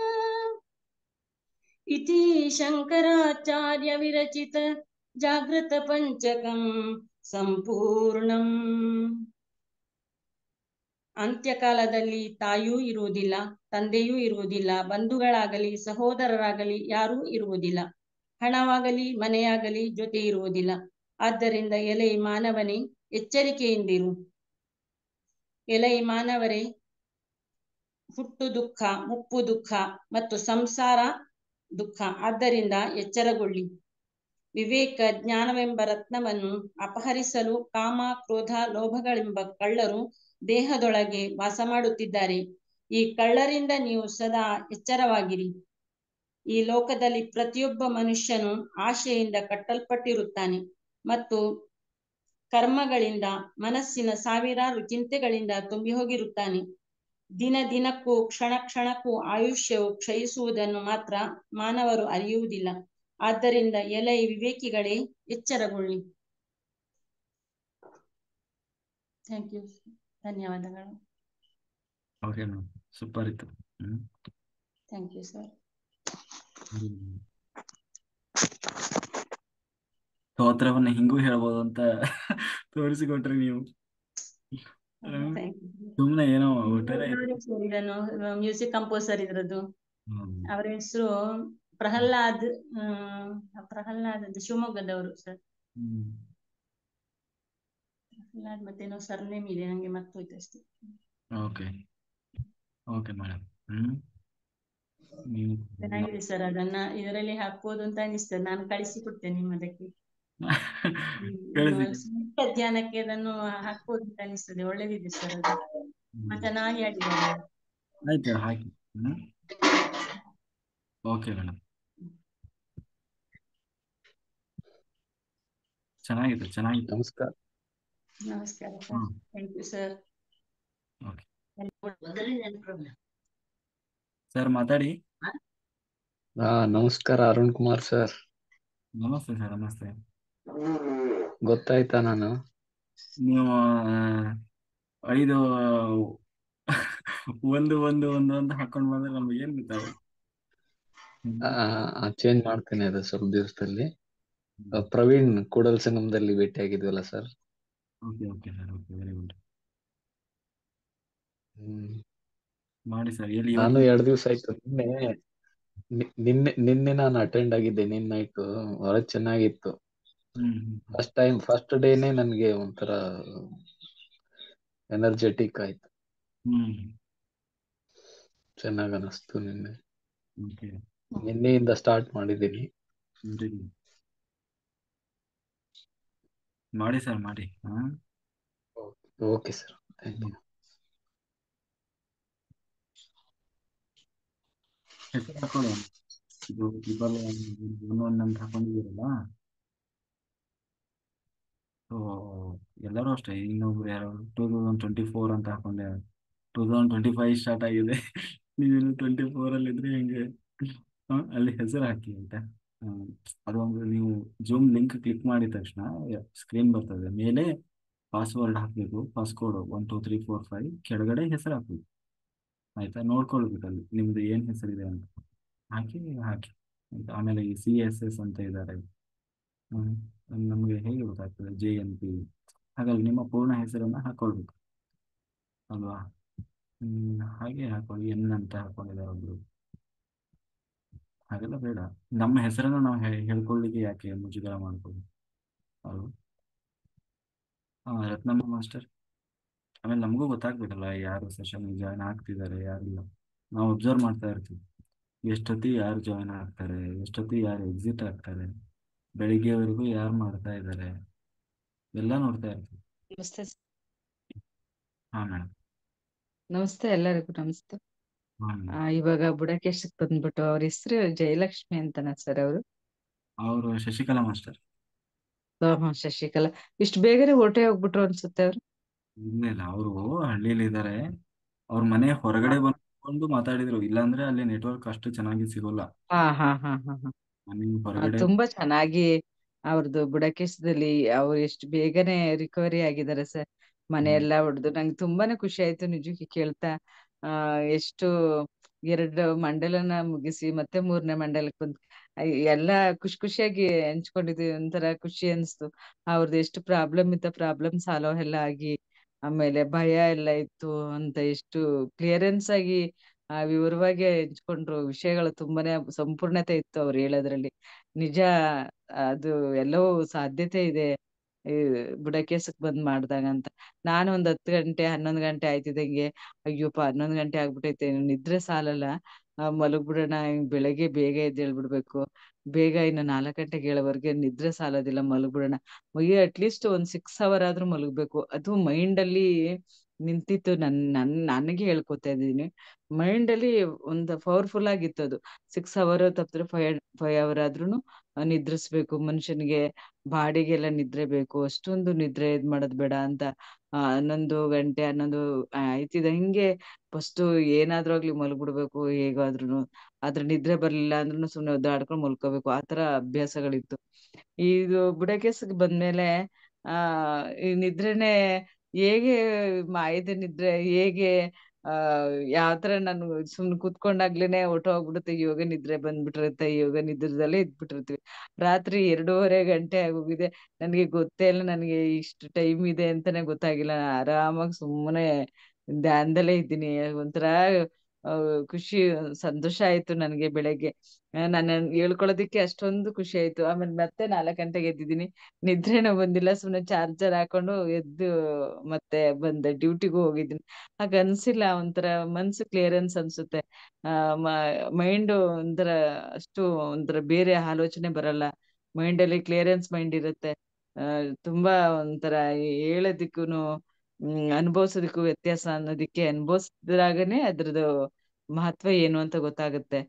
ಇತಿ ಶಂಕರಾಚಾರ್ಯ ವಿರಚಿತ ಜಾಗೃತ ಪಂಚಕಂ ಸಂಪೂರ್ಣಂ. ಅಂತ್ಯಕಾಲದಲ್ಲಿ ತಾಯಿಯೂ ಇರುವುದಿಲ್ಲ, ತಂದೆಯೂ ಇರುವುದಿಲ್ಲ, ಬಂಧುಗಳಾಗಲಿ ಸಹೋದರರಾಗಲಿ ಯಾರೂ ಇರುವುದಿಲ್ಲ, ಹಣವಾಗಲಿ ಮನೆಯಾಗಲಿ ಜೊತೆ ಇರುವುದಿಲ್ಲ. ಆದ್ದರಿಂದ ಎಲೈ ಮಾನವನೇ ಎಚ್ಚರಿಕೆಯಿಂದಿರು. ಎಲೈ ಮಾನವರೇ, ಹುಟ್ಟು ದುಃಖ, ಮುಪ್ಪು ದುಃಖ ಮತ್ತು ಸಂಸಾರ ದುಃಖ. ಆದ್ದರಿಂದ ಎಚ್ಚರಗೊಳ್ಳಿ. ವಿವೇಕ ಜ್ಞಾನವೆಂಬ ರತ್ನವನ್ನು ಅಪಹರಿಸಲು ಕಾಮ ಕ್ರೋಧ ಲೋಭಗಳೆಂಬ ಕಳ್ಳರು ದೇಹದೊಳಗೆ ವಾಸ ಮಾಡುತ್ತಿದ್ದಾರೆ. ಈ ಕಳ್ಳರಿಂದ ನೀವು ಸದಾ ಎಚ್ಚರವಾಗಿರಿ. ಈ ಲೋಕದಲ್ಲಿ ಪ್ರತಿಯೊಬ್ಬ ಮನುಷ್ಯನು ಆಶೆಯಿಂದ ಕಟ್ಟಲ್ಪಟ್ಟಿರುತ್ತಾನೆ ಮತ್ತು ಕರ್ಮಗಳಿಂದ ಮನಸ್ಸಿನ ಸಾವಿರಾರು ಚಿಂತೆಗಳಿಂದ ತುಂಬಿ ಹೋಗಿರುತ್ತಾನೆ. ದಿನ ದಿನಕ್ಕೂ ಕ್ಷಣ ಕ್ಷಣಕ್ಕೂ ಆಯುಷ್ಯವು ಕ್ಷಯಿಸುವುದನ್ನು ಮಾತ್ರ ಮಾನವರು ಅರಿಯುವುದಿಲ್ಲ. ಆದ್ದರಿಂದ ಎಲೈ ವಿವೇಕಿಗಳೇ ಎಚ್ಚರಗೊಳ್ಳಿ. ಥ್ಯಾಂಕ್ ಯು, ಧನ್ಯವಾದಗಳು. ಓಕೆ ಮೇಡಮ್, ಸೂಪರ್ ಇತ್ತು. Hmm thank you sir. Hmm. ಸ್ತೋತ್ರವನ್ನ ಹಿಂಗೂ ಹೇಳ್ಬೋದು ಅಂತ ತೋರಿಸಿಕೊಟ್ರಿ ನೀವು. Thank you. ಸುಮ್ನೆ ಏನೋ ಒಟ್ಟಾರೆ. ಇದನ್ನು ಮ್ಯೂಸಿಕ್ ಕಂಪೋಸರ್ ಇದ್ರದ್ದು, ಹ್ಮ್. ಅವರ ಹೆಸರು ಪ್ರಹ್ಲಾದ್. ಪ್ರಹ್ಲಾದ್ ಅಂತ ಶಿವಮೊಗ್ಗದವರು ಸರ್. ಹ್ಮ್. ಪ್ರಹ್ಲಾದ್ ಮತ್ತೇನೋ ಸರ್ನೇಮ್ ಇದೆ, ನಂಗೆ ಮರ್ತೋಯ್ತು ಅಷ್ಟೇ. Okay okay madam. ಹ್ಮ್ ನೀವು ಚೆನ್ನಾಗಿದೆ ಸರ್, ಅದನ್ನ ಇದರಲ್ಲಿ ಹಾಕ್ಬೋದು ಅಂತ ಅನಿಸ್ತದೆ. ನಾನು ಕಳಿಸಿಕೊಡ್ತೇನೆ ನಿಮ್ಮದಕ್ಕೆ. ಕಳಿಸಿ. ಸಂಗೀತ ಧ್ಯಾನಕ್ಕೆ ಅದನ್ನು ಹಾಕ್ಬೋದು ಅಂತ ಅನಿಸ್ತದೆ. ಒಳ್ಳೇದಿದೆ ಸರ್ ಅದು, ತುಂಬಾ ಚೆನ್ನಾಗಿ ಆಡಿದ್ದಾರೆ. ಆಯ್ತು, ಹಾಕಿ. ಹ್ಮ್ ಓಕೆ ಮೇಡಮ್, ಚೆನ್ನಾಗಿದೆ ಚೆನ್ನಾಗಿದೆ. ನಮಸ್ಕಾರ. ನಮಸ್ಕಾರ sir, thank you sir. Okay sir, ಮಾತಾಡಿ. ನಮಸ್ಕಾರ ಅರುಣ್ ಕುಮಾರ್ ಸರ್. ನಮಸ್ತೆ ಸರ್, ನಮಸ್ತೆ. ಗೊತ್ತಾಯ್ತಾ ನಾನು? ನೀವು 5 ಒಂದು ಒಂದು ಒಂದು ಅಂತ ಹಾಕೊಂಡು ಬಂದ್ರೆ ನಮ್ಗೆ ಏನ್ ಗೊತ್ತಾಗುತ್ತೆ. ಚೇಂಜ್ ಮಾಡ್ತೇನೆ ಅದು ಸ್ವಲ್ಪ ದಿವಸದಲ್ಲಿ. ಪ್ರವೀಣ್ ಕೂಡಲ್ ಸಂಗಮದಲ್ಲಿ ಭೇಟಿ ಆಗಿದ್ವಲ್ಲ sir. Okay okay sir, okay, very good. Hmm ಮಾಡಿ ಸರ್. ಎಲ್ಲಿ ನಾನು ಇವತ್ತು? 2 ದಿವಸ ಆಯ್ತು. ನಿನ್ನೆ ನಾನು ಅಟೆಂಡ್ ಆಗಿದ್ದೆ. ನಿನ್ನೆ ನೈಟು ಬಹಳ ಚೆನ್ನಾಗಿತ್ತು. ಫಸ್ಟ್ ಡೇನೆ ನನ್ಗೆ ಒಂಥರ ಎನರ್ಜೆಟಿಕ್ ಆಯ್ತು. ಚೆನ್ನಾಗ್ ಅನಿಸ್ತು ನಿನ್ನೆ. ಓಕೆ, ನಿನ್ನೆಯಿಂದ ಸ್ಟಾರ್ಟ್ ಮಾಡಿದ್ದೀನಿ. ಮಾಡಿ ಸರ್, ಮಾಡಿ. Okay sir, thank you. ಹೆಸರು ಹಾಕೊಳ್ಳಿ. ಇದು ಟ್ರಿಬಲ್ ಅಂತ ಹಾಕೊಂಡಿದ್ದೀರಲ್ಲ, ಸೊ ಎಲ್ಲರೂ ಅಷ್ಟೇ. ಇನ್ನೊಬ್ರು ಯಾರು 2024 ಅಂತ ಹಾಕೊಂಡೆ, 2025 ಸ್ಟಾರ್ಟ್ ಆಗಿದೆ. ನೀವೇನು 24 ಅಲ್ಲಿ ಇದ್ರೆ ಹೆಂಗೆ? ಅಲ್ಲಿ ಹೆಸರು ಹಾಕಿ ಅಂತ. ಅದೊಂದು ನೀವು ಜೂಮ್ ಲಿಂಕ್ ಕ್ಲಿಕ್ ಮಾಡಿದ ತಕ್ಷಣ ಸ್ಕ್ರೀನ್ ಬರ್ತದೆ. ಮೇಲೆ ಪಾಸ್ವರ್ಡ್ ಹಾಕಬೇಕು, ಪಾಸ್ಕೋಡ್ 1 2 3 4 5, ಕೆಳಗಡೆ ಹೆಸರು ಹಾಕ್ಬೇಕು. ಆಯ್ತಾ? ನೋಡ್ಕೊಳ್ಬೇಕು ಅಲ್ಲಿ ನಿಮ್ದು ಏನ್ ಹೆಸರಿದೆ ಅಂತ ಹಾಕಿ ಹಾಕಿ ಆಯ್ತಾ? ಆಮೇಲೆ ಈ CSS ಅಂತ ಇದ್ದಾರೆ, ನಮಗೆ ಹೇಗೆ ಗೊತ್ತಾಗ್ತದೆ? JNP. ಹಾಗಾಗಿ ನಿಮ್ಮ ಪೂರ್ಣ ಹೆಸರನ್ನ ಹಾಕೊಳ್ಬೇಕು ಅಲ್ವಾ? ಹಾಗೆ ಹಾಕೊಳ್ಳಿ. N ಅಂತ ಹಾಕೊಂಡಿದ್ದಾರೆ ಒಬ್ರು. ಹಾಗೆಲ್ಲ ಬೇಡ. ನಮ್ಮ ಹೆಸರನ್ನು ನಾವು ಹೇಳ್ಕೊಳ್ಳಿಕ್ಕೆ ಯಾಕೆ ಮುಜುಗರ ಮಾಡ್ಕೊಳ್ಳಿ ಅಲ್ವಾ? ರತ್ನಮ್ಮ ಮಾಸ್ಟರ್. ಆಮೇಲೆ ನಮಗೂ ಗೊತ್ತಾಗ್ಬೇಕಲ್ಲ ಯಾರು ಸೆಷನ್ ಜಾಯ್ನ್ ಆಗ್ತಿದ್ದಾರೆ, ಯಾರಿಲ್ಲ. ನಾವು ಅಬ್ಸರ್ವ್ ಮಾಡ್ತಾ ಇರ್ತೀವಿ, ಎಷ್ಟೊತ್ತಿಗೆ ಯಾರು ಜಾಯ್ನ್ ಆಗ್ತಾರೆ, ಎಷ್ಟೊತ್ತಿಗೆ ಯಾರು ಎಕ್ಸಿಟ್ ಆಗ್ತಾರೆ, ಬೆಳಿಗ್ಗೆವರೆಗೂ ಯಾರು ಮಾಡ್ತಾ ಇದ್ದಾರೆ, ಎಲ್ಲ ನೋಡ್ತಾ ಇರ್ತೀವಿ. ನಮಸ್ತೆ ಹಾ ಮೇಡಮ್. ನಮಸ್ತೆ, ಎಲ್ಲರಿಗೂ ನಮಸ್ತೆ. ಹಾ ಮೇಡಮ್. ಇವಾಗ ಬುಡಕೇಶಕ್ ಬಂದ್ಬಿಟ್ಟು ಅವ್ರ ಹೆಸರು ಜಯಲಕ್ಷ್ಮಿ ಅಂತನ ಸರ್ ಅವರು? ಅವರು ಶಶಿಕಲಾ ಮಾಸ್ಟರ್. ಶಶಿಕಲಾ. ಇಷ್ಟು ಬೇಗನೆ ಹೊರಟೆ ಹೋಗ್ಬಿಟ್ರು ಅನ್ಸುತ್ತೆ ಅವ್ರು. ಇಲ್ಲ, ಅವರು ಹಳ್ಳಿಲಿ ಇದ್ದಾರೆ. ಅವ್ರ ಮನೆ ಹೊರಗಡೆ ಬಂದು ಮಾತಾಡಿದ್ರು, ಇಲ್ಲಾಂದ್ರೆ ಅಲ್ಲಿ ನೆಟ್ವರ್ಕ್ ಅಷ್ಟು ಚೆನ್ನಾಗಿ ಸಿಗೋಲ್ಲ. ಹಾ ಹಾ ಹಾ ಹಾ ಹಾ ಮನೆ ಹೊರಗಡೆ. ತುಂಬಾ ಚೆನ್ನಾಗಿ ಅವ್ರದ್ದು ಬುಡಕೇಶದಲ್ಲಿ ಅವ್ರು ಎಷ್ಟು ಬೇಗನೆ ರಿಕವರಿ ಆಗಿದ್ದಾರೆ ಸರ್. ಮನೆಯೆಲ್ಲ ಹೊಡೆದು ನಂಗೆ ತುಂಬಾನೇ ಖುಷಿ ಆಯ್ತು ನಿಜಕ್ಕೆ ಕೇಳ್ತಾ. ಎಷ್ಟು 2 ಮಂಡಲನ ಮುಗಿಸಿ ಮತ್ತೆ 3ನೇ ಮಂಡಲಕ್ಕೆ ಬಂದು ಎಲ್ಲ ಖುಷಿಯಾಗಿ ಹಂಚ್ಕೊಂಡಿದ್ವಿ. ಒಂಥರ ಖುಷಿ ಅನ್ಸ್ತು. ಅವ್ರದ್ದು ಎಷ್ಟು ಪ್ರಾಬ್ಲಮ್ ಇತ್ತ, ಪ್ರಾಬ್ಲಮ್ ಸಾಲ್ವ್ ಎಲ್ಲ ಆಗಿ, ಆಮೇಲೆ ಭಯ ಎಲ್ಲ ಇತ್ತು ಅಂತ ಎಷ್ಟು ಕ್ಲಿಯರೆನ್ಸ್ ಆಗಿ ವಿವರವಾಗಿ ಹಂಚ್ಕೊಂಡ್ರು. ವಿಷಯಗಳು ತುಂಬಾನೇ ಸಂಪೂರ್ಣತೆ ಇತ್ತು ಅವ್ರು ಹೇಳೋದ್ರಲ್ಲಿ. ನಿಜ, ಅದು ಎಲ್ಲವೂ ಸಾಧ್ಯತೆ ಇದೆ ಈ ಬುಡಕೇಸಕ್ ಬಂದ್ ಮಾಡ್ದಾಗ ಅಂತ. ನಾನು ಒಂದ್ 10 ಗಂಟೆ 11 ಗಂಟೆ ಆಯ್ತಿದಂಗೆ, ಅಯ್ಯೋಪ 11 ಗಂಟೆ ಆಗ್ಬಿಟ್ಟೈತೆ, ನಿದ್ರೆ ಸಾಲಲ್ಲ, ಮಲಗ್ಬಿಡೋಣ, ಬೆಳಗ್ಗೆ ಬೇಗ ಎದ್ದೇಳ್ಬಿಡ್ಬೇಕು, ಬೇಗ ಇನ್ನು 4 ಗಂಟೆಗೆ ಹೇಳೋವರೆಗೆ ನಿದ್ರೆ ಸಾಲೋದಿಲ್ಲ, ಮಲಗ್ಬಿಡೋಣ, ಅಟ್ಲೀಸ್ಟ್ ಒಂದ್ 6 hour ಆದ್ರೂ ಮಲಗ್ಬೇಕು. ಅದು ಮೈಂಡ್ ಅಲ್ಲಿ ನಿಂತಿತ್ತು. ನನಗೆ ಹೇಳ್ಕೊತಾ ಇದ್ದೀನಿ. ಮೈಂಡ್ ಅಲ್ಲಿ ಒಂದು ಪವರ್ಫುಲ್ ಆಗಿತ್ತು ಅದು. 6 hour ತಪ್ಪಿದ್ರೆ 5 hour ಆದ್ರೂನು ನಿದ್ರಿಸ್ಬೇಕು. ಮನುಷ್ಯನಿಗೆ ಬಾಡಿಗೆಲ್ಲ ನಿದ್ರೆ ಬೇಕು, ಅಷ್ಟೊಂದು ನಿದ್ರೆ ಇದ್ ಮಾಡೋದ್ ಬೇಡ ಅಂತ. 11 ಗಂಟೆ 11 ಆಯ್ತಿದ ಹಿಂಗೆ ಫಸ್ಟ್ ಏನಾದ್ರೂ ಆಗ್ಲಿ ಮಲ್ಗ್ಬಿಡ್ಬೇಕು ಹೇಗಾದ್ರುನು. ಆದ್ರೆ ನಿದ್ರೆ ಬರ್ಲಿಲ್ಲ ಅಂದ್ರೂ ಸುಮ್ನೆ ಒದ್ದಾಡ್ಕೊಂಡು ಮಲ್ಕೋಬೇಕು, ಆತರ ಅಭ್ಯಾಸಗಳಿತ್ತು. ಇದು ಬುಡಕೇಸಕ್ ಬಂದ್ಮೇಲೆ ಈ ನಿದ್ರೆನೆ ಹೇಗೆ ಮಾಯದ ನಿದ್ರೆ, ಹೇಗೆ ಯಾವ ತರ ನಾನು ಸುಮ್ನೆ ಕೂತ್ಕೊಂಡಾಗ್ಲೇನೆ ಹೊರ್ಟೋಗ್ಬಿಡುತ್ತೆ, ಯೋಗ ನಿದ್ರೆ ಬಂದ್ಬಿಟ್ಟಿರುತ್ತೆ, ಯೋಗ ನಿದ್ರದಲ್ಲೇ ಇದ್ಬಿಟ್ಟಿರ್ತೀವಿ. ರಾತ್ರಿ 2:30 ಗಂಟೆ ಆಗೋಗಿದೆ, ನನಗೆ ಗೊತ್ತೇ ಇಲ್ಲ, ನನಗೆ ಇಷ್ಟು ಟೈಮ್ ಇದೆ ಅಂತಾನೆ ಗೊತ್ತಾಗಿಲ್ಲ. ನಾನ್ ಆರಾಮಾಗಿ ಸುಮ್ಮನೆ ಧ್ಯಾನದಲ್ಲೇ ಇದ್ದೀನಿ. ಒಂಥರ ಖುಷಿ, ಸಂತೋಷ ಆಯ್ತು ನನಗೆ ಬೆಳಗ್ಗೆ. ನಾನು ಹೇಳ್ಕೊಳ್ಳೋದಿಕ್ಕೆ ಅಷ್ಟೊಂದು ಖುಷಿ ಆಯ್ತು. ಆಮೇಲೆ ಮತ್ತೆ 4 ಗಂಟೆಗೆ ಎದ್ದಿದ್ದೀನಿ, ನಿದ್ರೆನೂ ಬಂದಿಲ್ಲ. ಸುಮ್ನೆ ಚಾರ್ಜರ್ ಹಾಕೊಂಡು ಎದ್ದು ಮತ್ತೆ ಬಂದೆ, ಡ್ಯೂಟಿಗೂ ಹೋಗಿದ್ದೀನಿ. ಹಾಗ ಅನ್ಸಿಲ್ಲ, ಒಂಥರ ಮನ್ಸು ಕ್ಲಿಯರೆನ್ಸ್ ಅನ್ಸುತ್ತೆ. ಮೈಂಡ್ ಒಂಥರ ಅಷ್ಟು ಒಂಥರ ಬೇರೆ ಆಲೋಚನೆ ಬರಲ್ಲ. ಮೈಂಡ್ ಅಲ್ಲಿ ಕ್ಲಿಯರೆನ್ಸ್ ಮೈಂಡ್ ಇರುತ್ತೆ. ಆ ತುಂಬಾ ಒಂಥರ ಹೇಳೋದಿಕ್ಕೂನು ಅನುಭವಿಸೋದಕ್ಕೂ ವ್ಯತ್ಯಾಸ ಅನ್ನೋದಿಕ್ಕೆ ಅನುಭವಿಸಿದ್ರಾಗನೇ ಅದ್ರದ್ದು ಮಹತ್ವ ಏನು ಅಂತ ಗೊತ್ತಾಗುತ್ತೆ.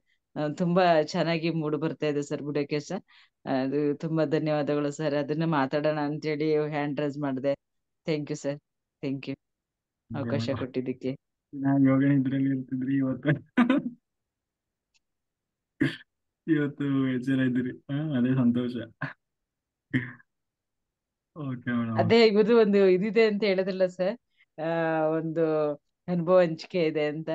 ತುಂಬಾ ಚೆನ್ನಾಗಿ ಮೂಡ್ ಬರ್ತಾ ಇದೆ ಸರ್ ಬುಡಕೇಶ. ಅದು ತುಂಬಾ ಧನ್ಯವಾದಗಳು ಸರ್. ಅದನ್ನ ಮಾತಾಡೋಣ ಅಂತೇಳಿ ಹ್ಯಾಂಡ್ ರೈಸ್ ಮಾಡಿದೆ. Thank you sir, thank you ಅವಕಾಶ ಕೊಟ್ಟಿದ್ದಕ್ಕೆ. ನಾನ್ ಯೋಗ ನಿದ್ರೆಯಲ್ಲಿ ಇರ್ತಿದ್ರಿ, ಇವತ್ತು ಎಚ್ಚರ ಇದ್ದೀರಿ. ಅದೇ ಸಂತೋಷ. Okay madam. ಅದೇ ಇವ್ರದ್ದು ಒಂದು ಇದಿದೆ ಅಂತ ಹೇಳಿದ್ರಲ್ಲ ಸರ್, ಒಂದು ಅನುಭವ ಹಂಚಿಕೆ ಇದೆ ಅಂತ.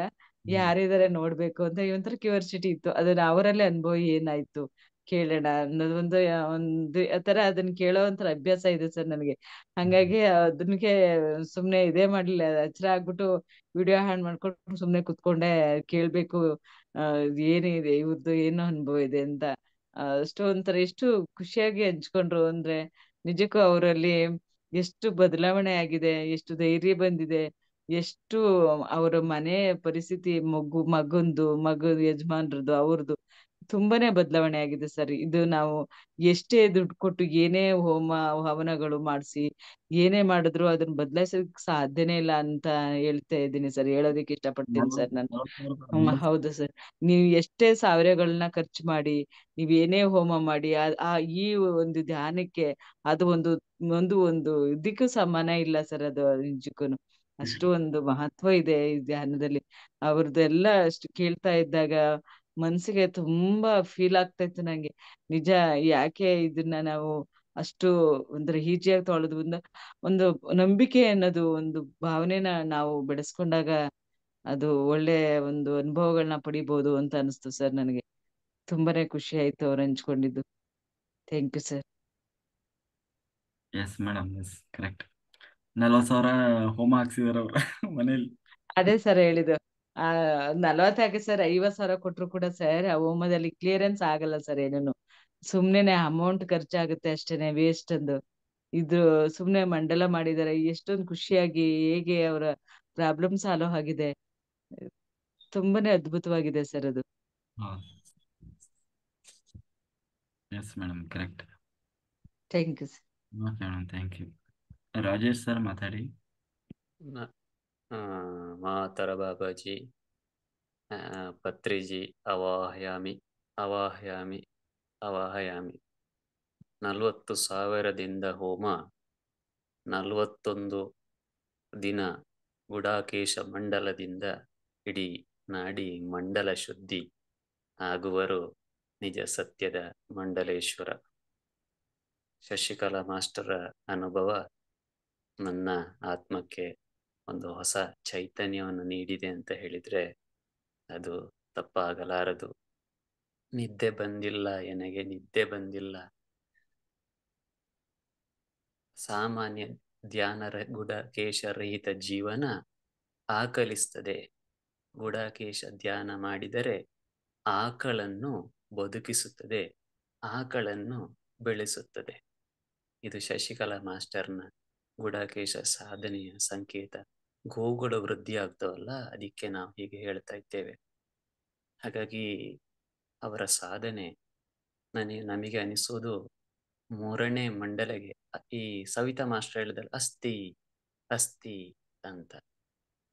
ಯಾರಿದಾರೆ ನೋಡ್ಬೇಕು ಅಂತ ಒಂಥರ ಕ್ಯೂರಿಯಾಸಿಟಿ ಇತ್ತು. ಅದನ್ನ ಅವರಲ್ಲೇ ಅನುಭವ ಏನಾಯ್ತು ಕೇಳೋಣ ಅನ್ನೋದು ಒಂದು ತರ ಅದನ್ನ ಕೇಳೋ ಒಂಥರ ಅಭ್ಯಾಸ ಇದೆ ಸರ್ ನನಗೆ. ಹಂಗಾಗಿ ಅದನ್ಗೆ ಸುಮ್ನೆ ಇದೇ ಮಾಡ್ಲಿಲ್ಲ, ಎಚ್ಚರ ಆಗ್ಬಿಟ್ಟು ವಿಡಿಯೋ ಹ್ಯಾಂಡ್ ಮಾಡ್ಕೊಂಡು ಸುಮ್ನೆ ಕುತ್ಕೊಂಡೆ, ಕೇಳ್ಬೇಕು ಏನಿದೆ ಇವ್ರದ್ದು, ಏನು ಅನುಭವ ಇದೆ ಅಂತ. ಅಷ್ಟು ಒಂಥರ ಎಷ್ಟು ಖುಷಿಯಾಗಿ ಹಂಚ್ಕೊಂಡ್ರು ಅಂದ್ರೆ, ನಿಜಕ್ಕೂ ಅವರಲ್ಲಿ ಎಷ್ಟು ಬದಲಾವಣೆ ಆಗಿದೆ, ಎಷ್ಟು ಧೈರ್ಯ ಬಂದಿದೆ, ಎಷ್ಟು ಅವರ ಮನೆ ಪರಿಸ್ಥಿತಿ, ಮಗು ಯಜಮಾನ್ರದ್ದು ಅವ್ರದ್ದು ತುಂಬಾನೇ ಬದಲಾವಣೆ ಆಗಿದೆ ಸರ್. ಇದು ನಾವು ಎಷ್ಟೇ ದುಡ್ಡು ಕೊಟ್ಟು ಏನೇ ಹೋಮ ಹವನಗಳು ಮಾಡಿಸಿ ಏನೇ ಮಾಡಿದ್ರು ಅದನ್ನ ಬದಲಾಯಿಸೋದಕ್ಕೆ ಸಾಧ್ಯನೇ ಇಲ್ಲ ಅಂತ ಹೇಳ್ತಾ ಇದ್ದೀನಿ ಸರ್, ಹೇಳೋದಕ್ಕೆ ಇಷ್ಟಪಡ್ತೀನಿ ಸರ್ ನಾನು. ಹೌದು ಸರ್. ನೀವು ಎಷ್ಟೇ ಸಾವಿರಗಳನ್ನ ಖರ್ಚು ಮಾಡಿ, ನೀವೇನೇ ಹೋಮ ಮಾಡಿ, ಆ ಈ ಒಂದು ಧ್ಯಾನಕ್ಕೆ ಅದು ಒಂದು ಒಂದು ಒಂದು ಇದಕ್ಕೂ ಸಮಾನ ಇಲ್ಲ ಸರ್. ಅದು ನಿಜಕ್ಕೂನು ಅಷ್ಟು ಒಂದು ಮಹತ್ವ ಇದೆ ಈ ಧ್ಯಾನದಲ್ಲಿ. ಅವ್ರದ್ದೆಲ್ಲ ಅಷ್ಟು ಕೇಳ್ತಾ ಇದ್ದಾಗ ಮನ್ಸಿಗೆ ತುಂಬಾ ಫೀಲ್ ಆಗ್ತಾ ಇತ್ತು ನಂಗೆ. ನಿಜ, ಯಾಕೆ ಇದನ್ನ ನಾವು ಅಷ್ಟು ಒಂಥರ ಈಜಿಯಾಗಿ ತೊಳೆದ್ರಿಂದ ಒಂದು ನಂಬಿಕೆ ಅನ್ನೋದು ಒಂದು ಭಾವನೆನ ನಾವು ಬೆಳೆಸ್ಕೊಂಡಾಗ ಅದು ಒಳ್ಳೆ ಒಂದು ಅನುಭವಗಳನ್ನ ಪಡಿಬಹುದು ಅಂತ ಅನಿಸ್ತು ಸರ್ ನನಗೆ. ತುಂಬಾನೇ ಖುಷಿ ಆಯ್ತು ಅವ್ರು ಹಂಚ್ಕೊಂಡಿದ್ದು. Thank you sir. Yes madam, yes correct. 40,000 ಹೋಮ ಹಾಕ್ಸಿದಾರ ಅವ್ರ ಮನೇಲಿ. ಅದೇ ಸರ್ ಹೇಳಿದ್ದು. 40 ಯಾಕೆ ಸರ್, 50,000 ಕೊಟ್ರು ಕೂಡ ಸರ್ ಆ ಹೋಮದಲ್ಲಿ ಕ್ಲಿಯರೆನ್ಸ್ ಆಗಲ್ಲ ಸರ್ ಏನೂನು. ಸುಮ್ನೆನೆ ಅಮೌಂಟ್ ಖರ್ಚಾಗುತ್ತೆ ಅಷ್ಟೇನೆ, ವೇಸ್ಟ್ ಅಂದು. ಇದು ಸುಮ್ನೆ ಮಂಡಲ ಮಾಡಿದಾರೆ, ಎಷ್ಟೊಂದು ಖುಷಿಯಾಗಿ ಹೇಗೆ ಅವರ ಪ್ರಾಬ್ಲಮ್ ಸಾಲ್ವ್ ಆಗಿದೆ. ತುಂಬಾನೇ ಅದ್ಭುತವಾಗಿದೆ ಸರ್ ಅದು. Yes madam, correct. Thank you sir. Okay madam, thank you. Rajesh sir ಮಾತಾಡಿ. ಮಾತರ ಬಾಬಾಜಿ, ಪತ್ರಿಜಿ, ಅವಾಹಯಾಮಿ ಅವಾಹಯಾಮಿ ಅವಾಹಯಾಮಿ. 40,000 ದಿಂದ ಹೋಮ, 41 ದಿನ ಗುಡಾಕೇಶ ಮಂಡಲದಿಂದ ಇಡೀ ನಾಡಿ ಮಂಡಲ ಶುದ್ಧಿ ಆಗುವರು ನಿಜ ಸತ್ಯದ ಮಂಡಲೇಶ್ವರ. ಶಶಿಕಲಾ ಮಾಸ್ಟರ ಅನುಭವ ನನ್ನ ಆತ್ಮಕ್ಕೆ ಒಂದು ಹೊಸ ಚೈತನ್ಯವನ್ನು ನೀಡಿದೆ ಅಂತ ಹೇಳಿದ್ರೆ ಅದು ತಪ್ಪಾಗಲಾರದು. ನಿದ್ದೆ ಬಂದಿಲ್ಲ, ನನಗೆ ನಿದ್ದೆ ಬಂದಿಲ್ಲ. ಸಾಮಾನ್ಯ ಧ್ಯಾನ ಗುಡಾಕೇಶ ರಹಿತ ಜೀವನ ಆಕಲಿಸ್ತದೆ. ಗುಡಾಕೇಶ ಧ್ಯಾನ ಮಾಡಿದರೆ ಆಕಳನ್ನು ಬದುಕಿಸುತ್ತದೆ, ಆಕಳನ್ನು ಬೆಳೆಸುತ್ತದೆ. ಇದು ಶಶಿಕಲಾ ಮಾಸ್ಟರ್ನ ಗುಡಾಕೇಶ ಸಾಧನೆಯ ಸಂಕೇತ. ಗೋಗಳು ವೃದ್ಧಿ ಆಗ್ತವಲ್ಲ, ಅದಕ್ಕೆ ನಾವು ಹೀಗೆ ಹೇಳ್ತಾ ಇದ್ದೇವೆ. ಹಾಗಾಗಿ ಅವರ ಸಾಧನೆ ನಮಗೆ ಅನಿಸೋದು 3ನೇ ಮಂಡಲಗೆ. ಈ ಸವಿತಾ ಮಾಸ್ಟರ್ ಹೇಳಿದಲ್ಲ, ಅಸ್ಥಿ ಅಸ್ಥಿ ಅಂತ,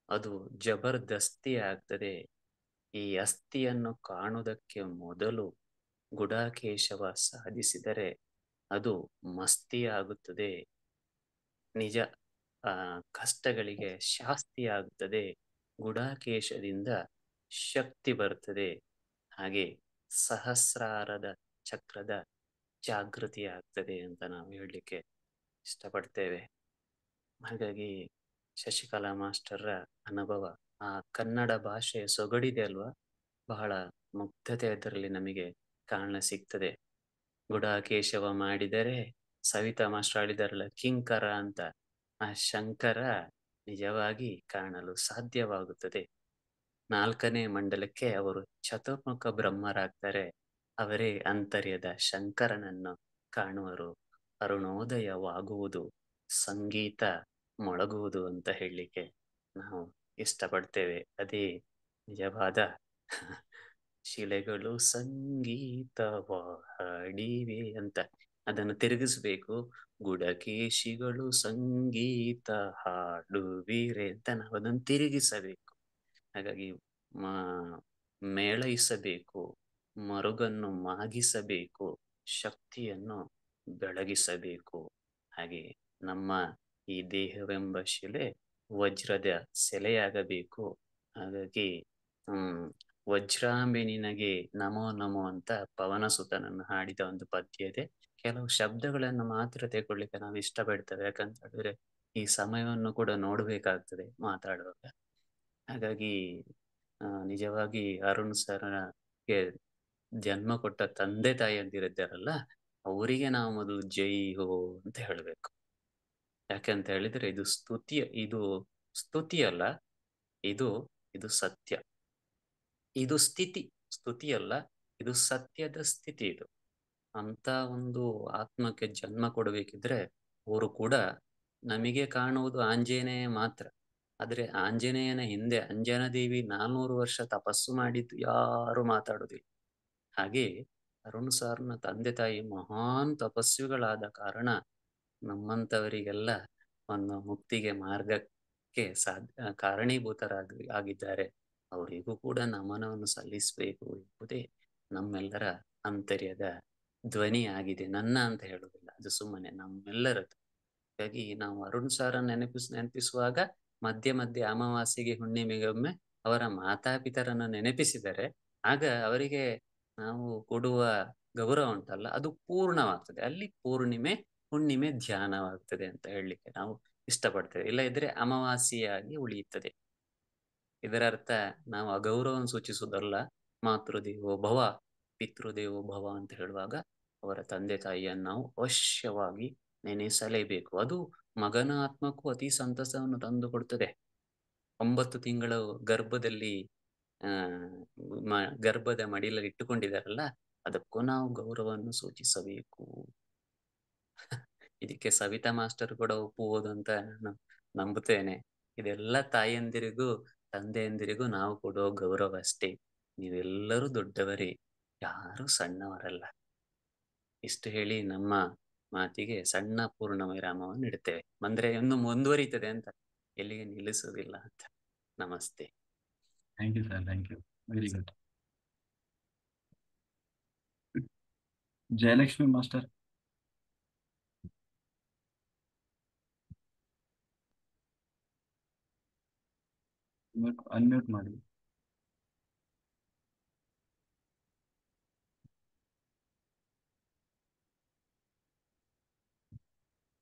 ಅದು ಜಬರ್ದಸ್ತಿ ಆಗ್ತದೆ. ಈ ಅಸ್ಥಿಯನ್ನು ಕಾಣುವುದಕ್ಕೆ ಮೊದಲು ಗುಡಾಕೇಶವ ಸಾಧಿಸಿದರೆ ಅದು ಮಸ್ತಿ ಆಗುತ್ತದೆ. ನಿಜ ಕಷ್ಟಗಳಿಗೆ ಶಾಸ್ತಿ ಆಗುತ್ತದೆ. ಗುಡಾಕೇಶದಿಂದ ಶಕ್ತಿ ಬರ್ತದೆ. ಹಾಗೆ ಸಹಸ್ರಾರದ ಚಕ್ರದ ಜಾಗೃತಿ ಆಗ್ತದೆ ಅಂತ ನಾವು ಹೇಳಲಿಕ್ಕೆ ಇಷ್ಟಪಡ್ತೇವೆ. ಹಾಗಾಗಿ ಶಶಿಕಲಾ ಮಾಸ್ಟರ್ರ ಅನುಭವ, ಆ ಕನ್ನಡ ಭಾಷೆಯ ಸೊಗಡಿದೆ ಅಲ್ವಾ, ಬಹಳ ಮುಗ್ಧತೆ ಅದರಲ್ಲಿ ನಮಗೆ ಕಾಣ ಸಿಗ್ತದೆ. ಗುಡಾಕೇಶವ ಮಾಡಿದರೆ ಸವಿತಾ ಮಾಸ್ಟರ್ ಹೇಳಿದಾರಲ್ಲ ಕಿಂಕರ ಅಂತ, ಆ ಶಂಕರ ನಿಜವಾಗಿ ಕಾಣಲು ಸಾಧ್ಯವಾಗುತ್ತದೆ. 4ನೇ ಮಂಡಲಕ್ಕೆ ಅವರು ಚತುರ್ಮುಖ ಬ್ರಹ್ಮರಾಗ್ತಾರೆ. ಅವರೇ ಅಂತರ್ಯದ ಶಂಕರನನ್ನು ಕಾಣುವರು. ಅರುಣೋದಯವಾಗುವುದು, ಸಂಗೀತ ಮೊಳಗುವುದು ಅಂತ ಹೇಳಲಿಕ್ಕೆ ನಾವು ಇಷ್ಟಪಡ್ತೇವೆ. ಅದೇ ನಿಜವಾದ ಶಿಲೆಗಳು ಸಂಗೀತವ ಹಾಡಿವೆ ಅಂತ ಅದನ್ನು ತಿರುಗಿಸ್ಬೇಕು. ಗುಡಕೇಶಿಗಳು ಸಂಗೀತ ಹಾಡುವಿರೆ ಅಂತ ನಾವು ಅದನ್ನು ತಿರುಗಿಸಬೇಕು. ಹಾಗಾಗಿ ಮೇಳೈಸಬೇಕು, ಮರುಗನ್ನು ಮಾಗಿಸಬೇಕು, ಶಕ್ತಿಯನ್ನು ಬೆಳಗಿಸಬೇಕು. ಹಾಗೆ ನಮ್ಮ ಈ ದೇಹವೆಂಬ ಶಿಲೆ ವಜ್ರದ ಸೆಲೆಯಾಗಬೇಕು. ಹಾಗಾಗಿ ವಜ್ರಾಂಬೆ ನಿನಗೆ ನಮೋ ನಮೋ ಅಂತ ಪವನಸುತನನ್ನು ಹಾಡಿದ ಒಂದು ಪದ್ಯ ಇದೆ. ಕೆಲವು ಶಬ್ದಗಳನ್ನು ಮಾತ್ರ ತೆಗೊಳ್ಳಿಕ್ಕೆ ನಾವು ಇಷ್ಟಪಡ್ತೇವೆ, ಯಾಕಂತ ಹೇಳಿದ್ರೆ ಈ ಸಮಯವನ್ನು ಕೂಡ ನೋಡ್ಬೇಕಾಗ್ತದೆ ಮಾತಾಡುವಾಗ. ಹಾಗಾಗಿ ನಿಜವಾಗಿ ಅರುಣ್ ಸರ್ಗೆ ಜನ್ಮ ಕೊಟ್ಟ ತಂದೆ ತಾಯಿಯಂದಿರಿದ್ದಾರಲ್ಲ, ಅವರಿಗೆ ನಾವು ಮೊದಲು ಜೈ ಹೋ ಅಂತ ಹೇಳ್ಬೇಕು. ಯಾಕಂತ ಹೇಳಿದ್ರೆ ಇದು ಸ್ತುತಿ ಅಲ್ಲ, ಇದು ಸತ್ಯ, ಇದು ಸ್ತುತಿ ಅಲ್ಲ, ಇದು ಸತ್ಯದ ಸ್ಥಿತಿ. ಇದು ಅಂತ ಒಂದು ಆತ್ಮಕ್ಕೆ ಜನ್ಮ ಕೊಡಬೇಕಿದ್ರೆ ಅವರು ಕೂಡ ನಮಗೆ ಕಾಣುವುದು ಆಂಜನೇಯ ಮಾತ್ರ. ಆದ್ರೆ ಆಂಜನೇಯನ ಹಿಂದೆ ಅಂಜನಾದೇವಿ 400 ವರ್ಷ ತಪಸ್ಸು ಮಾಡಿದ್ದು ಯಾರು ಮಾತಾಡೋದಿಲ್ಲ. ಹಾಗೆ ಅರುಣ್ ಸರ್ನ ತಂದೆ ತಾಯಿ ಮಹಾನ್ ತಪಸ್ವಿಗಳಾದ ಕಾರಣ ನಮ್ಮಂಥವರಿಗೆಲ್ಲ ಒಂದು ಮುಕ್ತಿಗೆ ಮಾರ್ಗಕ್ಕೆ ಕಾರಣೀಭೂತರಾಗಿದ್ದಾರೆ. ಅವರಿಗೂ ಕೂಡ ನಮನವನ್ನು ಸಲ್ಲಿಸಬೇಕು ಎಂಬುದೇ ನಮ್ಮೆಲ್ಲರ ಅಂತರ್ಯದ ಧ್ವನಿ ಆಗಿದೆ. ನನ್ನ ಅಂತ ಹೇಳುವುದಿಲ್ಲ, ಅದು ಸುಮ್ಮನೆ ನಮ್ಮೆಲ್ಲರದ್ದು. ಹಾಗಾಗಿ ನಾವು ಅರುಣ್ ಸಾರನ್ನು ನೆನಪಿಸುವಾಗ ಮಧ್ಯೆ ಮಧ್ಯೆ ಅಮಾವಾಸ್ಯೆಗೆ ಹುಣ್ಣಿಮೆಗೊಮ್ಮೆ ಅವರ ಮಾತಾಪಿತರನ್ನು ನೆನಪಿಸಿದರೆ ಆಗ ಅವರಿಗೆ ನಾವು ಕೊಡುವ ಗೌರವ ಉಂಟಲ್ಲ, ಅದು ಪೂರ್ಣವಾಗ್ತದೆ. ಅಲ್ಲಿ ಹುಣ್ಣಿಮೆ ಧ್ಯಾನವಾಗ್ತದೆ ಅಂತ ಹೇಳಲಿಕ್ಕೆ ನಾವು ಇಷ್ಟಪಡ್ತೇವೆ. ಇಲ್ಲ ಇದ್ರೆ ಅಮಾವಾಸ್ಯೆಯಾಗಿ ಉಳಿಯುತ್ತದೆ. ಇದರ ಅರ್ಥ ನಾವು ಅಗೌರವವನ್ನು ಸೂಚಿಸುವುದಲ್ಲ. ಮಾತೃದೇವೋ ಭವ ಪಿತೃದೇವೋ ಭವ ಅಂತ ಹೇಳುವಾಗ ಅವರ ತಂದೆ ತಾಯಿಯನ್ನು ನಾವು ಅವಶ್ಯವಾಗಿ ನೆನೆಸಲೇಬೇಕು. ಅದು ಮಗನ ಆತ್ಮಕ್ಕೂ ಅತಿ ಸಂತಸವನ್ನು ತಂದು ಕೊಡ್ತದೆ. 9 ತಿಂಗಳು ಗರ್ಭದಲ್ಲಿ ಗರ್ಭದ ಮಡಿಲಲ್ಲಿ ಇಟ್ಟುಕೊಂಡಿದ್ದಾರಲ್ಲ, ಅದಕ್ಕೂ ನಾವು ಗೌರವವನ್ನು ಸೂಚಿಸಬೇಕು. ಇದಕ್ಕೆ ಸವಿತಾ ಮಾಸ್ಟರ್ ಕೂಡ ಒಪ್ಪುವುದು ಅಂತ ನಾನು ನಂಬುತ್ತೇನೆ. ಇದೆಲ್ಲ ತಾಯಿಯಂದಿರಿಗೂ ತಂದೆಯಂದಿರಿಗೂ ನಾವು ಕೊಡುವ ಗೌರವ ಅಷ್ಟೇ. ನೀವೆಲ್ಲರೂ ದೊಡ್ಡವರೇ, ಯಾರು ಸಣ್ಣವರಲ್ಲ. ಇಷ್ಟು ಹೇಳಿ ನಮ್ಮ ಮಾತಿಗೆ ಸಣ್ಣ ಪೂರ್ಣ ವಿರಾಮವನ್ನು ಇಡ್ತೇವೆ. ಅಂದ್ರೆ ಇನ್ನು ಮುಂದುವರಿತದೆ ಅಂತ, ಎಲ್ಲಿಗೆ ನಿಲ್ಲಿಸುವುದಿಲ್ಲ ಅಂತ. ನಮಸ್ತೆ. Thank you sir, thank you, very good. Jayalakshmi master. Unmute ಮಾಡಿ.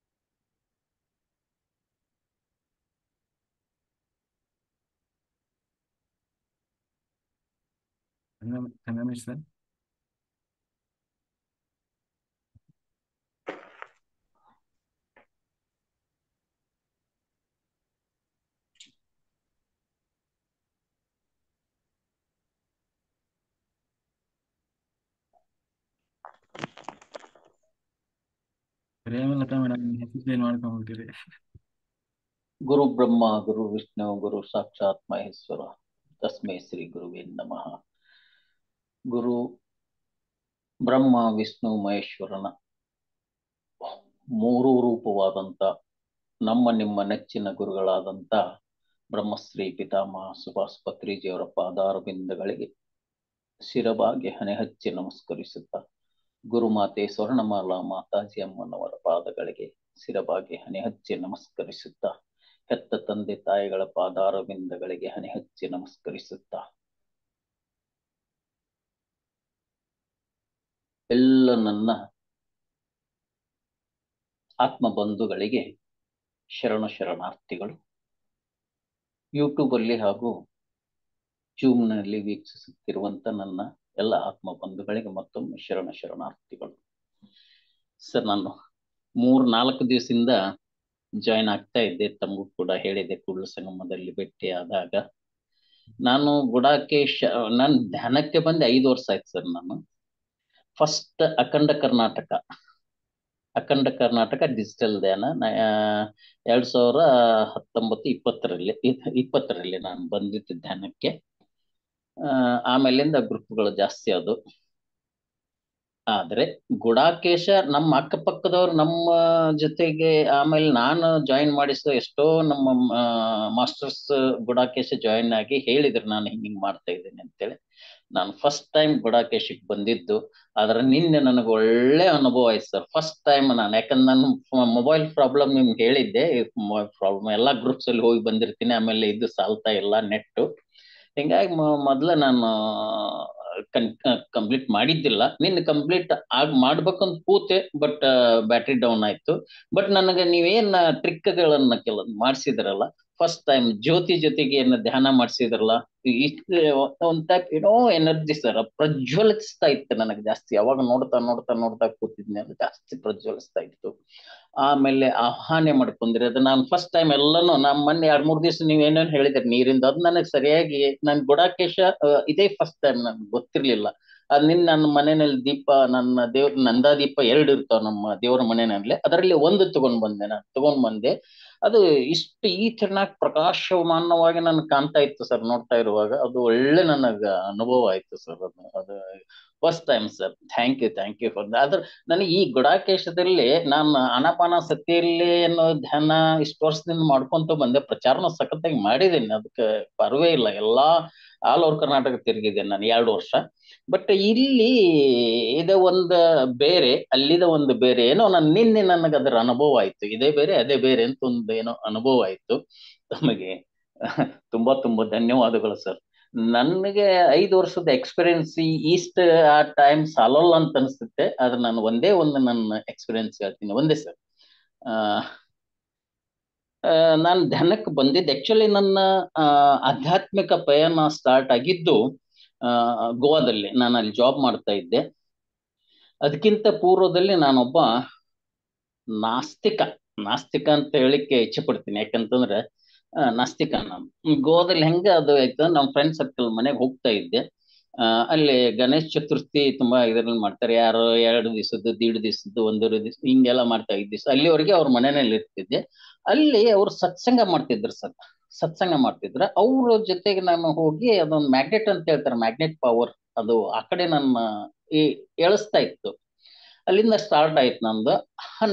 ಸಂಗಮೇಶ್ ಸರ್. ಪ್ರೇಮಲತಾ ಮೇಡಮ್ ಹೆಸರು ಮಾಡ್ಕೊಂಡ್ಬಿಟ್ಟಿದೆ. ಗುರು ಬ್ರಹ್ಮ ಗುರು ವಿಷ್ಣು ಗುರು ಸಾಕ್ಷಾತ್ ಮಹೇಶ್ವರ ತಸ್ಮೈ ಶ್ರೀ ಗುರುವೇ ನಮಃ. ಗುರು ಬ್ರಹ್ಮ ವಿಷ್ಣು ಮಹೇಶ್ವರನ 3 ರೂಪವಾದಂತ ನಿಮ್ಮ ನೆಚ್ಚಿನ ಗುರುಗಳಾದಂತ ಬ್ರಹ್ಮಶ್ರೀ ಪಿತಾಮಹ ಸುಭಾಷ್ ಪತ್ರಿಜಿಯವರ ಪಾದಾರವಿಂದಗಳಿಗೆ ಶಿರಬಾಗಿ ಹಣೆ ಹಚ್ಚಿ ನಮಸ್ಕರಿಸುತ್ತಾ, ಗುರುಮಾತೆ ಸ್ವರ್ಣಮಾಲಾ ಮಾತಾಜಿ ಅಮ್ಮನವರ ಪಾದಗಳಿಗೆ ಶಿರಬಾಗಿ ಹಣೆ ಹಚ್ಚಿ ನಮಸ್ಕರಿಸುತ್ತಾ, ಹೆತ್ತ ತಂದೆ ತಾಯಿಗಳ ಪಾದಾರವಿಂದಗಳಿಗೆ ಹಣೆ ಹಚ್ಚಿ ನಮಸ್ಕರಿಸುತ್ತಾ, ಎಲ್ಲ ನನ್ನ ಆತ್ಮ ಬಂಧುಗಳಿಗೆ ಶರಣಾರ್ಥಿಗಳು. ಯೂಟ್ಯೂಬಲ್ಲಿ ಹಾಗೂ ಜೂಮ್ನಲ್ಲಿ ವೀಕ್ಷಿಸುತ್ತಿರುವಂತ ನನ್ನ ಎಲ್ಲ ಆತ್ಮ ಬಂಧುಗಳಿಗೆ ಮತ್ತೊಮ್ಮೆ ಶರಣಾರ್ಥಿಗಳು. ಸರ್, ನಾನು 3-4 ದಿವಸದಿಂದ ಜಾಯಿನ್ ಆಗ್ತಾ ಇದ್ದೆ. ತಮಗೂ ಕೂಡ ಹೇಳಿದೆ, ಕೂಡಲ ಸಂಗಮದಲ್ಲಿ ಭೇಟಿ ಆದಾಗ. ನಾನು ಗುಡಾಕೇಶ ನಾನು ಧ್ಯಾನಕ್ಕೆ ಬಂದು 5 ವರ್ಷ ಆಯ್ತು ಸರ್. ನಾನು ಫಸ್ಟ್ ಅಖಂಡ ಕರ್ನಾಟಕ ಡಿಜಿಟಲ್ ಧ್ಯಾನ 2019-20 ನಾನು ಬಂದಿದ್ದೆ ಧ್ಯಾನಕ್ಕೆ. ಆಮೇಲಿಂದ ಗ್ರೂಪ್ಗಳು ಜಾಸ್ತಿ ಅದು. ಆದ್ರೆ ಗುಡಾಕೇಶ ನಮ್ಮ ಅಕ್ಕಪಕ್ಕದವ್ರು ನಮ್ಮ ಜೊತೆಗೆ, ಆಮೇಲೆ ನಾನು ಜಾಯಿನ್ ಮಾಡಿಸಿದ ಎಷ್ಟೋ ನಮ್ಮ ಮಾಸ್ಟರ್ಸ್ ಗುಡಾಕೇಶ ಜಾಯಿನ್ ಆಗಿ ಹೇಳಿದ್ರು ನಾನು ಹಿಂಗ್ ಮಾಡ್ತಾ ಇದ್ದೇನೆ ಅಂತೇಳಿ. ನಾನು ಫಸ್ಟ್ ಟೈಮ್ ಗುಡಾಕೇಶಕ್ಕೆ ಬಂದಿದ್ದು. ಆದ್ರೆ ನಿನ್ನೆ ನನಗೆ ಒಳ್ಳೆ ಅನುಭವ ಆಯ್ತು ಸರ್. ಫಸ್ಟ್ ಟೈಮ್ ನಾನು, ಯಾಕಂದ್ರೆ ನಾನು ಮೊಬೈಲ್ ಪ್ರಾಬ್ಲಮ್ ನಿಮ್ಗೆ ಹೇಳಿದ್ದೆ. ಮೊಬೈಲ್ ಪ್ರಾಬ್ಲಮ್ ಎಲ್ಲಾ ಗ್ರೂಪ್ಸ್ ಅಲ್ಲಿ ಹೋಗಿ ಬಂದಿರ್ತೀನಿ, ಆಮೇಲೆ ಇದು ಸಾಲ್ತಾ ಇಲ್ಲ ನೆಟ್. ಹಿಂಗಾಗಿ ಮೊದ್ಲ ನಾನು ಕಂಪ್ಲೀಟ್ ಮಾಡಿದ್ದಿಲ್ಲ. ನಿನ್ನೆ ಕಂಪ್ಲೀಟ್ ಮಾಡ್ಬೇಕಂತ ಕೂತೆ, ಬಟ್ ಬ್ಯಾಟ್ರಿ ಡೌನ್ ಆಯ್ತು. ಬಟ್ ನನಗೆ ನೀವೇನ್ ಟ್ರಿಕ್ಗಳನ್ನ ಕೆಲವೊಂದು ಮಾಡಿಸಿದ್ರಲ್ಲ, ಫಸ್ಟ್ ಟೈಮ್ ಜ್ಯೋತಿ ಜೊತೆಗೆ ಏನ ಧ್ಯಾನ ಮಾಡಿಸಿದ್ರಲ್ಲ, ಇಷ್ಟು ಒಂದ್ ಟೈಪ್ ಏನೋ ಎನರ್ಜಿ ಸರ್ ಪ್ರಜ್ವಲಿಸ್ತಾ ಇತ್ತು ನನಗೆ ಜಾಸ್ತಿ. ಅವಾಗ ನೋಡ್ತಾ ಕೂತಿದ್ನಿ, ಅದು ಜಾಸ್ತಿ ಪ್ರಜ್ವಲಿಸ್ತಾ ಇತ್ತು. ಆಮೇಲೆ ಆಹ್ವಾನ ಮಾಡ್ಕೊಂಡ್ರಿ, ಅದು ನಾನು ಫಸ್ಟ್ ಟೈಮ್ ಎಲ್ಲಾನು ನಮ್ಮ ಮೊನ್ನೆ 2-3 ದಿವಸ ನೀವ್ ಏನೇನು ಹೇಳಿದ್ರಿ ನೀರಿಂದ, ಅದು ನನಗೆ ಸರಿಯಾಗಿ ನನ್ ಗುಡಾಕೇಶ ಇದೇ ಫಸ್ಟ್ ಟೈಮ್ ನನ್ಗೆ ಗೊತ್ತಿರ್ಲಿಲ್ಲ. ಅದ್ ನನ್ನ ಮನೆಯಲ್ಲಿ ದೀಪ, ನನ್ನ ನಂದಾ ದೀಪ 2 ಇರ್ತಾವ ನಮ್ಮ ದೇವರ ಮನೆಯಲ್ಲಿ. ಅದರಲ್ಲಿ ಒಂದು ತಗೊಂಡ್ ಬಂದೆ. ಅದು ಇಷ್ಟು ಈ ಚೆನ್ನಾಗಿ ಪ್ರಕಾಶಮಾನವಾಗಿ ನನ್ ಕಾಣ್ತಾ ಇತ್ತು ಸರ್. ನೋಡ್ತಾ ಇರುವಾಗ ಅದು ಒಳ್ಳೆ ನನಗ ಅನುಭವ ಆಯ್ತು ಸರ್. ಅದು first time sir. Thank you for ಆದ್ರೆ ನನಗೆ ಈ ಗುಡಾಕೇಶದಲ್ಲಿ ನಾನು ಆನಾಪಾನ ಸತಿಯಲ್ಲಿ ಏನೋ ಧ್ಯಾನ ಇಷ್ಟು ವರ್ಷದಿಂದ ಮಾಡ್ಕೊಂತ ಬಂದೆ. ಪ್ರಚಾರನ ಸಖತ್ತಾಗಿ ಮಾಡಿದ್ದೀನಿ, ಅದಕ್ಕೆ ಪರ್ವೇ ಇಲ್ಲ. ಎಲ್ಲಾ ಆಲ್ ಓವರ್ ಕರ್ನಾಟಕ ತಿರುಗಿದ್ದೇನೆ ನಾನು 2 ವರ್ಷ. ಬಟ್ ಇಲ್ಲಿ ಇದ ಒಂದು ಬೇರೆ, ಅಲ್ಲಿದ ಒಂದು ಬೇರೆ ಏನೋ. ನಿನ್ನೆ ನನಗೆ ಅದರ ಅನುಭವ ಆಯ್ತು. ಇದೇ ಬೇರೆ ಅದೇ ಬೇರೆ ಅಂತ ಒಂದು ಏನೋ ಅನುಭವ ಆಯ್ತು. ತಮಗೆ ತುಂಬಾ ಧನ್ಯವಾದಗಳು ಸರ್. ನನಗೆ 5 ವರ್ಷದ ಎಕ್ಸ್ಪೀರಿಯನ್ಸ್ ಇಷ್ಟ ಆ ಟೈಮ್ ಸಾಲಲ್ಲ ಅಂತ ಅನಿಸುತ್ತೆ. ಆದ್ರೆ ನಾನು ಒಂದೇ ಒಂದು ನನ್ನ ಎಕ್ಸ್ಪೀರಿಯನ್ಸ್ ಹೇಳ್ತೀನಿ, ಒಂದೇ ಸರ್. ನಾನು ಧ್ಯಾನಕ್ಕೆ ಬಂದಿದ್ದೆ. ಆಕ್ಚುಲಿ ನನ್ನ ಆಧ್ಯಾತ್ಮಿಕ ಪಯಣ ಸ್ಟಾರ್ಟ್ ಆಗಿದ್ದು ಗೋವಾದಲ್ಲಿ. ನಾನು ಅಲ್ಲಿ ಜಾಬ್ ಮಾಡ್ತಾ ಇದ್ದೆ. ಅದಕ್ಕಿಂತ ಪೂರ್ವದಲ್ಲಿ ನಾನೊಬ್ಬ ನಾಸ್ತಿಕ ಅಂತ ಹೇಳಿಕ್ಕೆ ಇಚ್ಛೆ ಪಡ್ತೀನಿ. ಯಾಕಂತಂದ್ರೆ ನಾಸ್ತಿಕ ನಾನು. ಗೋವಾದಲ್ಲಿ ಹೆಂಗ ಅದು ಆಯ್ತು, ನಮ್ಮ ಫ್ರೆಂಡ್ ಸರ್ಕಲ್ ಮನೆಗೆ ಹೋಗ್ತಾ ಇದ್ದೆ. ಅಲ್ಲಿ ಗಣೇಶ ಚತುರ್ಥಿ ತುಂಬಾ ಇದರಲ್ಲಿ ಮಾಡ್ತಾರೆ. ಯಾರು 2 ದಿವಸದ್ದು, 1.5 ದಿವಸದ್ದು, 1.5 ದಿವಸ ಹಿಂಗೆಲ್ಲ ಮಾಡ್ತಾ ಇದ್ದಿ. ಅಲ್ಲಿವರೆಗೆ ಅವ್ರ ಮನೆಯಲ್ಲಿ ಇರ್ತಿದ್ದೆ. ಅಲ್ಲಿ ಅವ್ರು ಸತ್ಸಂಗ ಮಾಡ್ತಿದ್ರು ಸರ್. ಅವ್ರ ಜೊತೆಗೆ ನಾನು ಹೋಗಿ, ಅದೊಂದು ಮ್ಯಾಗ್ನೆಟ್ ಅಂತ ಹೇಳ್ತಾರೆ, ಮ್ಯಾಗ್ನೆಟ್ ಪವರ್, ಅದು ಆ ಕಡೆ ನನ್ನ ಎಳಿಸ್ತಾ ಇತ್ತು. ಅಲ್ಲಿಂದ ಸ್ಟಾರ್ಟ್ ಆಯ್ತು ನಂದು.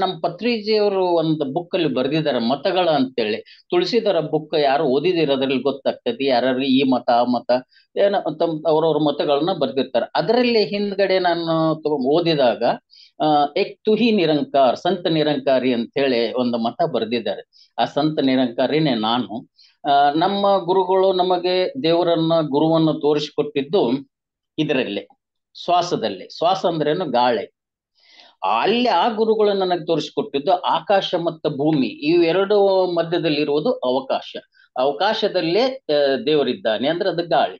ನಮ್ಮ ಪತ್ರಿಜಿಯವರು ಒಂದು ಬುಕ್ ಅಲ್ಲಿ ಬರ್ದಿದ್ದಾರೆ, ಮತಗಳ ಅಂತೇಳಿ. ತುಳಸಿದರ ಬುಕ್ ಯಾರು ಓದಿದಿರ ಅದ್ರಲ್ಲಿ ಗೊತ್ತಾಗ್ತದೆ. ಯಾರು ಈ ಮತ ಆ ಮತ ಏನೋ ಅವ್ರವ್ರ ಮತಗಳನ್ನ ಬರ್ದಿರ್ತಾರೆ. ಅದರಲ್ಲಿ ಹಿಂದ್ಗಡೆ ನಾನು ಓದಿದಾಗ ಏಕ್ ತುಹಿ ನಿರಂಕಾರ್, ಸಂತ ನಿರಂಕಾರಿ ಅಂತ ಹೇಳಿ ಒಂದು ಮತ ಬರ್ದಿದ್ದಾರೆ. ಆ ಸಂತ ನಿರಂಕಾರಿನೇ ನಾನು. ನಮ್ಮ ಗುರುಗಳು ನಮಗೆ ದೇವರನ್ನ, ಗುರುವನ್ನು ತೋರಿಸಿಕೊಟ್ಟಿದ್ದು ಇದರಲ್ಲಿ, ಶ್ವಾಸದಲ್ಲಿ. ಶ್ವಾಸ ಅಂದ್ರೇನು? ಗಾಳಿ. ಅಲ್ಲಿ ಆ ಗುರುಗಳು ನನಗೆ ತೋರಿಸಿಕೊಟ್ಟಿದ್ದು ಆಕಾಶ ಮತ್ತು ಭೂಮಿ, ಇವೆರಡು ಮಧ್ಯದಲ್ಲಿರುವುದು ಅವಕಾಶ. ಅವಕಾಶದಲ್ಲೇ ದೇವರಿದ್ದಾನೆ ಅಂದ್ರೆ ಅದು ಗಾಳಿ.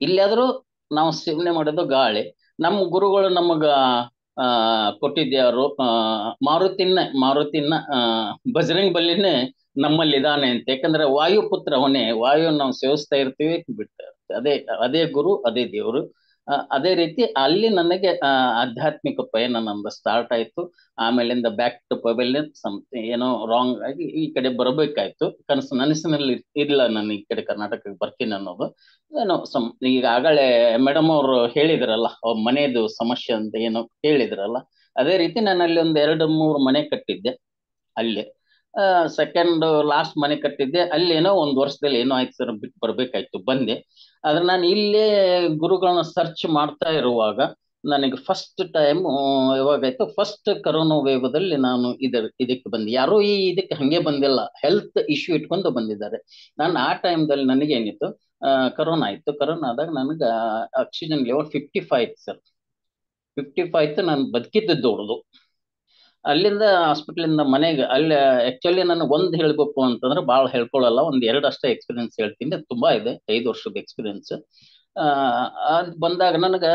ಇಲ್ಲಾದ್ರೂ ನಾವು ಸೇವನೆ ಮಾಡೋದು ಗಾಳಿ. ನಮ್ಮ ಗುರುಗಳು ನಮಗ ಕೊಟ್ಟಿದ್ಯಾರು ಮಾರುತಿನ ಬಜರಂಗ್ ಬಲಿನೇ ನಮ್ಮಲ್ಲಿದ್ದಾನೆ ಅಂತ. ಯಾಕಂದ್ರೆ ವಾಯುಪುತ್ರ ಅವನೇ. ವಾಯು ನಾವು ಸೇವಿಸ್ತಾ ಇರ್ತೀವಿ, ಬಿಡ್ತಾ ಇರ್ತೀವಿ. ಅದೇ ಗುರು, ಅದೇ ದೇವರು. ಅದೇ ರೀತಿ ಅಲ್ಲಿ ನನಗೆ ಆಧ್ಯಾತ್ಮಿಕ ಪಯಣ ನಮ್ದು ಸ್ಟಾರ್ಟ್ ಆಯ್ತು. ಆಮೇಲಿಂದ ಬ್ಯಾಕ್ ಟು ಪವೆಲಿಯನ್ ಏನೋ ರಾಂಗ್ ಆಗಿ ಈ ಕಡೆ ಬರಬೇಕಾಯ್ತು. ನನಸಿನಲ್ಲಿ ಇಲ್ಲ ನಾನು ಈ ಕಡೆ ಕರ್ನಾಟಕಕ್ಕೆ ಬರ್ತೀನಿ ಅನ್ನೋದು. ಏನೋ ಈಗ ಆಗಲೇ ಮೇಡಮ್ ಅವರು ಹೇಳಿದ್ರಲ್ಲ, ಅವ್ರ ಮನೆಯದು ಸಮಸ್ಯೆ ಅಂತ ಏನೋ ಹೇಳಿದ್ರಲ್ಲ, ಅದೇ ರೀತಿ ನಾನು ಅಲ್ಲಿ ಒಂದು 2-3 ಮನೆ ಕಟ್ಟಿದ್ದೆ. ಅಲ್ಲಿ ಸೆಕೆಂಡ್ ಲಾಸ್ಟ್ ಮನೆ ಕಟ್ಟಿದ್ದೆ. ಅಲ್ಲಿ ಏನೋ 1 ವರ್ಷದಲ್ಲಿ ಏನೋ ಆಯ್ತು ಸರ್, ಬಿಟ್ಟು ಬರ್ಬೇಕಾಯ್ತು, ಬಂದೆ. ಆದ್ರೆ ನಾನು ಇಲ್ಲೇ ಗುರುಗಳನ್ನ ಸರ್ಚ್ ಮಾಡ್ತಾ ಇರುವಾಗ ನನಗೆ ಫಸ್ಟ್ ಟೈಮ್ ಯಾವಾಗಾಯ್ತು, ಫಸ್ಟ್ ಕರೋನಾ ವೇವದಲ್ಲಿ ನಾನು ಇದಕ್ಕೆ ಬಂದೆ. ಯಾರೋ ಇದಕ್ಕೆ ಹಂಗೆ ಬಂದಿಲ್ಲ, ಹೆಲ್ತ್ ಇಶ್ಯೂ ಇಟ್ಕೊಂಡು ಬಂದಿದ್ದಾರೆ. ನಾನು ಆ ಟೈಮ್ದಲ್ಲಿ ನನಗೆ ಏನಿತ್ತು, ಕರೋನಾ ಆಯ್ತು. ಕರೋನಾ ಆದಾಗ ನನಗೆ ಆಕ್ಸಿಜನ್ ಲೆವೆಲ್ 55 ಇತ್ತು ಸರ್. 55 ಇತ್ತು. ನಾನು ಬದುಕಿದ್ದು ದೊಡ್ಡದು. ಅಲ್ಲಿಂದ ಹಾಸ್ಪಿಟ್ಲಿಂದ ಮನೆಗೆ ಅಲ್ಲಿ ಆಕ್ಚುಲಿ ನನಗೆ ಒಂದ್ ಹೇಳ್ಬೇಕು ಅಂತಂದ್ರೆ ಭಾಳ ಹೇಳ್ಕೊಳ್ಳಲ್ಲ, ಒಂದ್ ಎರಡು ಅಷ್ಟೇ ಎಕ್ಸ್ಪೀರಿಯನ್ಸ್ ಹೇಳ್ತೀನಿ. ತುಂಬಾ ಇದೆ, 5 ವರ್ಷದ ಎಕ್ಸ್ಪೀರಿಯನ್ಸ್. ಅದ್ ಬಂದಾಗ ನನಗ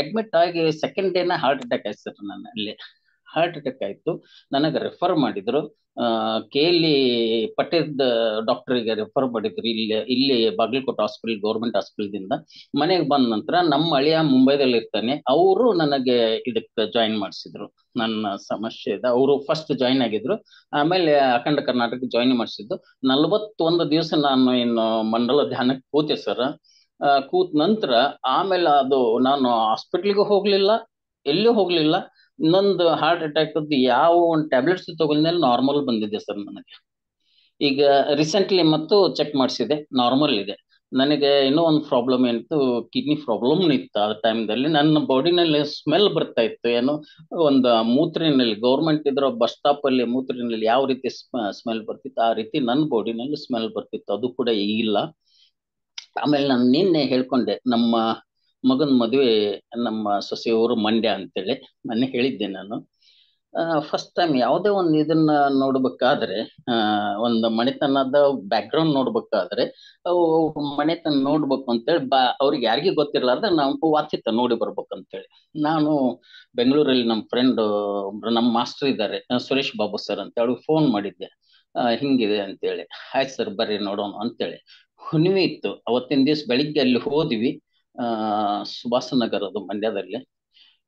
ಅಡ್ಮಿಟ್ ಆಗಿ ಸೆಕೆಂಡ್ ಡೇನ ಹಾರ್ಟ್ ಅಟ್ಯಾಕ್ ಆಯ್ತು ಸರ್. ನನ್ನ ಅಲ್ಲಿ ಹಾರ್ಟ್ ಅಟ್ಯಾಕ್ ಆಯ್ತು. ನನಗೆ ರೆಫರ್ ಮಾಡಿದ್ರು, KLE ಪಟ್ಟೇದ್ ಡಾಕ್ಟರ್ಗೆ ರೆಫರ್ ಮಾಡಿದ್ರು. ಇಲ್ಲಿ ಬಾಗಲಕೋಟೆ ಹಾಸ್ಪಿಟಲ್, ಗೌರ್ಮೆಂಟ್ ಹಾಸ್ಪಿಟಲ್ದಿಂದ. ಮನೆಗೆ ಬಂದ ನಂತರ ನಮ್ಮ ಅಳಿಯ ಮುಂಬೈದಲ್ಲಿ ಇರ್ತಾನೆ, ಅವರು ನನಗೆ ಇದಕ್ಕೆ ಜಾಯಿನ್ ಮಾಡಿಸಿದ್ರು. ನನ್ನ ಸಮಸ್ಯೆ ಇದೆ, ಅವರು ಫಸ್ಟ್ ಜಾಯಿನ್ ಆಗಿದ್ರು, ಆಮೇಲೆ ಅಖಂಡ ಕರ್ನಾಟಕ ಜಾಯಿನ್ ಮಾಡಿಸಿದ್ದು. 41 ದಿವಸ ನಾನು ಇನ್ನು ಮಂಡಲ ಧ್ಯಾನಕ್ಕೆ ಕೂತೆ ಸರ್. ಕೂತ್ ನಂತರ ಆಮೇಲೆ ಅದು ನಾನು ಹಾಸ್ಪಿಟ್ಲಿಗೂ ಹೋಗ್ಲಿಲ್ಲ, ಎಲ್ಲೂ ಹೋಗ್ಲಿಲ್ಲ. ಇನ್ನೊಂದು ಹಾರ್ಟ್ ಅಟ್ಯಾಕ್ ಯಾವ ಒಂದು ಟ್ಯಾಬ್ಲೆಟ್ಸ್ ತಗೊಂಡ್ಮೇಲೆ ನಾರ್ಮಲ್ ಬಂದಿದೆ ಸರ್ ನನಗೆ. ಈಗ ರೀಸೆಂಟ್ಲಿ ಮತ್ತು ಚೆಕ್ ಮಾಡಿಸಿದೆ, ನಾರ್ಮಲ್ ಇದೆ. ನನಗೆ ಇನ್ನೂ ಒಂದು ಪ್ರಾಬ್ಲಮ್ ಏನಿತ್ತು, ಕಿಡ್ನಿ ಪ್ರಾಬ್ಲಮ್ ಇತ್ತು. ಆ ಟೈಮ್ದಲ್ಲಿ ನನ್ನ ಬಾಡಿನಲ್ಲಿ ಸ್ಮೆಲ್ ಬರ್ತಾ ಇತ್ತು, ಏನೋ ಒಂದು ಮೂತ್ರಿನಲ್ಲಿ, ಗೌರ್ಮೆಂಟ್ ಇದ್ರ ಬಸ್ ಸ್ಟಾಪ್ ಅಲ್ಲಿ ಮೂತ್ರಿನಲ್ಲಿ ಯಾವ ರೀತಿ ಸ್ಮೆಲ್ ಬರ್ತಿತ್ತು, ಆ ರೀತಿ ನನ್ನ ಬಾಡಿನಲ್ಲಿ ಸ್ಮೆಲ್ ಬರ್ತಿತ್ತು. ಅದು ಕೂಡ ಈಗಿಲ್ಲ. ಆಮೇಲೆ ನಾನು ನಿನ್ನೆ ಹೇಳ್ಕೊಂಡೆ, ನಮ್ಮ ಮಗನ ಮದುವೆ, ನಮ್ಮ ಸೊಸೆಯವರು ಮಂಡ್ಯ ಅಂತೇಳಿ ಮೊನ್ನೆ ಹೇಳಿದ್ದೆ ನಾನು. ಫಸ್ಟ್ ಟೈಮ್ ಯಾವುದೇ ಒಂದು ಇದನ್ನ ನೋಡ್ಬೇಕಾದ್ರೆ, ಒಂದು ಮನೆತನದ ಬ್ಯಾಕ್ಗ್ರೌಂಡ್ ನೋಡ್ಬೇಕಾದ್ರೆ, ಅವು ಮನೆತನ ನೋಡ್ಬೇಕು ಅಂತೇಳಿ ಅವ್ರಿಗೆ ಯಾರಿಗೂ ಗೊತ್ತಿರಲಾರ್ದ ನಾವು ವಾಚಿತ ನೋಡಿ ಬರ್ಬೇಕಂತೇಳಿ ನಾನು ಬೆಂಗಳೂರಲ್ಲಿ ನಮ್ಮ ಫ್ರೆಂಡ್ ನಮ್ಮ ಮಾಸ್ಟರ್ ಇದ್ದಾರೆ, ಸುರೇಶ್ ಬಾಬು ಸರ್ ಅಂತ ಹೇಳಿ ಫೋನ್ ಮಾಡಿದ್ದೆ. ಹಿಂಗಿದೆ ಅಂತೇಳಿ. ಆಯ್ತು ಸರ್ ಬರ್ರಿ ನೋಡೋಣ ಅಂತೇಳಿ. ಹುಣ್ಣಿಮೆ ಇತ್ತು ಅವತ್ತಿನ ದಿವಸ. ಬೆಳಿಗ್ಗೆ ಅಲ್ಲಿ ಹೋದ್ವಿ, ಸುಭಾಸ ನಗರ, ಅದು ಮಂಡ್ಯದಲ್ಲಿ.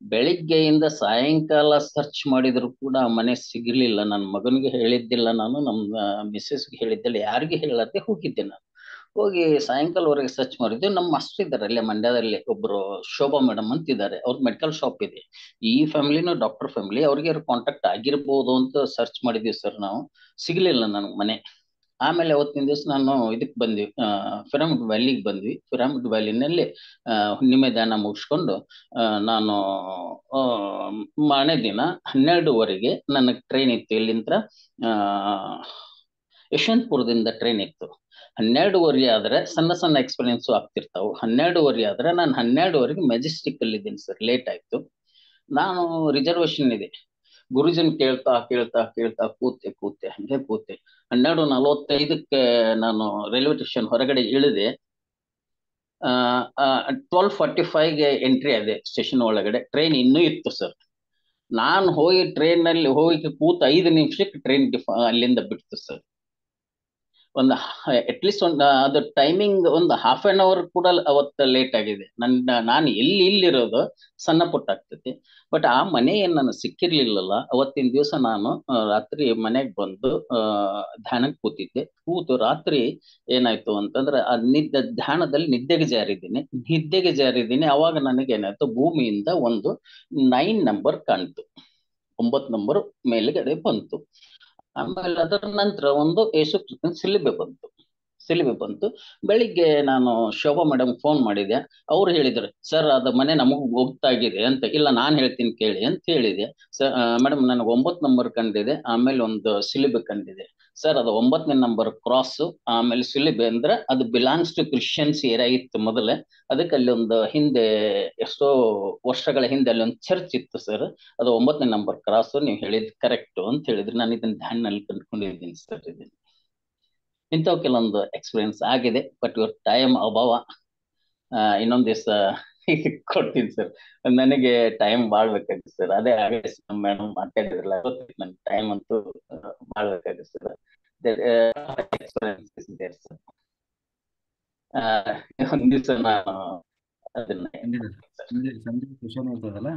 ಬೆಳಿಗ್ಗೆಯಿಂದ ಸಾಯಂಕಾಲ ಸರ್ಚ್ ಮಾಡಿದ್ರು ಕೂಡ ಮನೆ ಸಿಗಲಿಲ್ಲ. ನನ್ನ ಮಗನಿಗೆ ಹೇಳಿದ್ದಿಲ್ಲ ನಾನು, ನಮ್ಮ ಮಿಸ್ಸಸ್ಗೆ ಹೇಳಿದ್ದಿಲ್ಲ, ಯಾರಿಗೆ ಹೇಳತ್ತೆ ಹೋಗಿದ್ದೆ ನಾನು. ಹೋಗಿ ಸಾಯಂಕಾಲವರೆಗೆ ಸರ್ಚ್ ಮಾಡಿದ್ವಿ. ನಮ್ಮ ಮಾಸ್ಟರ್ ಇದ್ದಾರೆ ಅಲ್ಲೇ ಮಂಡ್ಯದಲ್ಲಿ, ಒಬ್ರು ಶೋಭಾ ಮೇಡಮ್ ಅಂತ ಇದ್ದಾರೆ, ಅವ್ರ ಮೆಡಿಕಲ್ ಶಾಪ್ ಇದೆ. ಈ ಫ್ಯಾಮಿಲಿನೂ ಡಾಕ್ಟರ್ ಫ್ಯಾಮಿಲಿ, ಅವ್ರಿಗೆ ಕಾಂಟ್ಯಾಕ್ಟ್ ಆಗಿರ್ಬೋದು ಅಂತ ಸರ್ಚ್ ಮಾಡಿದ್ವಿ ಸರ್. ನಾವು ಸಿಗ್ಲಿಲ್ಲ ನನಗೆ ಮನೆ. ಆಮೇಲೆ ಅವತ್ತಿನ ದಿವಸ ನಾನು ಇದಕ್ಕೆ ಬಂದ್ವಿ, ಪಿರಮಿಡ್ ವ್ಯಾಲಿಗೆ ಬಂದ್ವಿ. ಪಿರಮಿಡ್ ವ್ಯಾಲಿನಲ್ಲಿ ಹುಣ್ಣಿಮೆ ಧ್ಯಾನ ಮುಗಿಸ್ಕೊಂಡು ನಾನು ಮಾರನೇ ದಿನ 12ವರೆಗೆ ನನಗೆ ಟ್ರೈನ್ ಇತ್ತು. ಇಲ್ಲಿಂದ ಯಶವಂತಪುರದಿಂದ ಟ್ರೈನ್ ಇತ್ತು. 12ವರೆ ಆದ್ರೆ ಸಣ್ಣ ಸಣ್ಣ ಎಕ್ಸ್ಪೀರಿಯನ್ಸು ಆಗ್ತಿರ್ತಾವೆ. 12ವರೆ ಆದ್ರೆ ನಾನು 12ವರೆಗೆ ಮೆಜೆಸ್ಟಿಕ್ ಅಲ್ಲಿ ಇದ್ದೀನಿ ಸರ್. ಲೇಟ್ ಆಯ್ತು. ನಾನು ರಿಸರ್ವೇಶನ್ ಇದೆ, ಗುರುಜನ್ ಕೇಳ್ತಾ ಕೇಳ್ತಾ ಕೇಳ್ತಾ ಕೂತೆ ಹಂಗೆ ಕೂತೆ. 12:45 ನಾನು ರೈಲ್ವೆ ಸ್ಟೇಷನ್ ಹೊರಗಡೆ ಇಳಿದೆ. 12:45 ಎಂಟ್ರಿ ಆದೆ ಸ್ಟೇಷನ್ ಒಳಗಡೆ. ಟ್ರೈನ್ ಇನ್ನೂ ಇತ್ತು ಸರ್. ನಾನು ಹೋಗಿ ಟ್ರೈನ್ ನಲ್ಲಿ ಹೋಗಿ ಕೂತ 5 ನಿಮಿಷಕ್ಕೆ ಟ್ರೈನ್ ಅಲ್ಲಿಂದ ಬಿಡ್ತು ಸರ್. ಒಂದು ಅಟ್ಲೀಸ್ಟ್ ಒಂದು ಅದು ಟೈಮಿಂಗ್ ಒಂದು ಹಾಫ್ ಆನ್ ಅವರ್ ಕೂಡ ಅವತ್ತು ಲೇಟ್ ಆಗಿದೆ. ನಾನು ಇಲ್ಲಿರೋದು ಸಣ್ಣ ಪುಟ್ಟ ಆಗ್ತೈತಿ, ಬಟ್ ಆ ಮನೆ ಏನ್ ನನಗೆ ಸಿಕ್ಕಿರ್ಲಿಲ್ಲಲ್ಲ. ಅವತ್ತಿನ ದಿವಸ ನಾನು ರಾತ್ರಿ ಮನೆಗೆ ಬಂದು ಧ್ಯಾನಕ್ಕೆ ಕೂತಿದ್ದೆ. ಕೂತು ರಾತ್ರಿ ಏನಾಯ್ತು ಅಂತಂದ್ರೆ ಆ ಧ್ಯಾನದಲ್ಲಿ ನಿದ್ದೆಗೆ ಜಾರಿದ್ದೀನಿ. ಅವಾಗ ನನಗೇನಾಯ್ತು, ಭೂಮಿಯಿಂದ ಒಂದು 9 ನಂಬರ್ ಕಾಣ್ತು, 9 ನಂಬರ್ ಮೇಲ್ಗಡೆ ಬಂತು. ಆಮೇಲೆ ಅದರ ನಂತರ ಒಂದು ಯೇಸು ಕ್ರಿಸ್ತನ ಸಿಲುಬೆ ಬಂತು. ಬೆಳಿಗ್ಗೆ ನಾನು ಶೋಭಾ ಮೇಡಮ್ ಫೋನ್ ಮಾಡಿದೆ. ಅವ್ರು ಹೇಳಿದ್ರು, ಸರ್ ಅದು ಮನೆ ನಮಗ್ ಹೋಗ್ತಾಗಿದೆ ಅಂತ. ಇಲ್ಲ ನಾನು ಹೇಳ್ತೀನಿ ಕೇಳಿ ಅಂತ ಹೇಳಿದೆ. ಸರ್ ಮೇಡಮ್ ನನಗೆ 9 ನಂಬರ್ ಕಂಡಿದೆ, ಆಮೇಲೆ ಒಂದು ಸಿಲುಬೆ ಕಂಡಿದೆ. ಸರ್ ಅದು 9ನೇ ನಂಬರ್ ಕ್ರಾಸ್, ಆಮೇಲೆ ಸಿಲುಬೆ ಅಂದ್ರೆ ಅದು ಬಿಲಾಂಗ್ಸ್ ಟು ಕ್ರಿಶ್ಚಿಯನ್ಸ್ ಏರಿಯಾ ಇತ್ತು ಮೊದಲೇ. ಅದಕ್ಕೆ ಅಲ್ಲಿ ಒಂದು ಹಿಂದೆ ಎಷ್ಟೋ ವರ್ಷಗಳ ಹಿಂದೆ ಅಲ್ಲಿ ಒಂದು ಚರ್ಚ್ ಇತ್ತು ಸರ್. ಅದು 9ನೇ ನಂಬರ್ ಕ್ರಾಸ್, ನೀವು ಹೇಳಿದ್ ಕರೆಕ್ಟ್ ಅಂತ ಹೇಳಿದ್ರು. ನಾನು ಇದನ್ನ ಧ್ಯಾನಲ್ಲಿ ಕಂಡುಕೊಂಡಿದ್ದೀನಿ ಸರ್. ಇದನ್ನ ಇಂಥವು ಕೆಲವೊಂದು ಎಕ್ಸ್ಪೀರಿಯನ್ಸ್ ಆಗಿದೆ. ಬಟ್ ಇವ್ರ ಟೈಮ್ ಅಭಾವ, ಇನ್ನೊಂದ್ ದಿವಸ ಕೊಡ್ತೀನಿ ಸರ್. ನನಗೆ ಟೈಮ್ ಮಾಡ್ಬೇಕಾಗುತ್ತೆ ಸರ್. ಅದೇ ಆಗಿದೆ ಮೇಡಮ್ ಮಾತಾಡಿದ್ರಲ್ಲ, ನನ್ ಟೈಮ್ ಅಂತೂ ಮಾಡ್ಬೇಕಾಗುತ್ತೆ ಸರ್. ಎಕ್ಸ್ಪೀರಿಯನ್ಸ್ ಇದೆ ಸರ್. ಒಂದ್ ದಿವಸ ನಾನು ಅದನ್ನ ಸಂಜೆ ಸೆಷನ್ ಇರ್ತದಲ್ಲ.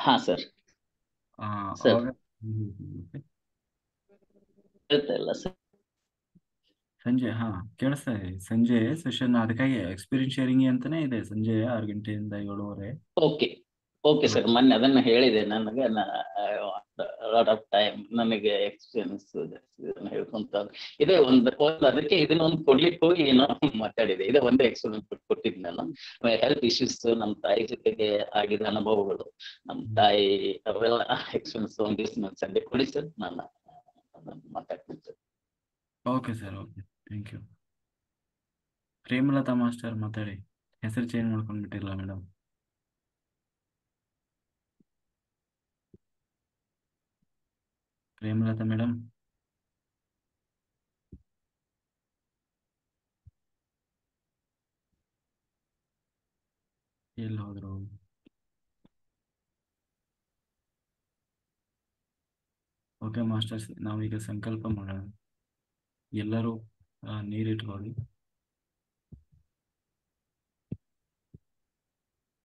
ಹಾ ಸರ್. ಸರ್ ಹೇಳ್ತಾ ಇಲ್ಲ ಸರ್. ಸಂಜೆ ಕೇಳಿಸ್ತಾ ಇದೆ. ಸಂಜೆ ಸೆಷನ್, ಅದಕ್ಕಾಗಿ ಎಕ್ಸ್ಪೀರಿಯನ್ಸ್ ಶೇರಿಂಗ್ ಅಂತಾನೆ ಇದೆ ಸಂಜೆ 6 ಗಂಟೆಯಿಂದ 7:30. Okay sir. ಮೊನ್ನೆ ಅದನ್ನ ಹೇಳಿದೆ. ನನಗೆ ಲಾಟ್ ಆಫ್ ಟೈಮ್ ನನಗೆ ಎಕ್ಸ್ಪೀರಿಯನ್ಸ್ ಹೇಳ್ಕೊಂತ ಇದೇ ಒಂದು ಅದಕ್ಕೆ ಇದನ್ನೊಂದು ಕೊಡ್ಲಿಕ್ಕೆ ಹೋಗಿ ಏನೋ ಮಾತಾಡಿದೆ. ಇದೇ ಒಂದೇ ಎಕ್ಸ್ಪೀರಿಯನ್ಸ್ ಕೊಟ್ಟಿದ್ದು ನಾನು. ಹೆಲ್ತ್ ಇಶ್ಯೂಸ್, ನಮ್ಮ ತಾಯಿ ಜೊತೆಗೆ ಆಗಿದ ಅನುಭವಗಳು, ನಮ್ಮ ತಾಯಿ ಅವೆಲ್ಲ ಎಕ್ಸ್ಪೀರಿಯನ್ಸ್ ಒಂದ್ ದಿವಸ ನಾನು ಸಂಜೆ ಕೊಡಿ ಸರ್, ನಾನು ಮಾತಾಡ್ತೀನಿ sir. Okay sir, okay, thank you. Premalatha master ಮಾತಾಡಿ, ಹೆಸರು ಚೇಂಜ್ ಮಾಡ್ಕೊಂಡ್ಬಿಟ್ಟಿರಲ್ಲ ಮೇಡಮ್. ಪ್ರೇಮಲತಾ ಮೇಡಮ್, ಎಲ್ಲಿ ಹೋದ್ರು? ಓಕೆ ಮಾಸ್ಟರ್ಸ್, ನಾವೀಗ ಸಂಕಲ್ಪ ಮಾಡೋಣ. ಎಲ್ಲರೂ ನೀರಿಟ್ಕೊಳ್ಳಿ.